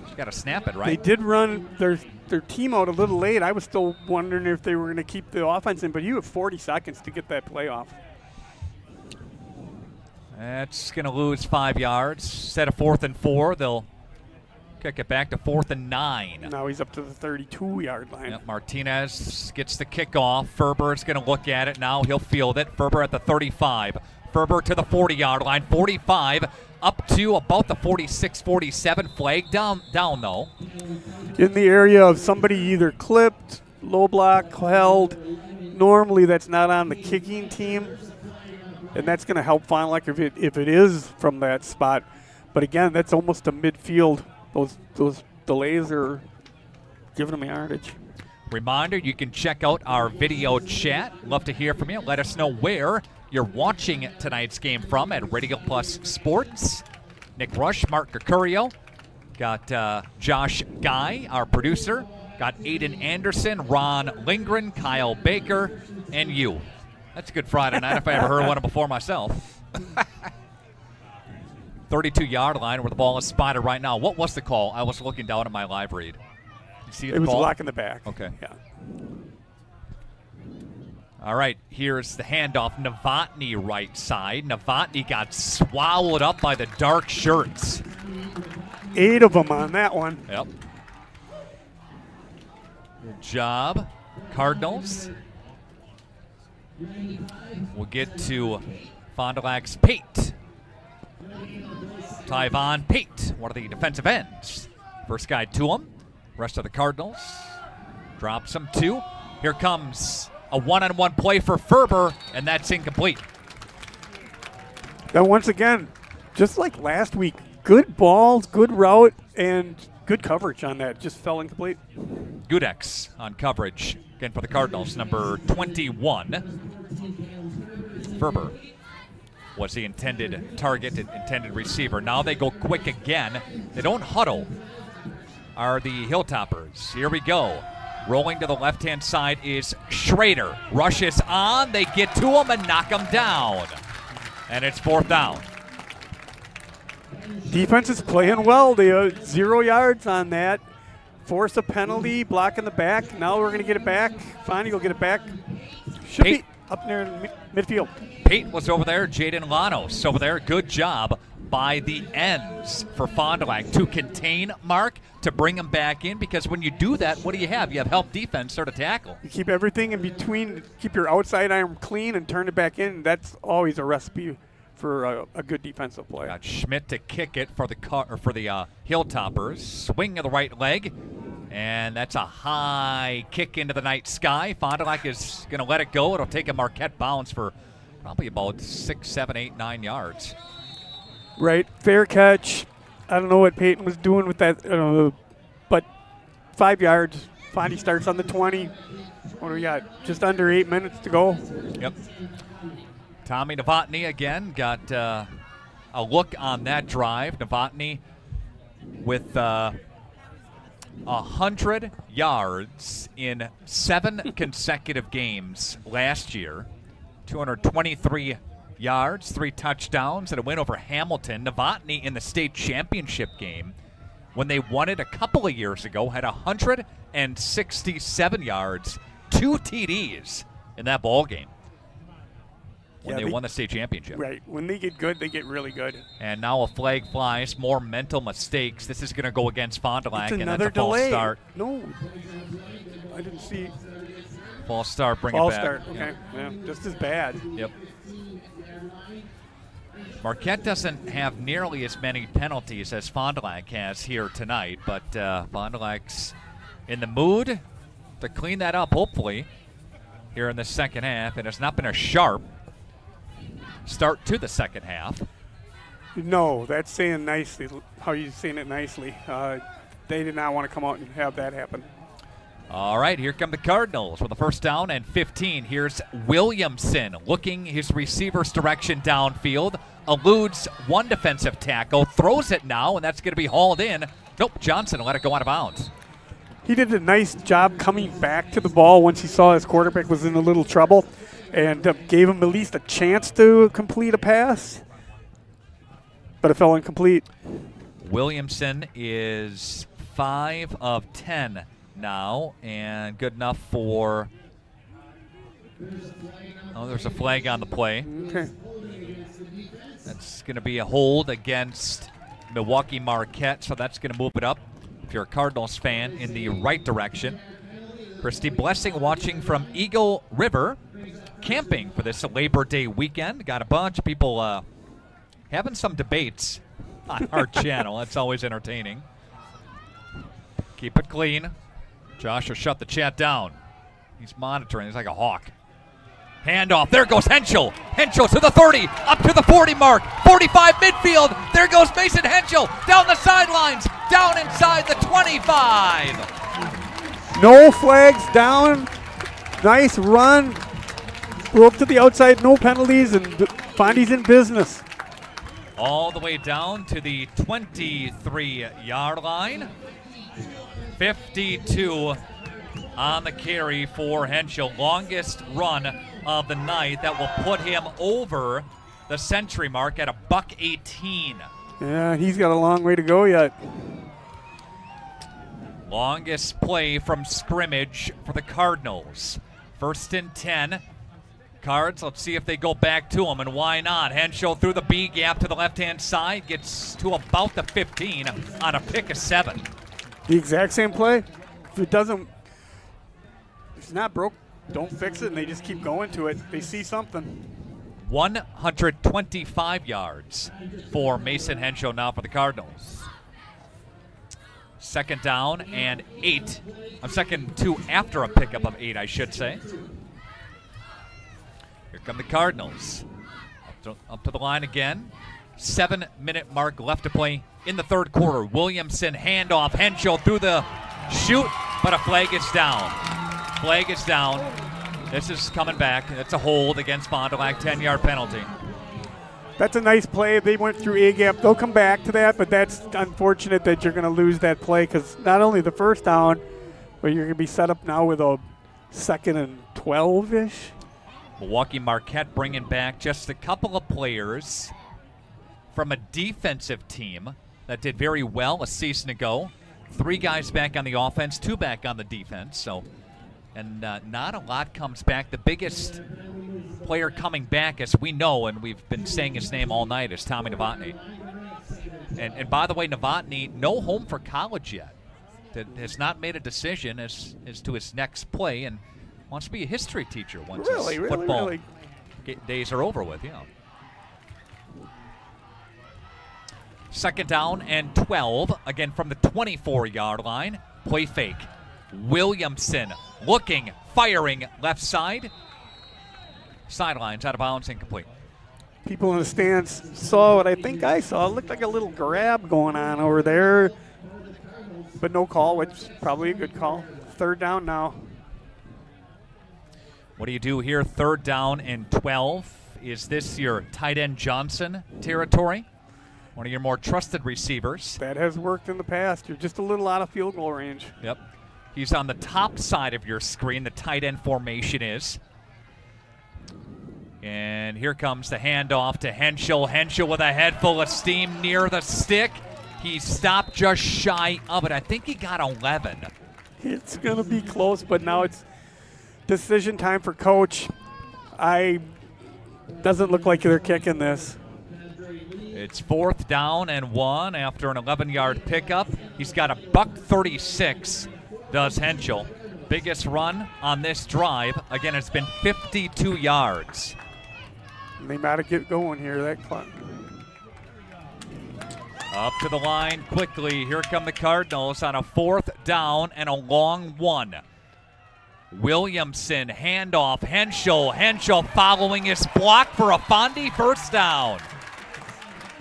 You got to snap it, right? They did run their team out a little late. I was still wondering if they were going to keep the offense in, but you have 40 seconds to get that play off. That's going to lose 5 yards. Instead of 4th and 4, they'll kick it back to 4th and 9. Now he's up to the 32-yard line. Yep, Martinez gets the kickoff. Ferber's going to look at it now. He'll field it. Ferber at the 35. Ferber to the 40-yard line. 45 up to about the 46, 47. Flag down though. In the area of somebody either clipped, low block, held. Normally that's not on the kicking team, and that's going to help Fond du Lac if it is from that spot. But again, that's almost a midfield. Those delays are giving them yardage. Reminder, you can check out our video chat. Love to hear from you. Let us know where you're watching tonight's game from at Radio Plus Sports. Nick Rush, Mark Mercurio. Got Josh Guy, our producer. Got Aiden Anderson, Ron Lindgren, Kyle Baker, and you. That's a good Friday night if I ever heard one before myself. 32-yard line where the ball is spotted right now. What was the call? I was looking down at my live read. You see the It was call? a lock in the back. Okay. Yeah. All right, here's the handoff. Novotny right side. Novotny got swallowed up by the dark shirts. 8 of them on that one. Yep. Good job, Cardinals. We'll get to Fond du Lac's Pate. Tyvon Pate, one of the defensive ends. First guy to him. Rest of the Cardinals. Drops him 2. Here comes a one-on-one play for Ferber, and that's incomplete. Now, once again, just like last week, good balls, good route, and good coverage on that. Just fell incomplete. Gudex on coverage. Again for the Cardinals, number 21. Ferber was the intended target, intended receiver. Now they go quick again. They don't huddle, are the Hilltoppers. Here we go. Rolling to the left-hand side is Schrader. Rushes on. They get to him and knock him down. And it's 4th down. Defense is playing well. They 0 yards on that. Force a penalty, block in the back. Now we're going to get it back. Fondy will get it back. Should be up near midfield. Pate was over there. Jaden Lanos over there. Good job by the ends for Fond du Lac to contain Mark, to bring him back in, because when you do that, what do you have? You have help defense start to tackle. You keep everything in between, keep your outside arm clean and turn it back in. That's always a recipe for a good defensive play. Got Schmidt to kick it for the Hilltoppers. Swing of the right leg, And that's a high kick into the night sky. Fond du Lac is going to let it go. It'll take a Marquette bounce for probably about 6, 7, 8, 9 yards. Right, fair catch. I don't know what Peyton was doing with that, but 5 yards. Fondi starts on the 20. What do we got? Just under 8 minutes to go. Yep. Tommy Novotny again got a look on that drive. Novotny with 100 yards in 7 consecutive games last year. 223 yards, 3 touchdowns, and a win over Hamilton. Novotny in the state championship game, when they won it a couple of years ago, had 167 yards, 2 TDs in that ball game when they won the state championship. Right. When they get good, they get really good. And now a flag flies, more mental mistakes. This is going to go against Fond du Lac, and that's a false start. No, I didn't see. False start, bring false it back. False start, okay. Yeah, just as bad. Yep. Marquette doesn't have nearly as many penalties as Fond du Lac has here tonight, but Fond du Lac's in the mood to clean that up, hopefully, here in the second half. And it's not been a sharp start to the second half. No, that's saying nicely, how you saying it nicely. They did not want to come out and have that happen. All right, here come the Cardinals with a first down and 15. Here's Williamson looking his receiver's direction downfield. Eludes one defensive tackle, throws it now, and that's going to be hauled in. Nope, Johnson let it go out of bounds. He did a nice job coming back to the ball once he saw his quarterback was in a little trouble, and gave him at least a chance to complete a pass, but it fell incomplete. Williamson is 5 of 10 now, and good enough for, there's a flag on the play. Okay. That's going to be a hold against Milwaukee Marquette, so that's going to move it up, if you're a Cardinals fan, in the right direction. Christy Blessing watching from Eagle River, camping for this Labor Day weekend. Got a bunch of people having some debates on our channel. That's always entertaining. Keep it clean. Josh will shut the chat down. He's monitoring. He's like a hawk. Handoff. There goes Henschel. Henschel to the 30, up to the 40 mark. 45 midfield. There goes Mason Henschel down the sidelines, down inside the 25. No flags down. Nice run. Broke to the outside. No penalties, and Fondi's in business. All the way down to the 23-yard line. 52 on the carry for Henschel. Longest run of the night. That will put him over the century mark at $1:18. Yeah, he's got a long way to go yet. Longest play from scrimmage for the Cardinals. 1st and 10. Cards, let's see if they go back to him, and why not? Henschel through the B gap to the left-hand side, gets to about the 15 on a pick of 7. The exact same play. If it doesn't, if it's not broke, don't fix it, and they just keep going to it. They see something. 125 yards for Mason Henschel now for the Cardinals. 2nd down and 8. Second 2 after a pickup of 8, I should say. Here come the Cardinals. Up to the line again. 7-minute mark left to play in the 3rd quarter. Williamson handoff. Henschel through the shoot, but a flag is down. Flag is down. This is coming back. It's a hold against Fond du Lac, 10-yard penalty. That's a nice play. They went through A-gap. They'll come back to that, but that's unfortunate that you're going to lose that play, because not only the first down, but you're going to be set up now with a 2nd and 12-ish. Milwaukee Marquette bringing back just a couple of players from a defensive team that did very well a season ago. 3 guys back on the offense, 2 back on the defense. So, and not a lot comes back. The biggest player coming back, as we know, and we've been saying his name all night, is Tommy Novotny. And by the way, Novotny, no home for college yet. That has not made a decision as to his next play, and wants to be a history teacher once his football days are over with. Yeah. 2nd down and 12, again from the 24-yard line. Play fake. Williamson looking, firing left side. Sidelines, out of bounds, incomplete. People in the stands saw what I think I saw. It looked like a little grab going on over there, but no call, which is probably a good call. 3rd down now. What do you do here? 3rd down and 12. Is this your tight end Johnson territory? One of your more trusted receivers. That has worked in the past. You're just a little out of field goal range. Yep. He's on the top side of your screen. The tight end formation is. And here comes the handoff to Henschel. Henschel with a head full of steam near the stick. He stopped just shy of it. I think he got 11. It's going to be close, but now it's decision time for Coach. Doesn't look like they're kicking this. It's 4th down and 1 after an 11-yard pickup. He's got a $136, does Henschel. Biggest run on this drive. Again, it's been 52 yards. They got to get going here, that clock. Up to the line quickly. Here come the Cardinals on a 4th down and a long one. Williamson, handoff, Henschel. Henschel following his block for a Fondi first down.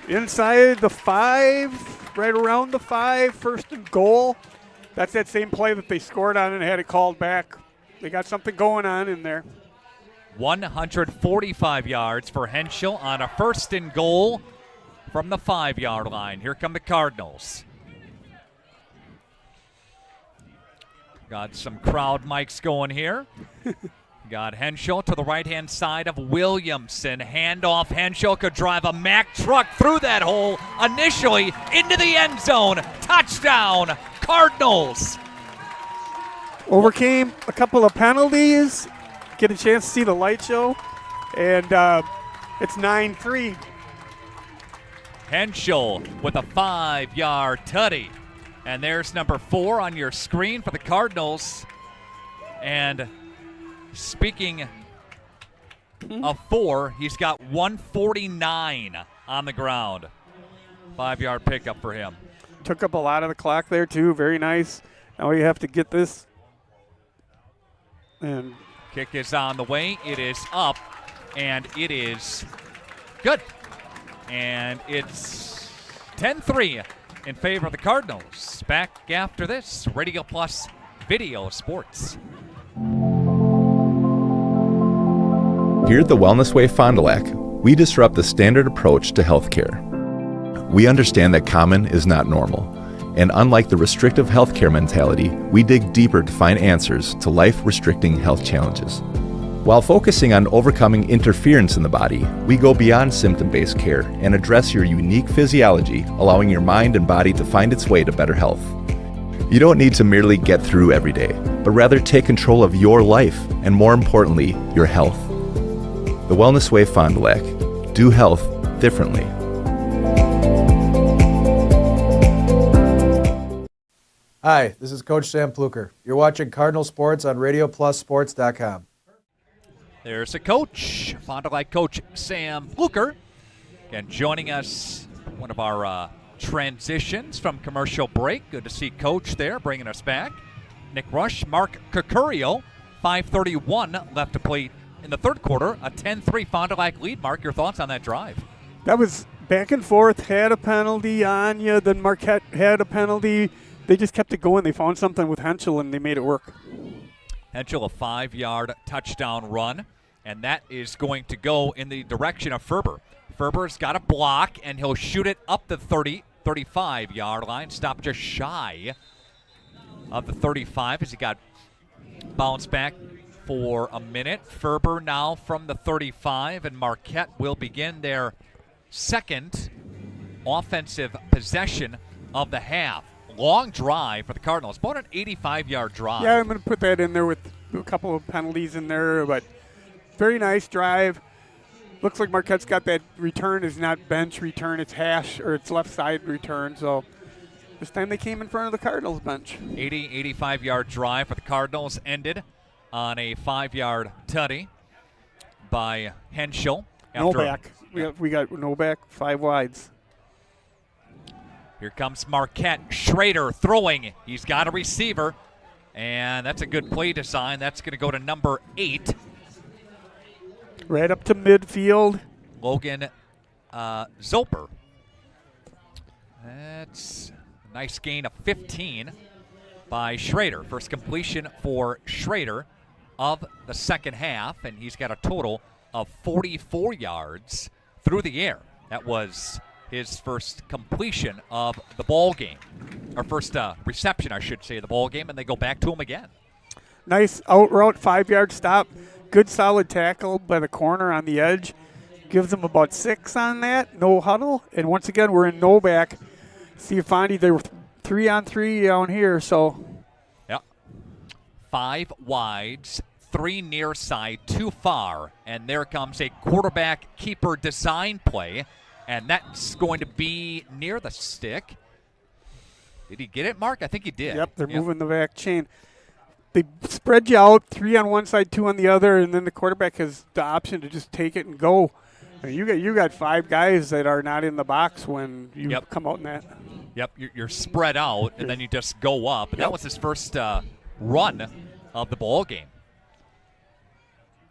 Inside the 5, right around the 5, 1st and goal. That's that same play that they scored on and had it called back. They got something going on in there. 145 yards for Henschel on a 1st and goal from the 5-yard line. Here come the Cardinals. Got some crowd mics going here. Got Henschel to the right-hand side of Williamson. Handoff. Henschel could drive a Mack truck through that hole initially into the end zone. Touchdown, Cardinals. Overcame a couple of penalties. Get a chance to see the light show. And it's 9-3. Henschel with a 5-yard tutty. And there's number 4 on your screen for the Cardinals. And speaking of 4, he's got 149 on the ground. 5-yard pickup for him. Took up a lot of the clock there, too. Very nice. Now you have to get this. And kick is on the way. It is up, and it is good. And it's 10-3 in favor of the Cardinals. Back after this, Radio Plus Video Sports. Here at the Wellness Way Fond du Lac, we disrupt the standard approach to healthcare. We understand that common is not normal, and unlike the restrictive healthcare mentality, we dig deeper to find answers to life-restricting health challenges. While focusing on overcoming interference in the body, we go beyond symptom-based care and address your unique physiology, allowing your mind and body to find its way to better health. You don't need to merely get through every day, but rather take control of your life and, more importantly, your health. The Wellness Way Fond du Lac. Do health differently. Hi, this is Coach Sam Pluker. You're watching Cardinal Sports on RadioPlusSports.com. There's a coach, Fond du Lac coach Sam Pluker. Again, joining us, one of our transitions from commercial break. Good to see Coach there, bringing us back. Nick Rush, Mark Cocurio, 5:31 left to play in the third quarter. A 10-3 Fond du Lac lead. Mark, your thoughts on that drive? That was back and forth, had a penalty on you, then Marquette had a penalty. They just kept it going. They found something with Henschel, and they made it work. Henschel, a 5-yard touchdown run, and that is going to go in the direction of Ferber. Ferber's got a block, and he'll shoot it up the 35-yard line. Stop just shy of the 35 as he got bounced back for a minute. Ferber now from the 35, and Marquette will begin their second offensive possession of the half. Long drive for the Cardinals, about an 85-yard drive. Yeah, I'm going to put that in there with a couple of penalties in there, but very nice drive. Looks like Marquette's got that return is not bench return, it's hash, or it's left side return. So this time they came in front of the Cardinals bench. 85-yard drive for the Cardinals ended on a 5-yard tutty by Henschel. Novak. We got Novak, 5 wides. Here comes Marquette. Schrader throwing. He's got a receiver. And that's a good play design. That's going to go to number 8. Right up to midfield. Logan Zoper. That's a nice gain of 15 by Schrader. First completion for Schrader of the second half, and he's got a total of 44 yards through the air. That was his first completion of the ball game, or first reception, I should say, of the ball game, and they go back to him again. Nice out route, 5-yard stop. Good solid tackle by the corner on the edge. Gives them about 6 on that. No huddle. And once again, we're in no back. See Fondi, they were 3-on-3 down here, so. Yep. 5 wides, 3 near side, 2 far. And there comes a quarterback keeper design play. And that's going to be near the stick. Did he get it, Mark? I think he did. Yep, they're moving the back chain. They spread you out, 3 on one side, 2 on the other, and then the quarterback has the option to just take it and go. And you got 5 guys that are not in the box when you come out in that. Yep, you're spread out, and then you just go up. And that was his first run of the ball game.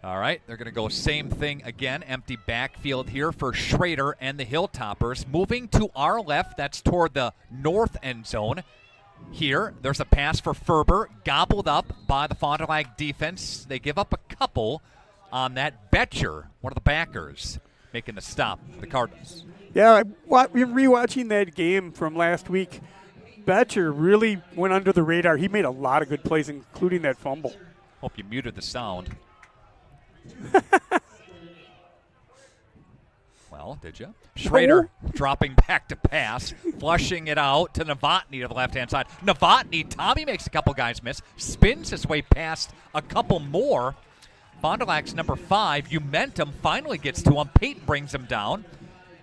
All right, they're going to go same thing again. Empty backfield here for Schrader and the Hilltoppers. Moving to our left, that's toward the north end zone. Here, there's a pass for Ferber, gobbled up by the Fond du Lac defense. They give up a couple on that. Betcher, one of the backers, making the stop for the Cardinals. Yeah, we're rewatching that game from last week. Betcher really went under the radar. He made a lot of good plays, including that fumble. Hope you muted the sound. Well, did you? Schrader dropping back to pass, flushing it out to Novotny to the left-hand side. Novotny, Tommy makes a couple guys miss, spins his way past a couple more. Fond du Lac's number 5, Umentum, finally gets to him. Peyton brings him down.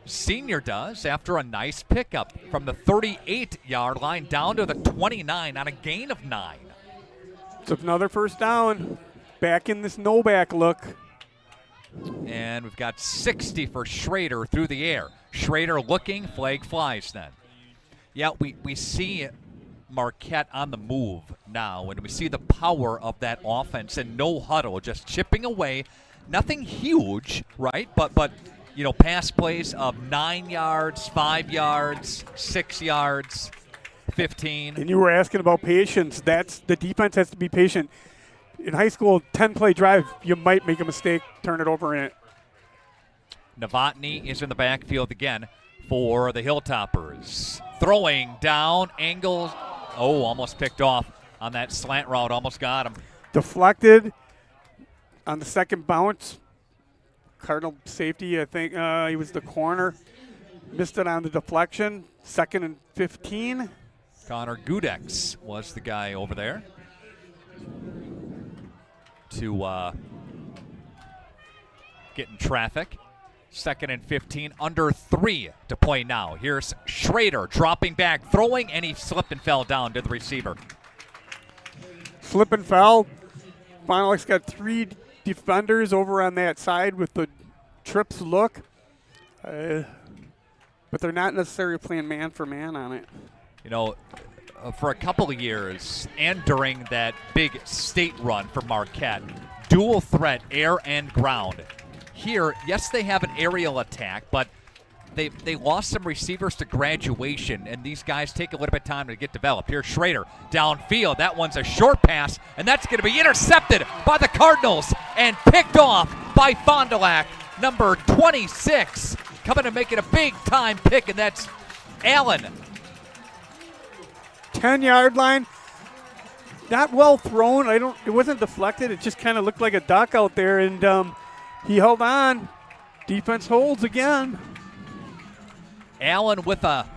Senior does after a nice pickup from the 38-yard line down to the 29 on a gain of 9. It's another first down. Back in this no-back look. And we've got 60 for Schrader through the air. Schrader looking, flag flies then. Yeah, we see Marquette on the move now, and we see the power of that offense and no huddle, just chipping away. Nothing huge, right? But you know, pass plays of 9 yards, 5 yards, 6 yards, 15. And you were asking about patience. The defense has to be patient. In high school, 10-play drive, you might make a mistake, turn it over in it. Novotny is in the backfield again for the Hilltoppers. Throwing down, angles. Oh, almost picked off on that slant route. Almost got him. Deflected on the second bounce. Cardinal safety, I think he was the corner. Missed it on the deflection. 2nd and 15. Connor Gudex was the guy over there to get in traffic. 2nd and 15, under 3 to play now. Here's Schrader dropping back, throwing, and he slipped and fell down to the receiver. Slip and fell. Final's got 3 defenders over on that side with the trips look. But they're not necessarily playing man for man on it. You know, for a couple of years and during that big state run for Marquette, dual threat, air and ground. Here, yes, they have an aerial attack, but they lost some receivers to graduation, and these guys take a little bit of time to get developed. Here's Schrader downfield. That one's a short pass, and that's going to be intercepted by the Cardinals and picked off by Fond du Lac, number 26, coming and making a big-time pick, and that's Allen. 10-yard line. Not well thrown. It wasn't deflected. It just kind of looked like a duck out there, and he held on. Defense holds again. Allen with a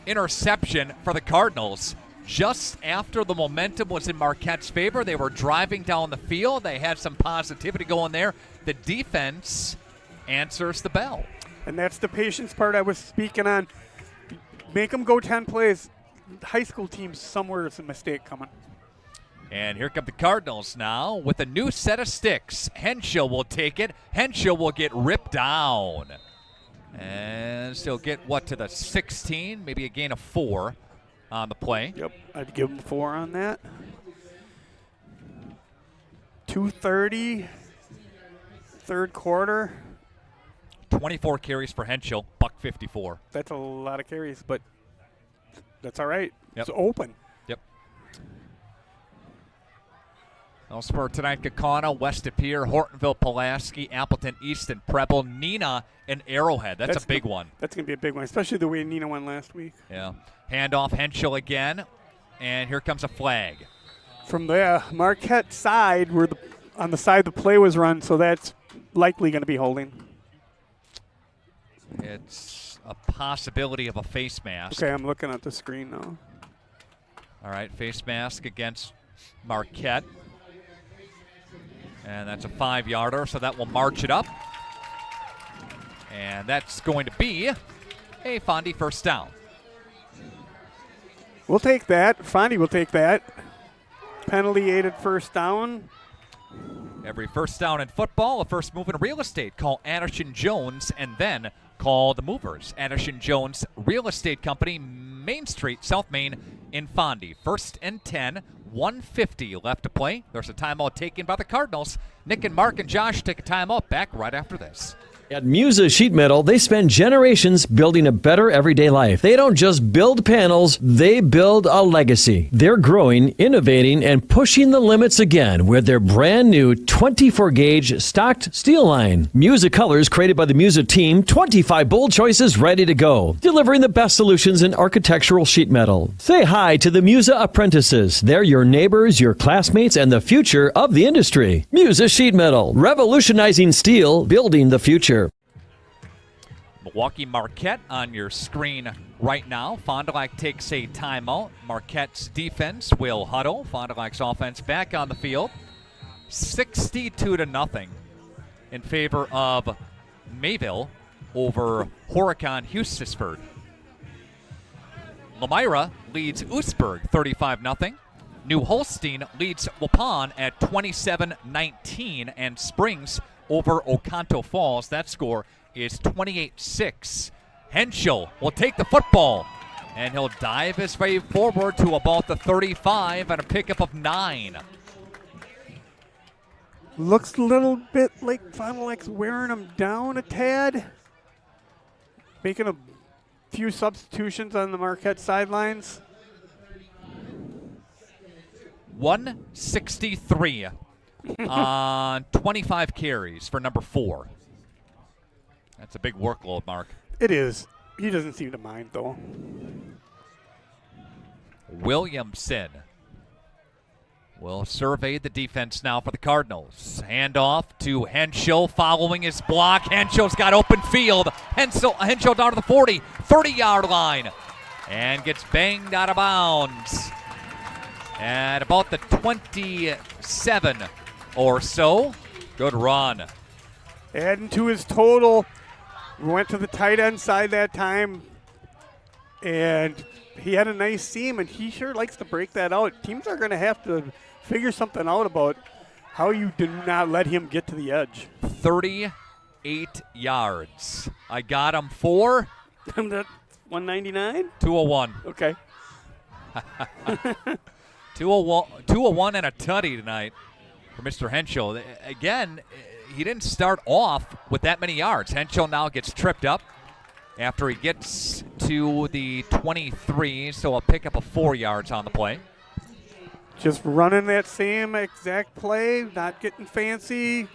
interception for the Cardinals. Just after the momentum was in Marquette's favor, they were driving down the field. They had some positivity going there. The defense answers the bell. And that's the patience part I was speaking on. Make them go 10 plays. High school teams, somewhere is a mistake coming. And here come the Cardinals now with a new set of sticks. Henshaw will take it. Henshaw will get ripped down. And still get to the 16, maybe a gain of 4 on the play. Yep, I'd give him 4 on that. 2:30, third quarter. 24 carries for Henschel, $154. That's a lot of carries, but that's all right. Yep. It's open. Yep. Elsewhere tonight, Kaukauna, West Appear, Hortonville, Pulaski, Appleton, Easton, Preble, Neenah, and Arrowhead. That's a big one. That's going to be a big one, especially the way Neenah won last week. Yeah. Handoff Henschel again, and here comes a flag. From the Marquette side, on the side the play was run, so that's likely going to be holding. It's a possibility of a face mask. Okay, I'm looking at the screen now. All right, face mask against Marquette. And that's a 5-yarder, so that will march it up. And that's going to be a Fondi first down. We'll take that. Fondi will take that. Penalty aided first down. Every first down in football, a first move in real estate. Call Anderson Jones and then call the movers. Anderson Jones Real Estate Company, Main Street, South Main in Fondi. 1st and 10, 1:50 left to play. There's a timeout taken by the Cardinals. Nick and Mark and Josh take a timeout. Back right after this. At Musa Sheet Metal, they spend generations building a better everyday life. They don't just build panels, they build a legacy. They're growing, innovating, and pushing the limits again with their brand new 24-gauge stocked steel line. Musa colors created by the Musa team, 25 bold choices ready to go. Delivering the best solutions in architectural sheet metal. Say hi to the Musa apprentices. They're your neighbors, your classmates, and the future of the industry. Musa Sheet Metal, revolutionizing steel, building the future. Milwaukee Marquette on your screen right now. Fond du Lac takes a timeout. Marquette's defense will huddle. Fond du Lac's offense back on the field. 62-0 in favor of Mayville over Horicon Hustisford. Lemira leads Oostburg 35-0. New Holstein leads Waupun at 27-19, and Springs over Oconto Falls. That score is 28-6. Henschel will take the football, and he'll dive his way forward to about the 35 and a pickup of 9. Looks a little bit like Fond du Lac's wearing him down a tad. Making a few substitutions on the Marquette sidelines. 163 on 25 carries for number 4. That's a big workload, Mark. It is. He doesn't seem to mind, though. Williamson will survey the defense now for the Cardinals. Handoff to Henschel following his block. Henschel's got open field. Henschel down to the 40, 30-yard line, and gets banged out of bounds at about the 27 or so. Good run. Adding to his total. We went to the tight end side that time, and he had a nice seam, and he sure likes to break that out. Teams are going to have to figure something out about how you do not let him get to the edge. 38 yards. I got him for? 199? 201. Okay. 201 and a tutty tonight for Mr. Henschel. Again, he didn't start off with that many yards. Henschel now gets tripped up after he gets to the 23, so a pickup of 4 yards on the play. Just running that same exact play, not getting fancy,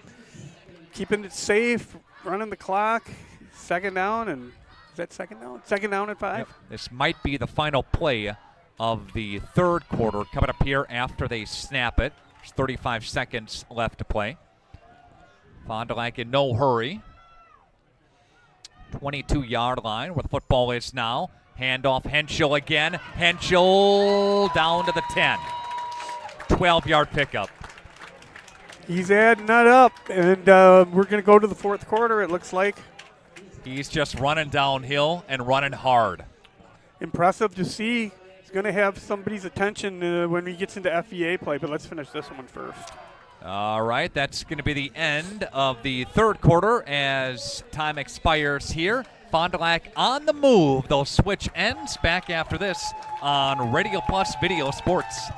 keeping it safe, running the clock. Second down, and is that second down? Second down at 5. Yep. This might be the final play of the third quarter coming up here after they snap it. There's 35 seconds left to play. Fond du Lac in no hurry. 22-yard line where the football is now. Handoff Henschel again. Henschel down to the 10. 12-yard pickup. He's adding that up, and we're going to go to the fourth quarter, it looks like. He's just running downhill and running hard. Impressive to see. He's going to have somebody's attention when he gets into FEA play, but let's finish this one first. All right, that's going to be the end of the third quarter as time expires here. Fond du Lac on the move. They'll switch ends back after this on Radio Plus Video Sports.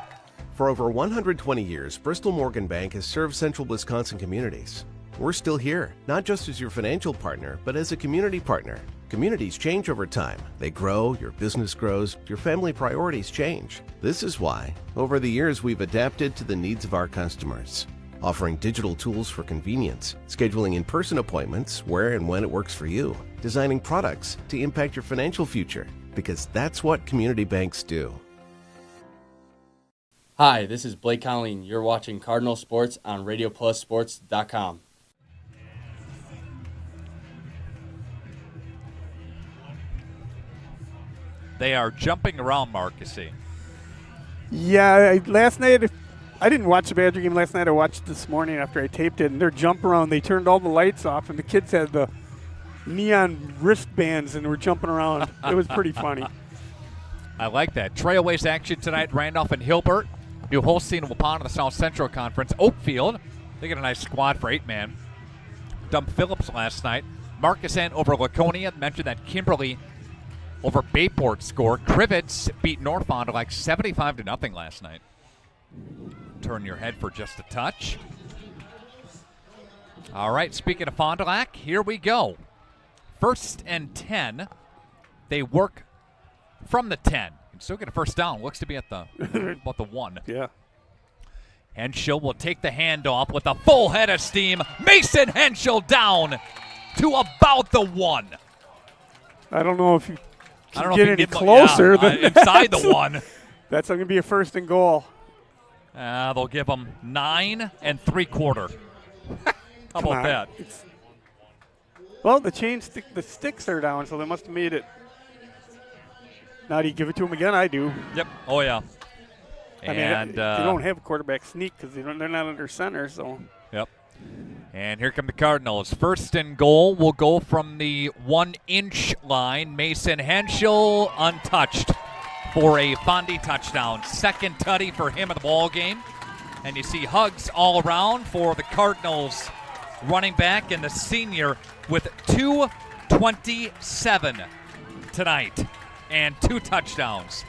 For over 120 years, Bristol Morgan Bank has served central Wisconsin communities. We're still here, not just as your financial partner, but as a community partner. Communities change over time. They grow, your business grows, your family priorities change. This is why, over the years, we've adapted to the needs of our customers, offering digital tools for convenience, scheduling in-person appointments where and when it works for you, designing products to impact your financial future, because that's what community banks do. Hi, this is Blake Colleen. You're watching Cardinal Sports on RadioPlusSports.com. They are jumping around, Mark, you see. Yeah, last night, I didn't watch the Badger game last night. I watched it this morning after I taped it, and their jump around, they turned all the lights off, and the kids had the neon wristbands and were jumping around. It was pretty funny. I like that. Trailways action tonight, Randolph and Hilbert. New Holstein will pawn in the South Central Conference. Oakfield, they get a nice squad for 8-man. Dump Phillips last night. Marcus Ant over Laconia. Mentioned that Kimberly over Bayport score. Crivets beat North Fond du Lac 75-0 last night. Turn your head for just a touch. All right, speaking of Fond du Lac, here we go. 1st and 10. They work from the 10. Can still get a first down. Looks to be at the about the 1. Yeah. Henschel will take the handoff with a full head of steam. Mason Henschel down to about the 1. I don't know if you I don't know get if any you closer than inside that. the 1. That's going to be a 1st and goal. They'll give them 9 3/4. How about that? Well, the sticks are down, so they must have made it. Now do you give it to them again? I do. Yep. Oh, yeah. I mean, they don't have a quarterback sneak because they're not under center. So. Yep. And here come the Cardinals. 1st and goal will go from the 1-inch line. Mason Henschel untouched for a Fondi touchdown. 2nd tutty for him in the ball game. And you see hugs all around for the Cardinals running back and the senior with 227 tonight and 2 touchdowns.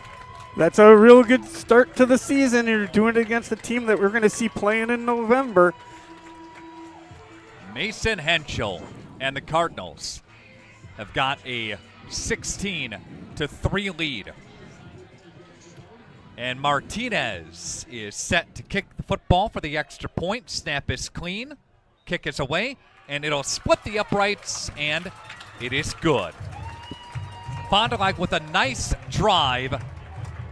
That's a real good start to the season. You're doing it against a team that we're going to see playing in November. Mason Henschel and the Cardinals have got a 16-3 lead. And Martinez is set to kick the football for the extra point. Snap is clean. Kick is away. And it'll split the uprights. And it is good. Fond du Lac with a nice drive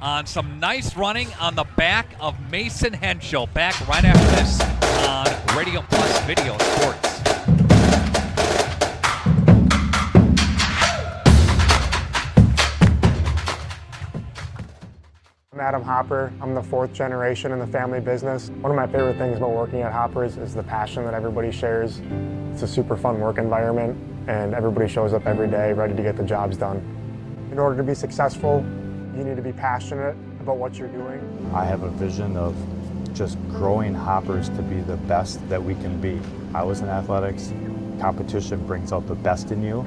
on some nice running on the back of Mason Henschel. Back right after this on Radio Plus Video Sports. I'm Adam Hopper. I'm the 4th generation in the family business. One of my favorite things about working at Hoppers is the passion that everybody shares. It's a super fun work environment, and everybody shows up every day ready to get the jobs done. In order to be successful, you need to be passionate about what you're doing. I have a vision of just growing Hoppers to be the best that we can be. I was in athletics. Competition brings out the best in you.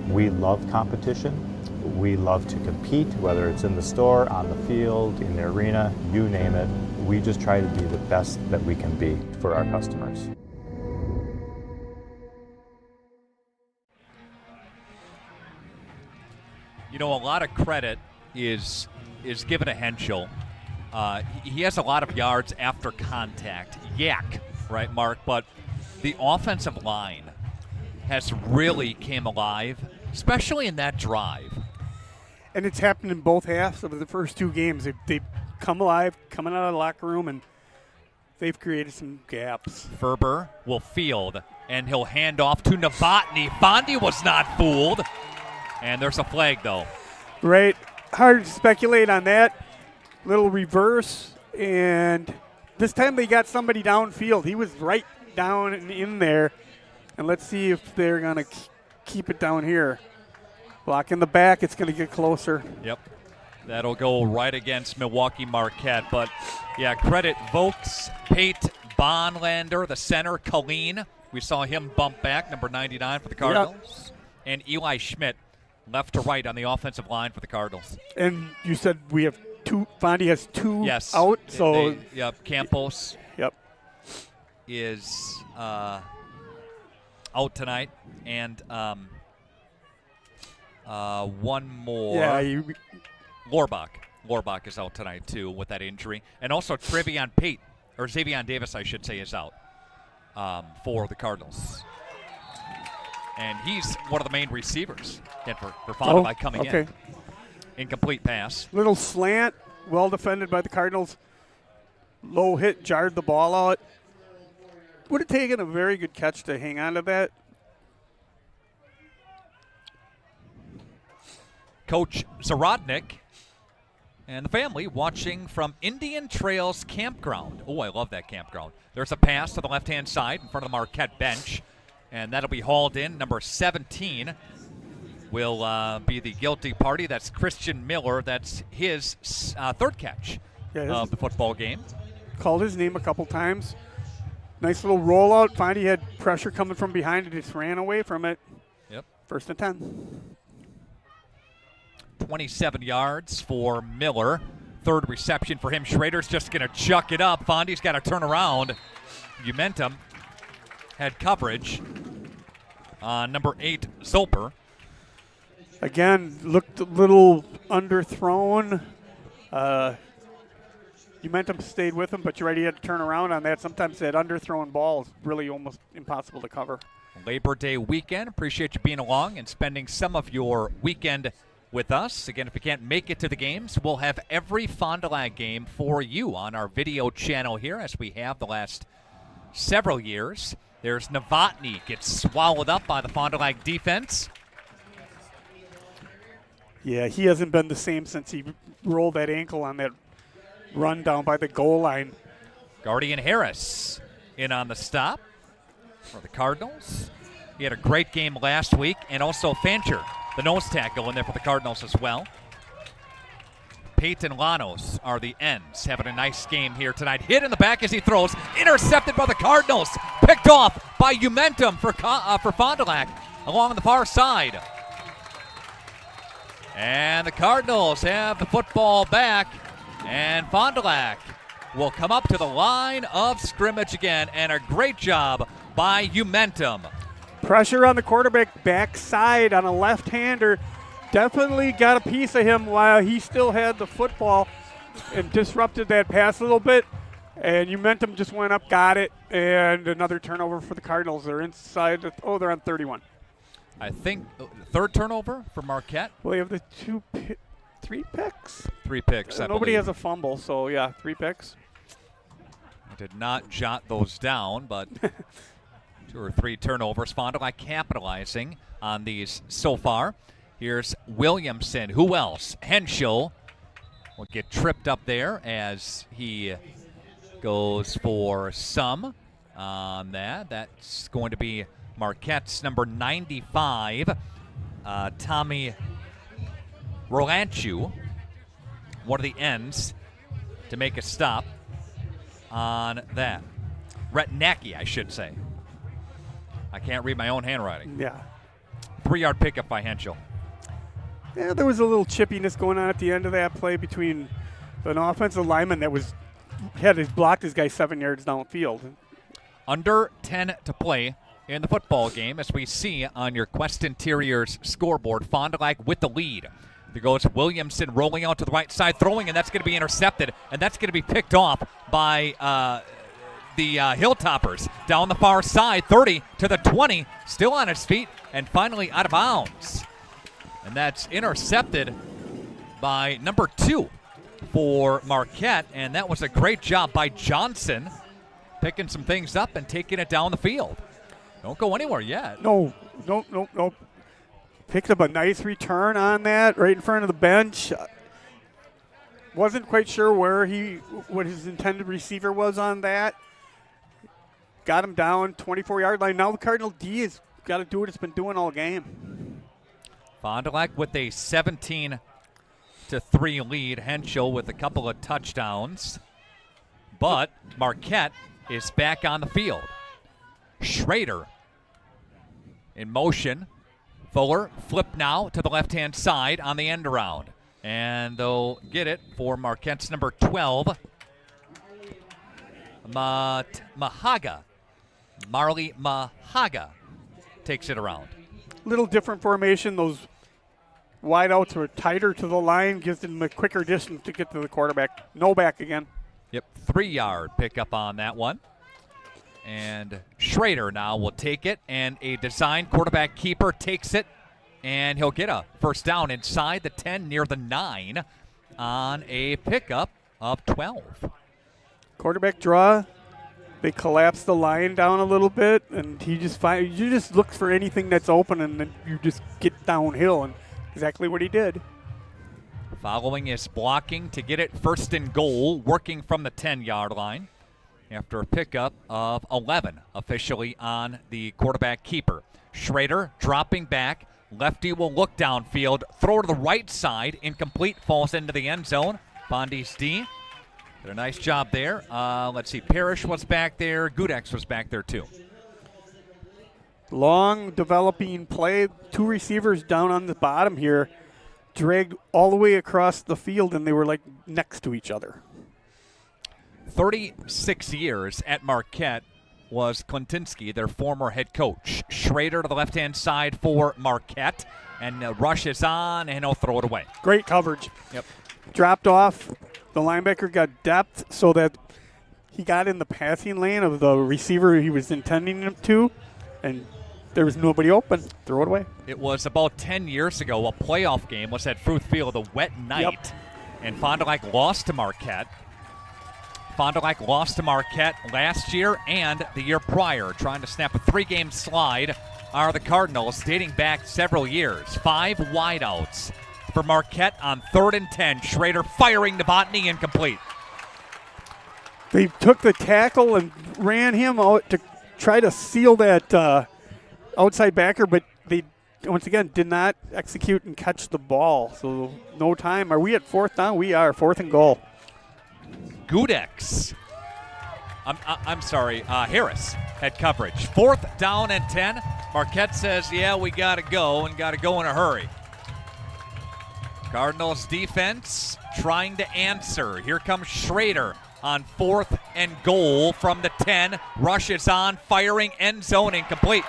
We love competition. We love to compete, whether it's in the store, on the field, in the arena, you name it. We just try to be the best that we can be for our customers. You know, a lot of credit is given to Henschel. He has a lot of yards after contact. Yak, right, Mark? But the offensive line has really came alive, especially in that drive. And it's happened in both halves of the first 2 games. They've come alive, coming out of the locker room, and they've created some gaps. Ferber will field, and he'll hand off to Novotny. Fondi was not fooled. And there's a flag, though. Right. Hard to speculate on that. Little reverse, and this time they got somebody downfield. He was right down in there. And let's see if they're going to keep it down here. Block in the back, it's going to get closer. Yep. That'll go right against Milwaukee Marquette. But, yeah, credit Vokes, Pate, Bonlander, the center, Colleen. We saw him bump back, number 99 for the Cardinals. and Eli Schmidt left to right on the offensive line for the Cardinals. And you said we have two. Fondi has two Yes. out. So Yep. Campos. Yep. Is out tonight, and one more. Yeah. Lorbach is out tonight too with that injury, and also Xavier Davis, I should say, is out for the Cardinals. And he's one of the main receivers for Fond du Lac coming in. Incomplete pass. Little slant, well defended by the Cardinals. Low hit, jarred the ball out. Would have taken a very good catch to hang on to that. Coach Zarodnik and the family watching from Indian Trails Campground. Oh, I love that campground. There's a pass to the left-hand side in front of the Marquette bench, and that'll be hauled in. Number 17 will be the guilty party. That's Christian Miller. That's his third catch of the football game. Called his name a couple times. Nice little rollout. Fondi had pressure coming from behind and just ran away from it. Yep. 1st and 10. 27 yards for Miller. Third reception for him. Schrader's just going to chuck it up. Fondi's got to turn around. Momentum had coverage on number 8, Zolper. Again, looked a little underthrown. Momentum stayed with him, but you're right, he had to turn around on that. Sometimes that underthrown ball is really almost impossible to cover. Labor Day weekend. Appreciate you being along and spending some of your weekend with us. Again, if you can't make it to the games, we'll have every Fond du Lac game for you on our video channel here, as we have the last several years. There's Novotny, gets swallowed up by the Fond du Lac defense. Yeah, he hasn't been the same since he rolled that ankle on that run down by the goal line. Guardian Harris in on the stop for the Cardinals. He had a great game last week, and also Fancher, the nose tackle, in there for the Cardinals as well. Peyton Lanos are the ends, having a nice game here tonight. Hit in the back as he throws, intercepted by the Cardinals, picked off by Momentum for Fond du Lac along the far side. And the Cardinals have the football back, and Fond du Lac will come up to the line of scrimmage again, and a great job by Momentum. Pressure on the quarterback backside on a left-hander. Definitely got a piece of him while he still had the football and disrupted that pass a little bit. And Momentum just went up, got it, and another turnover for the Cardinals. They're inside. They're on 31. I think third turnover for Marquette. Well, they have the three picks. 3 picks, I Nobody believe. has a fumble, so yeah, 3 picks. I did not jot those down, but 2 or 3 turnovers. Fond du Lac capitalizing on these so far. Here's Williamson. Who else? Henschel will get tripped up there as he goes for some on that. That's going to be Marquette's number 95, Tommy Rolanchu, one of the ends, to make a stop on that. Retnacki, I should say. I can't read my own handwriting. Yeah. 3-yard pickup by Henschel. Yeah, there was a little chippiness going on at the end of that play between an offensive lineman that had blocked his guy 7 yards downfield. Under 10 to play in the football game, as we see on your Quest Interiors scoreboard. Fond du Lac with the lead. There goes Williamson rolling out to the right side, throwing, and that's going to be intercepted, and that's going to be picked off by the Hilltoppers down the far side, 30 to the 20, still on his feet, and finally out of bounds. And that's intercepted by number 2 for Marquette, and that was a great job by Johnson, picking some things up and taking it down the field. Don't go anywhere yet. No. Picked up a nice return on that right in front of the bench. Wasn't quite sure what his intended receiver was on that. Got him down 24-yard line. Now the Cardinal D has got to do what it's been doing all game. Fond du Lac with a 17-3 lead. Henschel with a couple of touchdowns. But Marquette is back on the field. Schrader in motion Fuller flip now to the left-hand side on the end around. And they'll get it for Marquette's number 12, Mahaga. Marley Mahaga takes it around. Little different formation. Those wideouts are tighter to the line, gives them a quicker distance to get to the quarterback. No back again. Yep, 3-yard pickup on that one. And Schrader now will take it, and a design quarterback keeper takes it, and he'll get a first down inside the 10 near the 9 on a pickup of 12. Quarterback draw. They collapse the line down a little bit, and you just look for anything that's open, and then you just get downhill, and exactly what he did. Following his blocking to get it first and goal, working from the 10-yard line after a pickup of 11 officially on the quarterback keeper. Schrader dropping back. Lefty will look downfield, throw to the right side, incomplete, falls into the end zone. Fondi's D. Did a nice job there. Let's see, Parrish was back there. Gudex was back there too. Long developing play. 2 receivers down on the bottom here. Dragged all the way across the field, and they were like next to each other. 36 years at Marquette was Klintinski, their former head coach. Schrader to the left-hand side for Marquette, and rush is on, and he'll throw it away. Great coverage. Yep. Dropped off. The linebacker got depth so that he got in the passing lane of the receiver he was intending him to, and there was nobody open. Throw it away. It was about 10 years ago. A playoff game was at Fruth Field, a wet night, and Fond du Lac lost to Marquette. Fond du Lac lost to Marquette last year and the year prior. Trying to snap a 3-game slide are the Cardinals, dating back several years. 5 wideouts for Marquette on 3rd and 10. Schrader firing to Botany, incomplete. They took the tackle and ran him out to try to seal that outside backer, but they, once again, did not execute and catch the ball. So no time. Are we at 4th down? We are. 4th and goal. Gudex. I'm sorry, Harris had coverage. 4th down and 10. Marquette says, yeah, we got to go, and got to go in a hurry. Cardinals defense trying to answer. Here comes Schrader on 4th and goal from the 10. Rush is on, firing, end zone, incomplete.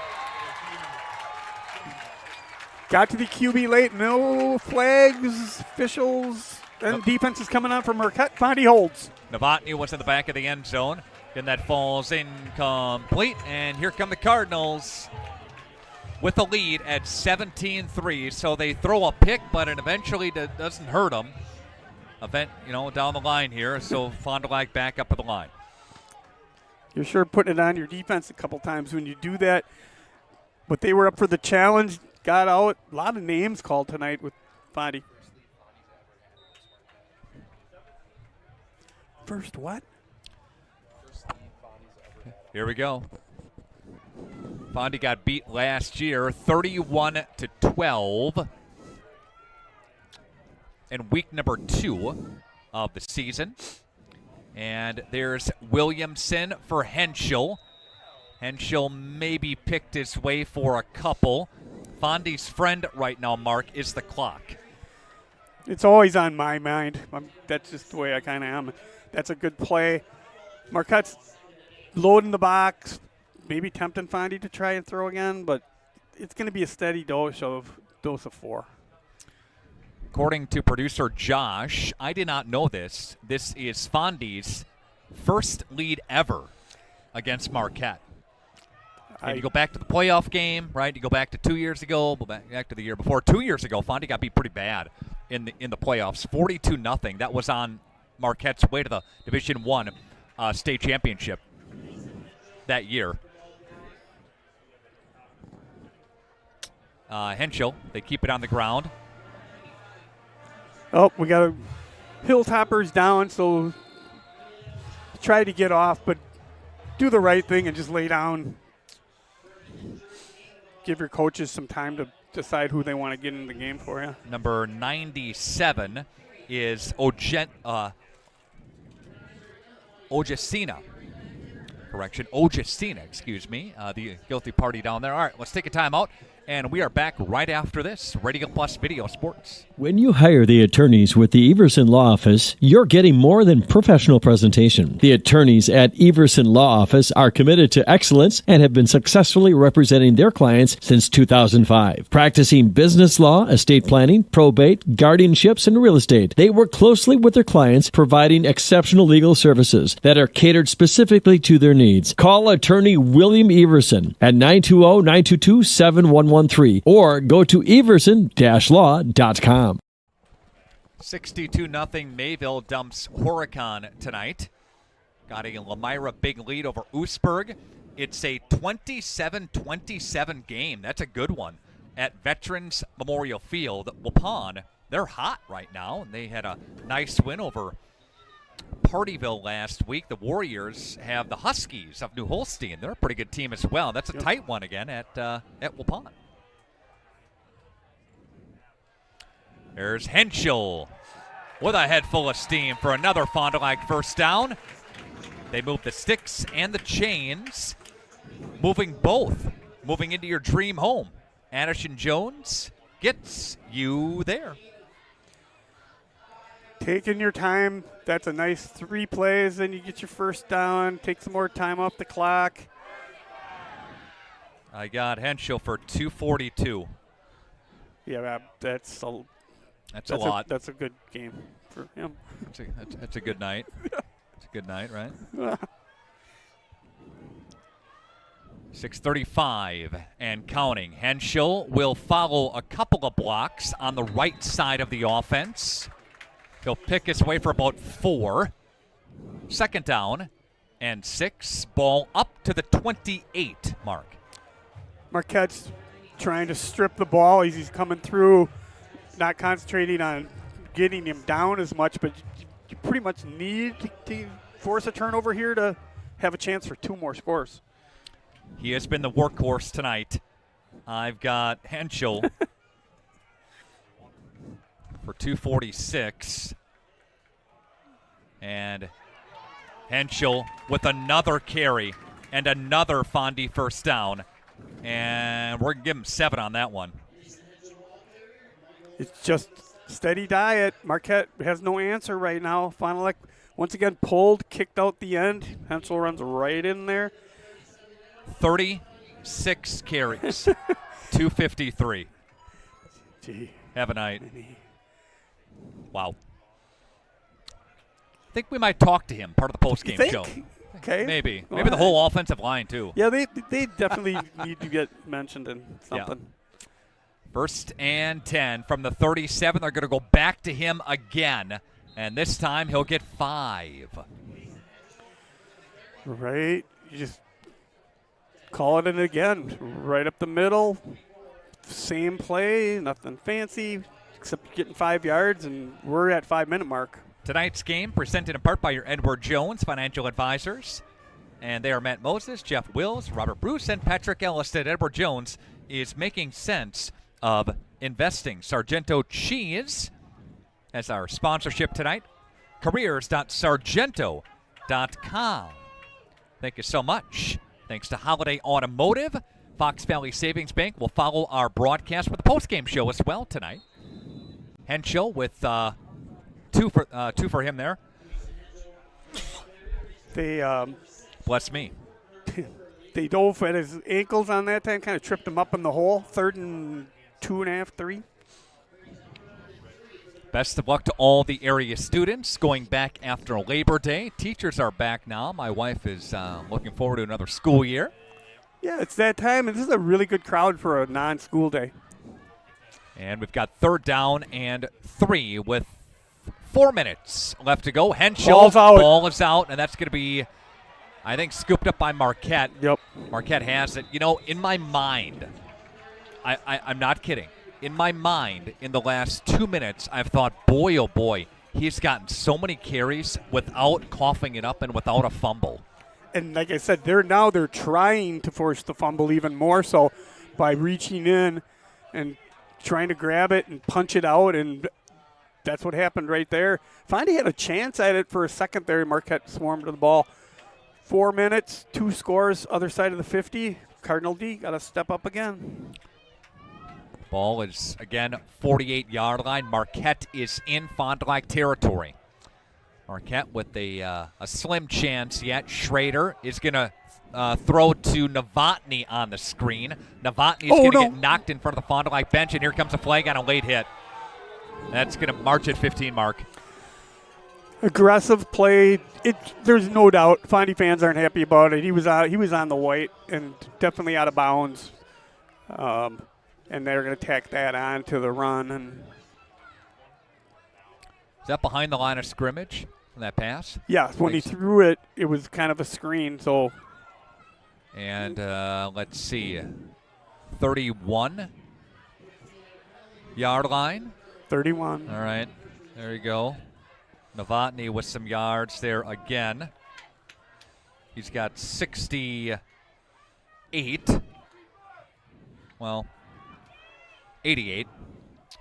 Got to the QB late. No flags, officials, and defense is coming on for Marquette. Fondi holds. Novotny was in the back of the end zone. Then that falls incomplete. And here come the Cardinals with the lead at 17-3. So they throw a pick, but it eventually doesn't hurt them. Down the line here. So Fond du Lac back up at the line. You're sure putting it on your defense a couple times when you do that. But they were up for the challenge, got out. A lot of names called tonight with Fondi. First what? Here we go. Fondi got beat last year 31-12 in week number 2 of the season. And there's Williamson for Henschel. Henschel maybe picked his way for a couple. Fondi's friend right now, Mark, is the clock. It's always on my mind. That's just the way I kind of am. That's a good play. Marquette's loading the box, maybe tempting Fondi to try and throw again, but it's going to be a steady dose of 4. According to producer Josh, I did not know this. This is Fondi's first lead ever against Marquette. And you go back to the playoff game, right? You go back to 2 years ago, go back to the year before. 2 years ago, Fondi got beat pretty bad in the playoffs, 42-0. That was on Marquette's way to the Division I state championship that year. Henschel, they keep it on the ground. Oh, we got Hilltoppers down, so try to get off, but do the right thing and just lay down. Give your coaches some time to decide who they want to get in the game for you. Number 97 is Ojasina. Ojasina, excuse me. The guilty party down there. All right, let's take a timeout. And we are back right after this. Radio Plus Video Sports. When you hire the attorneys with the Everson Law Office, you're getting more than professional presentation. The attorneys at Everson Law Office are committed to excellence and have been successfully representing their clients since 2005. Practicing business law, estate planning, probate, guardianships, and real estate, they work closely with their clients, providing exceptional legal services that are catered specifically to their needs. Call attorney William Everson at 920-922-7113 or go to everson-law.com. 62-0 Mayville dumps Horicon tonight. Got a Lamira big lead over Oostburg. It's a 27-27 game. That's a good one at Veterans Memorial Field. Waupun, they're hot right now, and they had a nice win over Partyville last week. The Warriors have the Huskies of New Holstein. They're a pretty good team as well. That's a tight one again at Waupun. There's Henschel with a head full of steam for another Fond du Lac first down. They move the sticks and the chains, moving into your dream home. Addison Jones gets you there. Taking your time. That's a nice 3 plays. Then you get your first down. Take some more time off the clock. I got Henschel for 242. Yeah, that's a lot. That's a good game for him. That's a good night. It's a good night, right? 6:35 and counting. Henschel will follow a couple of blocks on the right side of the offense. He'll pick his way for about 4. Second down and 6. Ball up to the 28 mark. Marquette's trying to strip the ball. He's coming through, not concentrating on getting him down as much, but you pretty much need to force a turnover here to have a chance for 2 more scores. He has been the workhorse tonight. I've got Henschel for 246. And Henschel with another carry and another Fondi first down. And we're going to give him 7 on that one. It's just steady diet. Marquette has no answer right now. Fond du Lac once again pulled, kicked out the end. Henschel runs right in there. 36 carries, 253. Gee. Have a night. Wow. I think we might talk to him, part of the postgame show. Okay. Maybe the whole offensive line, too. Yeah, they definitely need to get mentioned in something. Yeah. First and 10 from the 37. They're going to go back to him again, and this time he'll get 5. Right. You just call it in again. Right up the middle. Same play, nothing fancy, except getting 5 yards, and we're at 5-minute mark. Tonight's game presented in part by your Edward Jones Financial Advisors. And they are Matt Moses, Jeff Wills, Robert Bruce, and Patrick Ellis. Edward Jones is making sense of investing. Sargento Cheese as our sponsorship tonight. Careers.sargento.com. Thank you so much. Thanks to Holiday Automotive. Fox Valley Savings Bank will follow our broadcast with the postgame show as well tonight. Henschel with 2 for him there. They bless me. They dove at his ankles on that time, kind of tripped him up in the hole. 3rd and 2.5, 3. Best of luck to all the area students going back after Labor Day. Teachers are back now. My wife is looking forward to another school year. Yeah, it's that time, and this is a really good crowd for a non-school day. And we've got 3rd down and 3 with 4 minutes left to go. Henschel, ball is out, and that's going to be, I think, scooped up by Marquette. Yep. Marquette has it. You know, in my mind, I'm not kidding. In my mind, in the last 2 minutes, I've thought, boy, oh boy, he's gotten so many carries without coughing it up and without a fumble. And like I said, they're trying to force the fumble even more so by reaching in and trying to grab it and punch it out, and that's what happened right there. Fondi had a chance at it for a second there. Marquette swarmed to the ball. 4 minutes, 2 scores, other side of the 50. Cardinal D got to step up again. Ball is, again, 48-yard line. Marquette is in Fond du Lac territory. Marquette with a slim chance yet. Schrader is going to throw to Novotny on the screen. Novotny is going to get knocked in front of the Fond du Lac bench, and here comes a flag on a late hit. That's going to march at 15 mark. Aggressive play. There's no doubt Fondi fans aren't happy about it. He was on the white and definitely out of bounds. And they're going to tack that on to the run. And is that behind the line of scrimmage on that pass? Yeah, when he threw it, it was kind of a screen. So. And let's see, 31-yard line. 31. All right, there you go. Novotny with some yards there again. He's got 68. Well, 88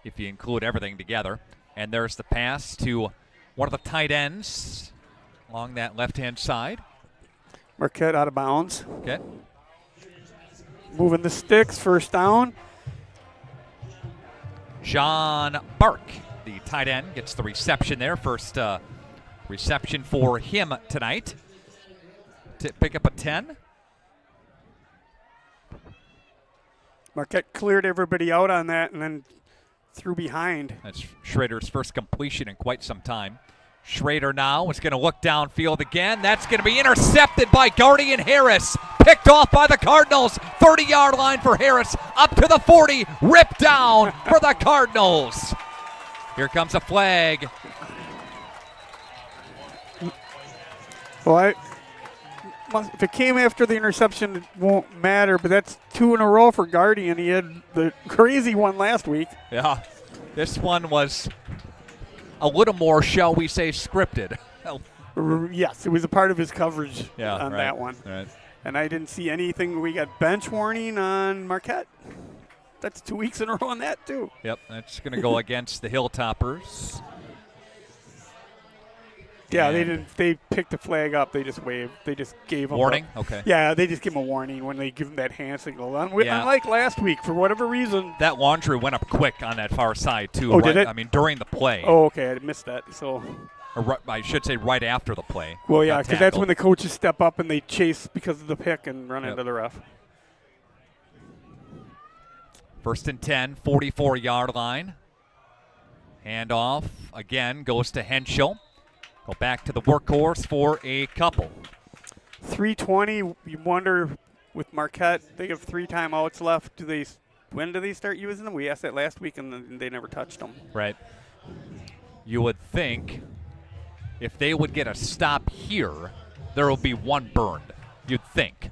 if you include everything together. And there's the pass to one of the tight ends along that left-hand side. Marquette out of bounds. Okay. Moving the sticks, first down. John Bark, the tight end, gets the reception there. First reception for him tonight. To pick up a 10. Marquette cleared everybody out on that and then threw behind. That's Schrader's first completion in quite some time. Schrader now is going to look downfield again. That's going to be intercepted by Guardian Harris. Picked off by the Cardinals. 30-yard line for Harris. Up to the 40. Ripped down for the Cardinals. Here comes a flag. Well, if it came after the interception, it won't matter, but that's 2 in a row for Guardian. He had the crazy one last week. Yeah, this one was a little more, shall we say, scripted. Yes, it was a part of his coverage on that one. Right. And I didn't see anything. We got bench warning on Marquette. That's 2 weeks in a row on that, too. Yep, that's going to go against the Hilltoppers. Yeah, they picked the flag up. They just waved. They just gave him warning. Okay. Yeah, they just give him a warning when they give him that hand signal. Unlike last week, for whatever reason. That laundry went up quick on that far side too. Oh, did it? I mean, during the play. Oh, okay, I missed that. So. Or I should say right after the play. Well, yeah, because that's when the coaches step up and they chase because of the pick and run into the ref. First and 10, 44-yard line. Handoff again goes to Henschel. Go back to the workhorse for a couple. 3:20. You wonder with Marquette, they have 3 timeouts left. When do they start using them? We asked that last week, and they never touched them. Right. You would think if they would get a stop here, there will be 1 burned. You'd think.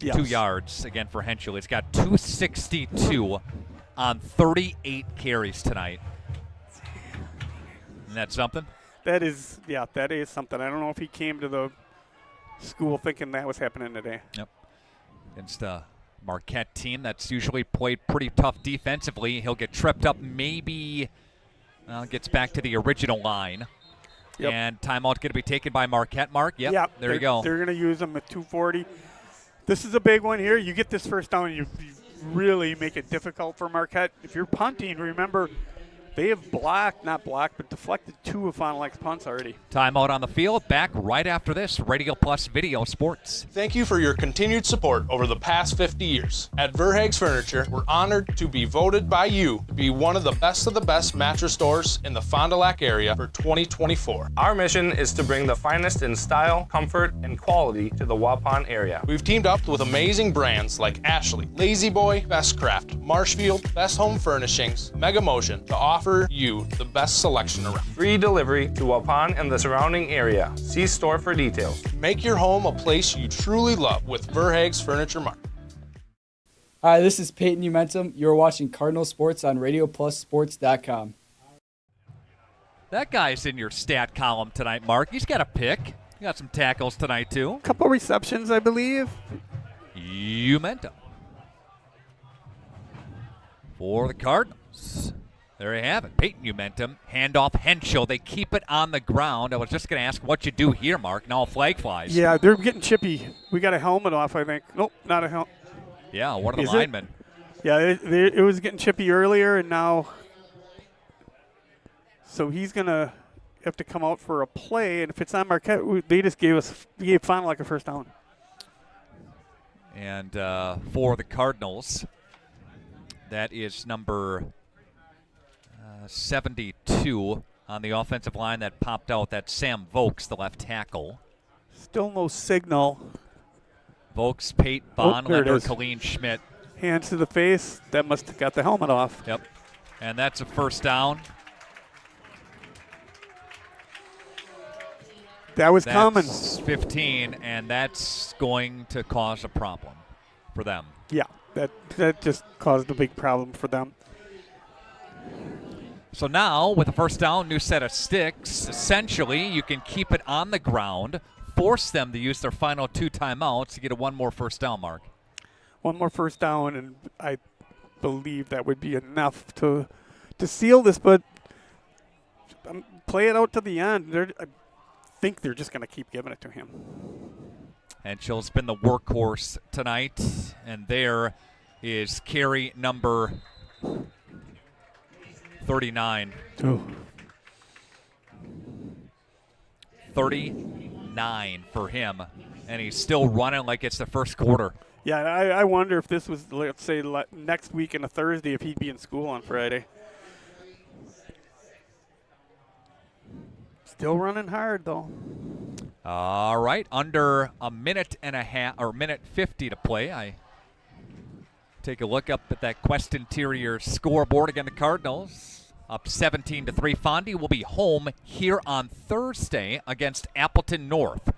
Yes. 2 yards again for Henschel. He's got 262 on 38 carries tonight. Isn't that something? That is something. I don't know if he came to the school thinking that was happening today. Yep. Against a Marquette team that's usually played pretty tough defensively. He'll get tripped up, maybe gets back to the original line. Yep. And timeout going to be taken by Marquette. Mark, yep. There you go. They're going to use them at 2:40. This is a big one here. You get this first down, you really make it difficult for Marquette. If you're punting, remember, they have deflected 2 of Fond du Lac's punts already. Timeout on the field. Back right after this. Radio Plus Video Sports. Thank you for your continued support over the past 50 years. At Verhaeg's Furniture, we're honored to be voted by you to be one of the best mattress stores in the Fond du Lac area for 2024. Our mission is to bring the finest in style, comfort, and quality to the Waupun area. We've teamed up with amazing brands like Ashley, Lazy Boy, Best Craft, Marshfield, Best Home Furnishings, Mega Motion to offer you the best selection around. Free delivery to Waupun and the surrounding area. See store for details. Make your home a place you truly love with Verhaeg's Furniture Mart. Hi, this is Peyton Umentum. You're watching Cardinal Sports on RadioPlusSports.com. That guy's in your stat column tonight, Mark. He's got a pick. He got some tackles tonight, too. Couple receptions, I believe. Umentum. For the Cardinals. There you have it. Peyton Umentum. Handoff Henschel. They keep it on the ground. I was just going to ask what you do here, Mark. Now a flag flies. Yeah, they're getting chippy. We got a helmet off, I think. Nope, not a helmet. Yeah, one of the linemen. Yeah, it was getting chippy earlier, and now. So he's going to have to come out for a play, and if it's on Marquette, they just gave Fond du Lac a first down. And for the Cardinals, that is number 72 on the offensive line that popped out. That's Sam Vokes, the left tackle. Still no signal. Vokes, Pate, Bonlander, Colleen Schmidt. Hands to the face. That must have got the helmet off. Yep. And that's a first down. That was common. 15, and that's going to cause a problem for them. Yeah, that just caused a big problem for them. So now, with a first down, new set of sticks, essentially you can keep it on the ground, force them to use their final 2 timeouts to get a one more first down, Mark. One more first down, and I believe that would be enough to seal this, but play it out to the end. I think they're just going to keep giving it to him. Henschel's been the workhorse tonight, and there is carry number 39. Oh. 39 for him, and he's still running like it's the first quarter. Yeah, I wonder if this was, let's say, next week and a Thursday, if he'd be in school on Friday. Still running hard, though. All right, under a minute and a half, or minute 50 to play. I take a look up at that Quest Interior scoreboard. Again, the Cardinals up 17-3. Fondi will be home here on Thursday against Appleton North.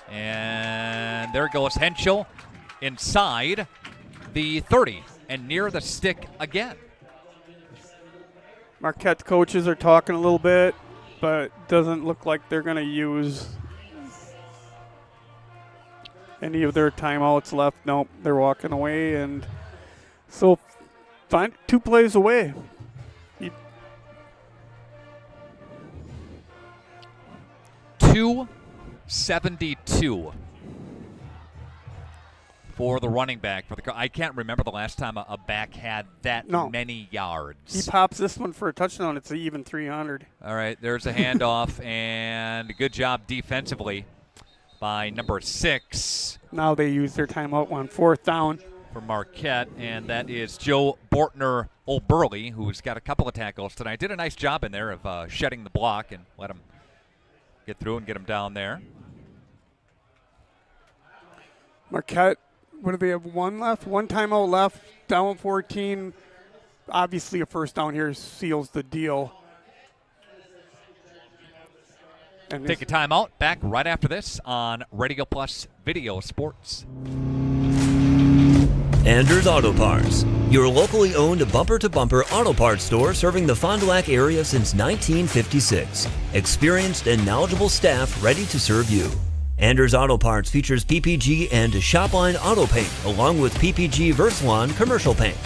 And there goes Henschel inside the 30 and near the stick again. Marquette coaches are talking a little bit, but doesn't look like they're going to use any of their timeouts left. Nope, they're walking away, and so find 2 plays away. 272 for the running back. I can't remember the last time a back had that many yards. He pops this one for a touchdown. It's even 300. All right, there's a handoff, and a good job defensively by number 6. Now they use their timeout on 4th down. For Marquette, and that is Joe Bortner-O'Burley, who's got a couple of tackles tonight. Did a nice job in there of shedding the block and let him get through and get him down there. Marquette, what do they have? 1 left? 1 timeout left, down 14. Obviously a first down here seals the deal. And take a timeout. Back right after this on Radio Plus Video Sports. Anders Auto Parts, your locally owned bumper-to-bumper auto parts store serving the Fond du Lac area since 1956. Experienced and knowledgeable staff ready to serve you. Anders Auto Parts features PPG and Shopline auto paint, along with PPG Versalon commercial paint.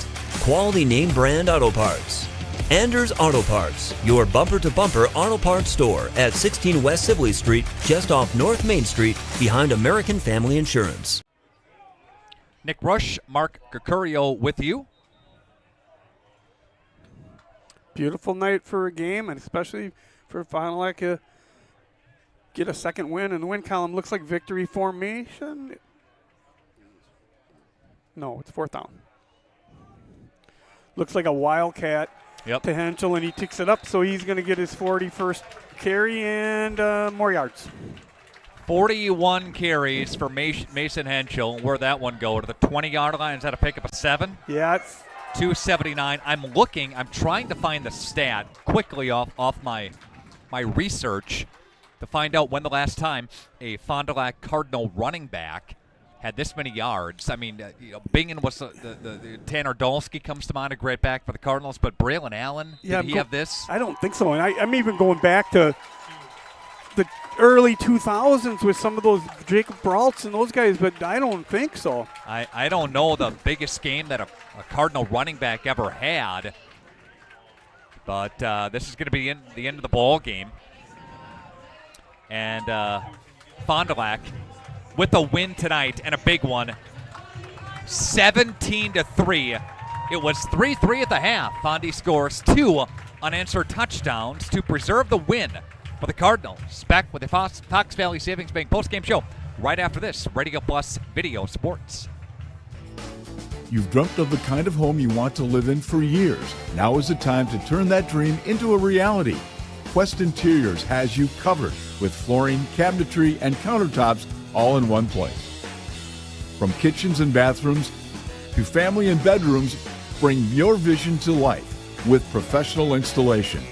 Quality name brand auto parts. Anders Auto Parts, your bumper-to-bumper auto parts store at 16 West Sibley Street, just off North Main Street, behind American Family Insurance. Nick Rush, Mark Curcurio with you. Beautiful night for a game, and especially for Fond du Lac to get a second win in the win column. Looks like victory formation. No, it's 4th down. Looks like a wildcat to Henschel, and he ticks it up, so he's going to get his 41st carry and more yards. 41 carries for Mason Henschel. Where'd that one go? To the 20-yard line? Is that a pickup of 7? Yeah, it's 279. I'm trying to find the stat quickly off my research to find out when the last time a Fond du Lac Cardinal running back had this many yards. I mean, Bingen was the Tanner Dolsky comes to mind, a great back for the Cardinals, but Braylon Allen, did he have this? I don't think so, and I'm even going back to the early 2000s with some of those Jacob Braults and those guys, but I don't think so. I don't know the biggest game that a Cardinal running back ever had, but this is going to be the end of the ball game. And Fond du Lac with a win tonight, and a big one, 17-3. It was 3-3 at the half. Fondi scores 2 unanswered touchdowns to preserve the win for the Cardinals. Back with the Fox Valley Savings Bank postgame show right after this. Radio Plus Video Sports. You've dreamt of the kind of home you want to live in for years. Now is the time to turn that dream into a reality. Quest Interiors has you covered with flooring, cabinetry, and countertops all in one place. From kitchens and bathrooms to family and bedrooms, bring your vision to life with professional installation.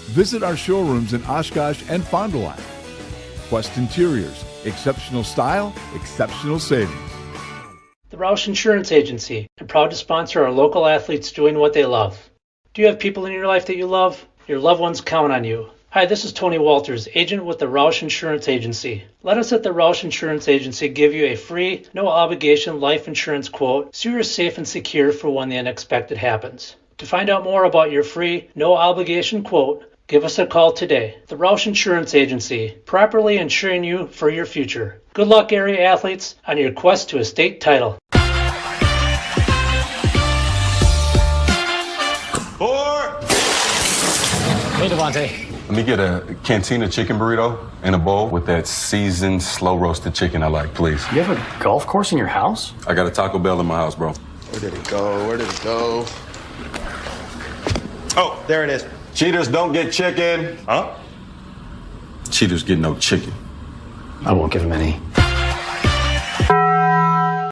Visit our showrooms in Oshkosh and Fond du Lac. Quest Interiors, exceptional style, exceptional savings. The Roush Insurance Agency, and proud to sponsor our local athletes doing what they love. Do you have people in your life that you love? Your loved ones count on you. Hi, this is Tony Walters, agent with the Roush Insurance Agency. Let us at the Roush Insurance Agency give you a free, no-obligation life insurance quote so you're safe and secure for when the unexpected happens. To find out more about your free, no-obligation quote, give us a call today. The Roush Insurance Agency, properly insuring you for your future. Good luck, area athletes, on your quest to a state title. Hey, Devontae. Let me get a Cantina chicken burrito and a bowl with that seasoned, slow-roasted chicken I like, please. You have a golf course in your house? I got a Taco Bell in my house, bro. Where did it go? Where did it go? Oh, there it is. Cheaters don't get chicken. Huh? Cheaters get no chicken. I won't give him any.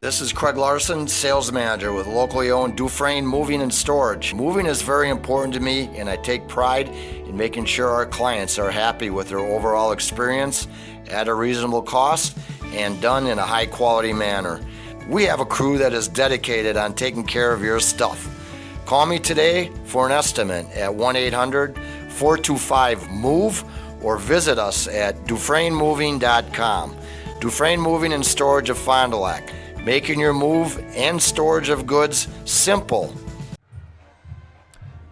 This is Craig Larson, sales manager with locally owned Dufresne Moving and Storage. Moving is very important to me, and I take pride in making sure our clients are happy with their overall experience at a reasonable cost and done in a high quality manner. We have a crew that is dedicated on taking care of your stuff. Call me today for an estimate at 1-800-425-MOVE or visit us at DufresneMoving.com. Dufresne Moving and Storage of Fond du Lac. Making your move and storage of goods simple.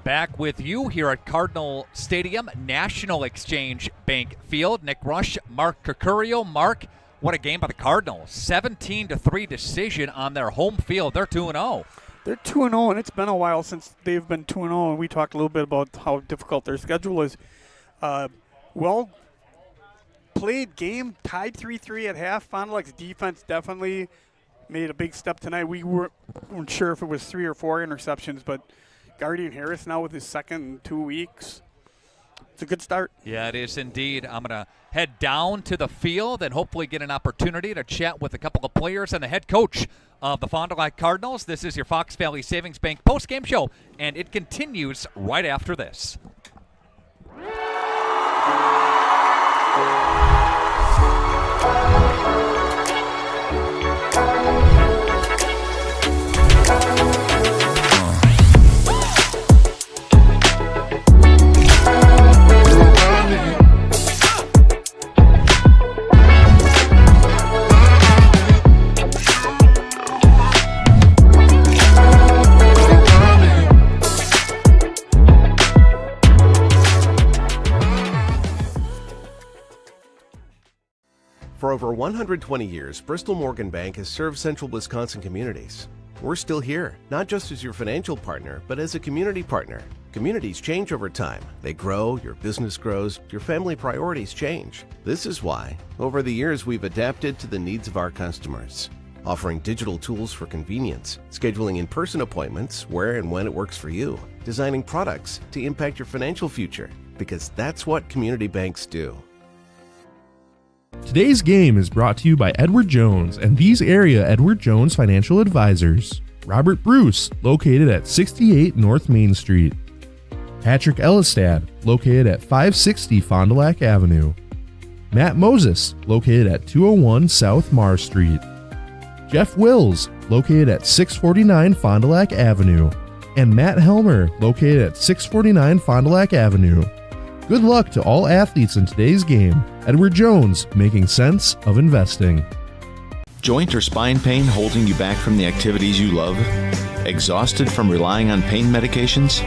Back with you here at Cardinal Stadium, National Exchange Bank Field. Nick Rush, Mark Cocurio. Mark, what a game by the Cardinals. 17-3 decision on their home field. They're 2-0. They're 2-0, and it's been a while since they've been 2-0, and we talked a little bit about how difficult their schedule is. Well played game, tied 3-3 at half. Fond du Lac's defense definitely made a big step tonight. We weren't sure if it was 3 or 4 interceptions, but Guardian Harris now with his second in 2 weeks. It's a good start. Yeah, it is indeed. I'm going to head down to the field and hopefully get an opportunity to chat with a couple of players and the head coach of the Fond du Lac Cardinals. This is your Fox Valley Savings Bank postgame show, and it continues right after this. For over 120 years, Bristol Morgan Bank has served central Wisconsin communities. We're still here, not just as your financial partner, but as a community partner. Communities change over time. They grow, your business grows, your family priorities change. This is why, over the years, we've adapted to the needs of our customers, offering digital tools for convenience, scheduling in-person appointments where and when it works for you, designing products to impact your financial future, because that's what community banks do. Today's game is brought to you by Edward Jones and these area Edward Jones financial advisors. Robert Bruce, located at 68 North Main Street. Patrick Ellistad, located at 560 Fond du Lac Avenue. Matt Moses, located at 201 South Mars Street. Jeff Wills, located at 649 Fond du Lac Avenue. And Matt Helmer, located at 649 Fond du Lac Avenue. Good luck to all athletes in today's game. Edward Jones, making sense of investing. Joint or spine pain holding you back from the activities you love? Exhausted from relying on pain medications?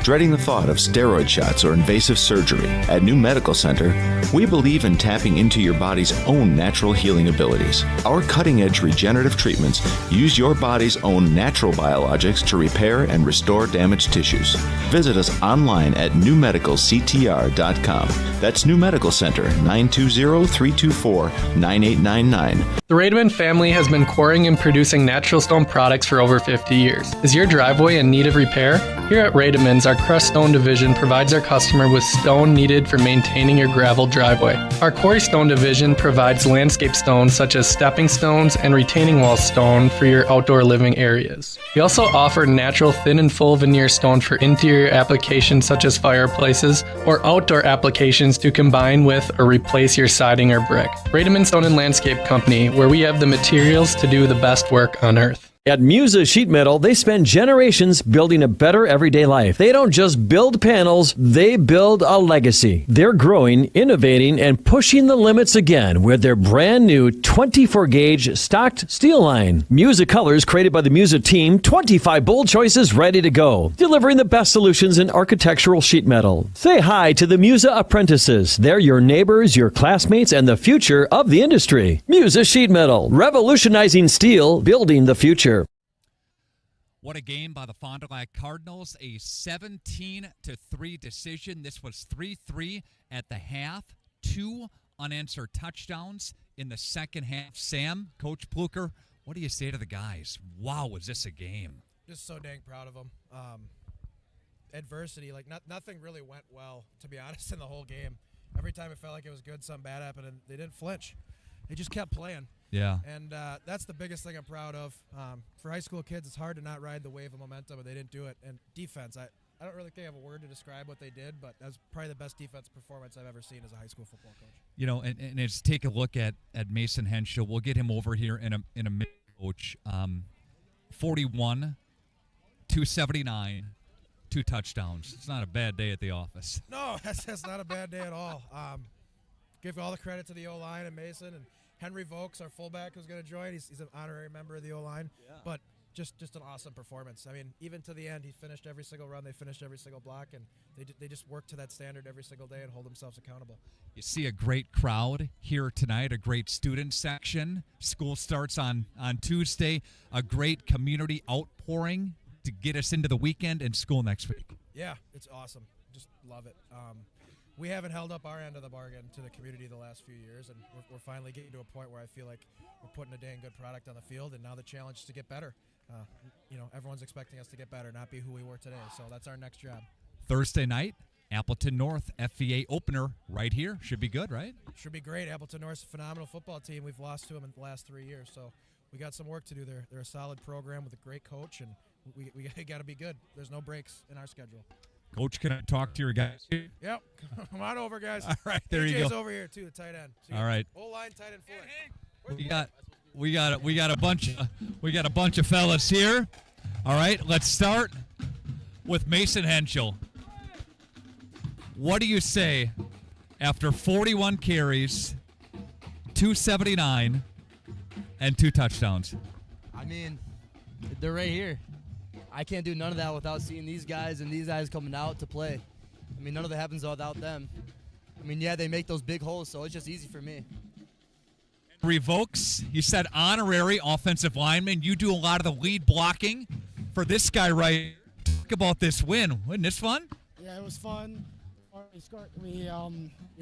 Dreading the thought of steroid shots or invasive surgery, at New Medical Center, we believe in tapping into your body's own natural healing abilities. Our cutting-edge regenerative treatments use your body's own natural biologics to repair and restore damaged tissues. Visit us online at newmedicalctr.com. That's New Medical Center, 920-324-9899. The Rademan family has been quarrying and producing natural stone products for over 50 years. Is your driveway in need of repair? Here at Rademans, our crushed stone division provides our customer with stone needed for maintaining your gravel driveway. Our quarry stone division provides landscape stones such as stepping stones and retaining wall stone for your outdoor living areas. We also offer natural thin and full veneer stone for interior applications such as fireplaces or outdoor applications to combine with or replace your siding or brick. Rademan Stone and Landscape Company, where we have the materials to do the best work on earth. At Musa Sheet Metal, they spend generations building a better everyday life. They don't just build panels, they build a legacy. They're growing, innovating, and pushing the limits again with their brand new 24-gauge stocked steel line. Musa colors created by the Musa team, 25 bold choices ready to go. Delivering the best solutions in architectural sheet metal. Say hi to the Musa apprentices. They're your neighbors, your classmates, and the future of the industry. Musa Sheet Metal, revolutionizing steel, building the future. What a game by the Fond du Lac Cardinals, a 17-3 decision. This was 3-3 at the half, 2 unanswered touchdowns in the second half. Sam, Coach Pluker, what do you say to the guys? Wow, was this a game? Just so dang proud of them. Adversity, like nothing really went well, to be honest, in the whole game. Every time it felt like it was good, something bad happened, and they didn't flinch. They just kept playing. Yeah. And that's the biggest thing I'm proud of. For high school kids, it's hard to not ride the wave of momentum, and they didn't do it. And defense, I don't really think I have a word to describe what they did, but that's probably the best defense performance I've ever seen as a high school football coach. You know, and it's take a look at Mason Henschel. We'll get him over here in a minute, Coach. 41, 279, 2 touchdowns. It's not a bad day at the office. No, that's not a bad day at all. Give all the credit to the O-line and Mason and Henry Vokes, our fullback, who's going to join. He's an honorary member of the O-line. Yeah. But just an awesome performance. I mean, even to the end, he finished every single run. They finished every single block, and they just work to that standard every single day and hold themselves accountable. You see a great crowd here tonight, a great student section. School starts on Tuesday. A great community outpouring to get us into the weekend and school next week. Yeah, it's awesome. Just love it. We haven't held up our end of the bargain to the community the last few years, and we're finally getting to a point where I feel like we're putting a dang good product on the field, and now the challenge is to get better. Everyone's expecting us to get better, not be who we were today, so that's our next job. Thursday night, Appleton North FVA opener right here. Should be good, right? Should be great. Appleton North's a phenomenal football team. We've lost to them in the last 3 years, so we got some work to do there. They're a solid program with a great coach, and we got to be good. There's no breaks in our schedule. Coach, can I talk to your guys? Yep. Come on over, guys. All right, there you AJ's go. over here too, the tight end. So all right. O-line, tight end, full. We got a bunch of fellas here. All right, let's start with Mason Henschel. What do you say after 41 carries, 279, and 2 touchdowns? I mean, they're right here. I can't do none of that without seeing these guys and these guys coming out to play. I mean, none of that happens without them. I mean, yeah, they make those big holes, so it's just easy for me. Revokes, you said honorary offensive lineman. You do a lot of the lead blocking for this guy right here. Talk about this win. Wasn't this fun? Yeah, it was fun. We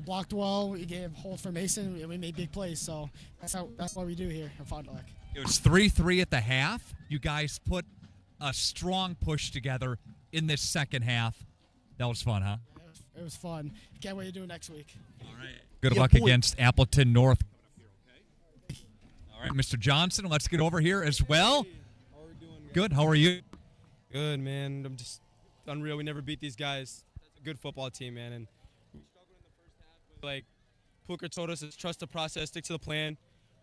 blocked well. We gave holes for Mason. We made big plays, so that's what we do here in Fond du Lac. It was 3-3 at the half. You guys put a strong push together in this second half. That was fun, huh? It was fun. Can't wait to do it next week. All right. Good luck against Appleton North. All right, Mr. Johnson, let's get over here as well. Good. How are you? Good, man. I'm just unreal. We never beat these guys. It's a good football team, man. And like Pluker told us, is trust the process, stick to the plan.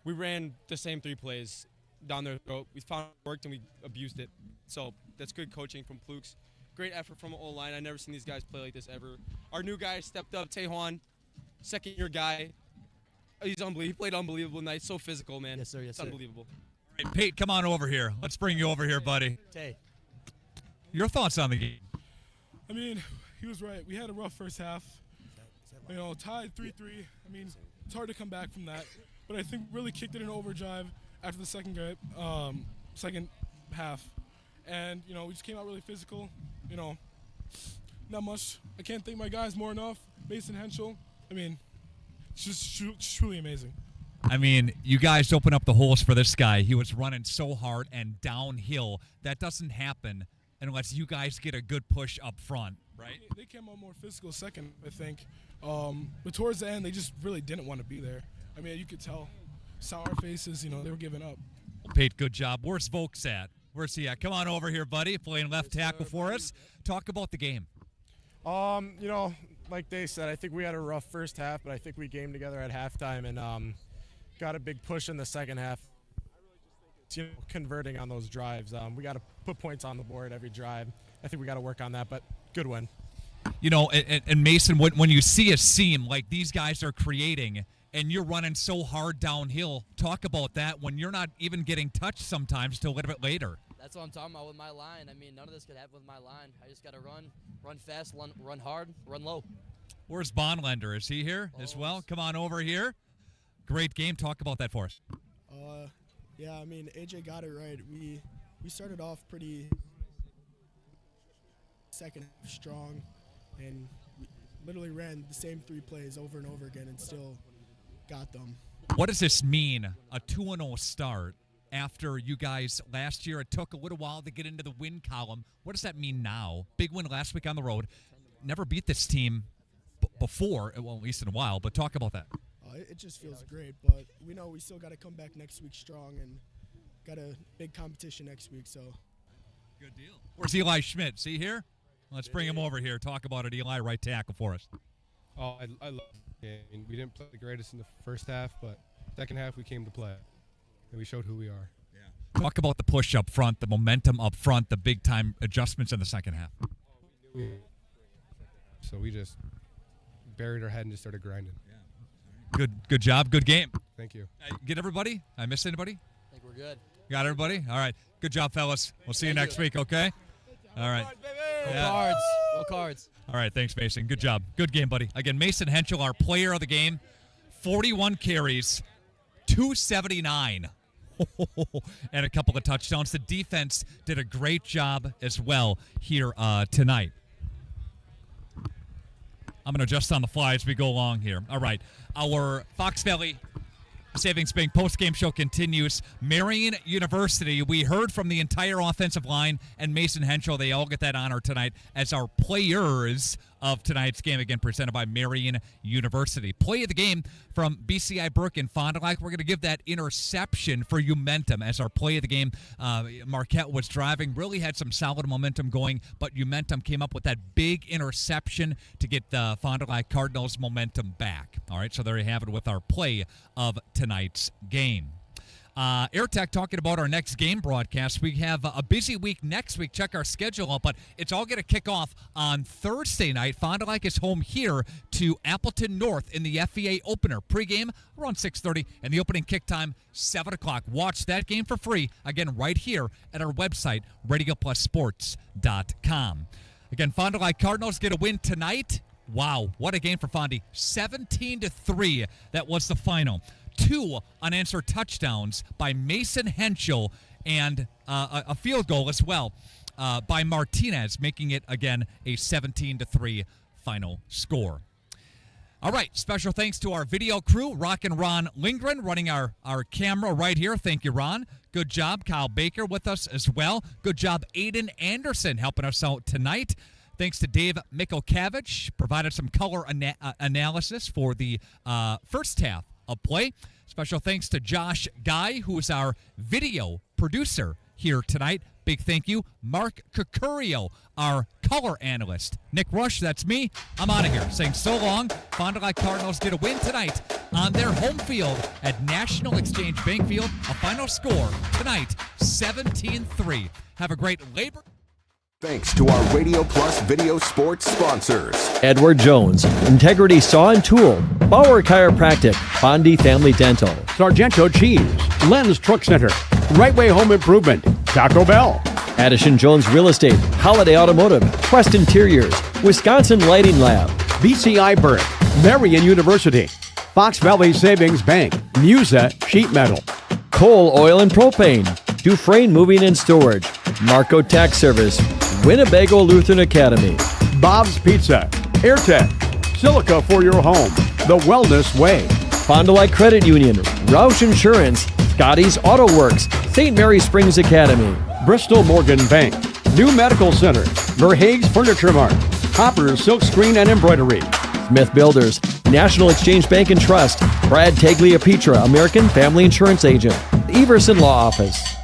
We ran the same 3 plays down their throat. We found it worked and we abused it. So that's good coaching from Plukes. Great effort from O-line. I've never seen these guys play like this ever. Our new guy stepped up, Tejuan, second-year guy. He's unbelievable. He played unbelievable night. So physical, man. Yes, sir. Yes, it's unbelievable. All right, Pete, come on over here. Let's bring you over here, buddy. Tay. Your thoughts on the game? I mean, he was right. We had a rough first half. Tied 3-3. I mean, it's hard to come back from that. But I think really kicked it in overdrive after the second half. And, we just came out really physical. Not much. I can't thank my guys more enough. Mason Henschel. I mean, it's just truly amazing. I mean, you guys open up the holes for this guy. He was running so hard and downhill. That doesn't happen unless you guys get a good push up front, right? They came out more physical second, I think. But towards the end, they just really didn't want to be there. I mean, you could tell. Sour faces, they were giving up. Pate, good job. Where's Vokes at? Where's he at? Come on over here, buddy. Playing left tackle for us. Talk about the game. Like they said, I think we had a rough first half, but I think we came together at halftime and got a big push in the second half. It's, converting on those drives. We got to put points on the board every drive. I think we got to work on that, but good win. And Mason, when you see a seam like these guys are creating and you're running so hard downhill, talk about that when you're not even getting touched sometimes till a little bit later. That's what I'm talking about with my line. I mean, none of this could happen with my line. I just got to run fast, run hard, run low. Where's Bonlender? Is he here as well? Come on over here. Great game. Talk about that for us. Yeah, I mean, AJ got it right. We started off pretty second half strong, and we literally ran the same 3 plays over and over again and still got them. What does this mean, a 2-0 start? After you guys last year, it took a little while to get into the win column. What does that mean now? Big win last week on the road. Never beat this team before, well, at least in a while, but talk about that. It just feels great, but we know we still got to come back next week strong and got a big competition next week. So, good deal. Where's Eli Schmidt? See here? Let's bring him over here. Talk about it, Eli, right tackle for us. I love it. I mean, we didn't play the greatest in the first half, but second half we came to play. And we showed who we are. Yeah. Talk about the push up front, the momentum up front, the big-time adjustments in the second half. So we just buried our head and just started grinding. Yeah. Good job. Good game. Thank you. Get everybody? I missed anybody? I think we're good. Got everybody? All right. Good job, fellas. We'll see you next week, okay? All right. Go Cards. Go Cards. All right. Thanks, Mason. Good job. Good game, buddy. Again, Mason Henschel, our player of the game, 41 carries, 279. And a couple of touchdowns. The defense did a great job as well here tonight. I'm going to adjust on the fly as we go along here. All right. Our Fox Valley Savings Bank postgame show continues. Marian University, we heard from the entire offensive line and Mason Henschel. They all get that honor tonight as our players of tonight's game, again presented by Marian University. Play of the game from BCI Brook and Fond du Lac. We're going to give that interception for Umentum as our play of the game. Marquette was driving, really had some solid momentum going, but Umentum came up with that big interception to get the Fond du Lac Cardinals momentum back. All right, so there you have it with our play of tonight's game. AirTech talking about our next game broadcast. We have a busy week next week. Check our schedule out, but it's all going to kick off on Thursday night. Fond du Lac is home here to Appleton North in the FVA opener. Pregame around 6:30, and the opening kick time 7 o'clock. Watch that game for free, again, right here at our website, RadioPlusSports.com. Again, Fond du Lac Cardinals get a win tonight. Wow, what a game for Fondi. 17-3, that was the final. 2 unanswered touchdowns by Mason Henschel and a field goal as well by Martinez, making it, again, a 17-3 final score. All right, special thanks to our video crew, Rock and Ron Lindgren, running our camera right here. Thank you, Ron. Good job. Kyle Baker with us as well. Good job, Aiden Anderson, helping us out tonight. Thanks to Dave Mikokavich, provided some color analysis for the first half of play. Special thanks to Josh Guy, who is our video producer here tonight. Big thank you. Mark Cucurio, our color analyst. Nick Rush, that's me. I'm out of here. Saying so long. Fond du Lac Cardinals get a win tonight on their home field at National Exchange Bank Field. A final score tonight, 17-3. Have a great Labor. Thanks to our Radio Plus Video Sports sponsors. Edward Jones, Integrity Saw and Tool, Bauer Chiropractic, Fondi Family Dental, Sargento Cheese, Len's Truck Center, Right Way Home Improvement, Taco Bell, Addison Jones Real Estate, Holiday Automotive, Quest Interiors, Wisconsin Lighting Lab, BCI Burke, Marion University, Fox Valley Savings Bank, Musa Sheet Metal, Cole Oil and Propane, Dufresne Moving and Storage, Marco Tax Service, Winnebago Lutheran Academy, Bob's Pizza, AirTech, Silica for your home, The Wellness Way, Fond du Lac Credit Union, Roush Insurance, Scotty's Auto Works, St. Mary Springs Academy, Bristol Morgan Bank, New Medical Center, Verhaeg's Furniture Mart, Hopper's Silk Screen and Embroidery, Smith Builders, National Exchange Bank and Trust, Brad Tagliapietra, American Family Insurance Agent, Everson Law Office.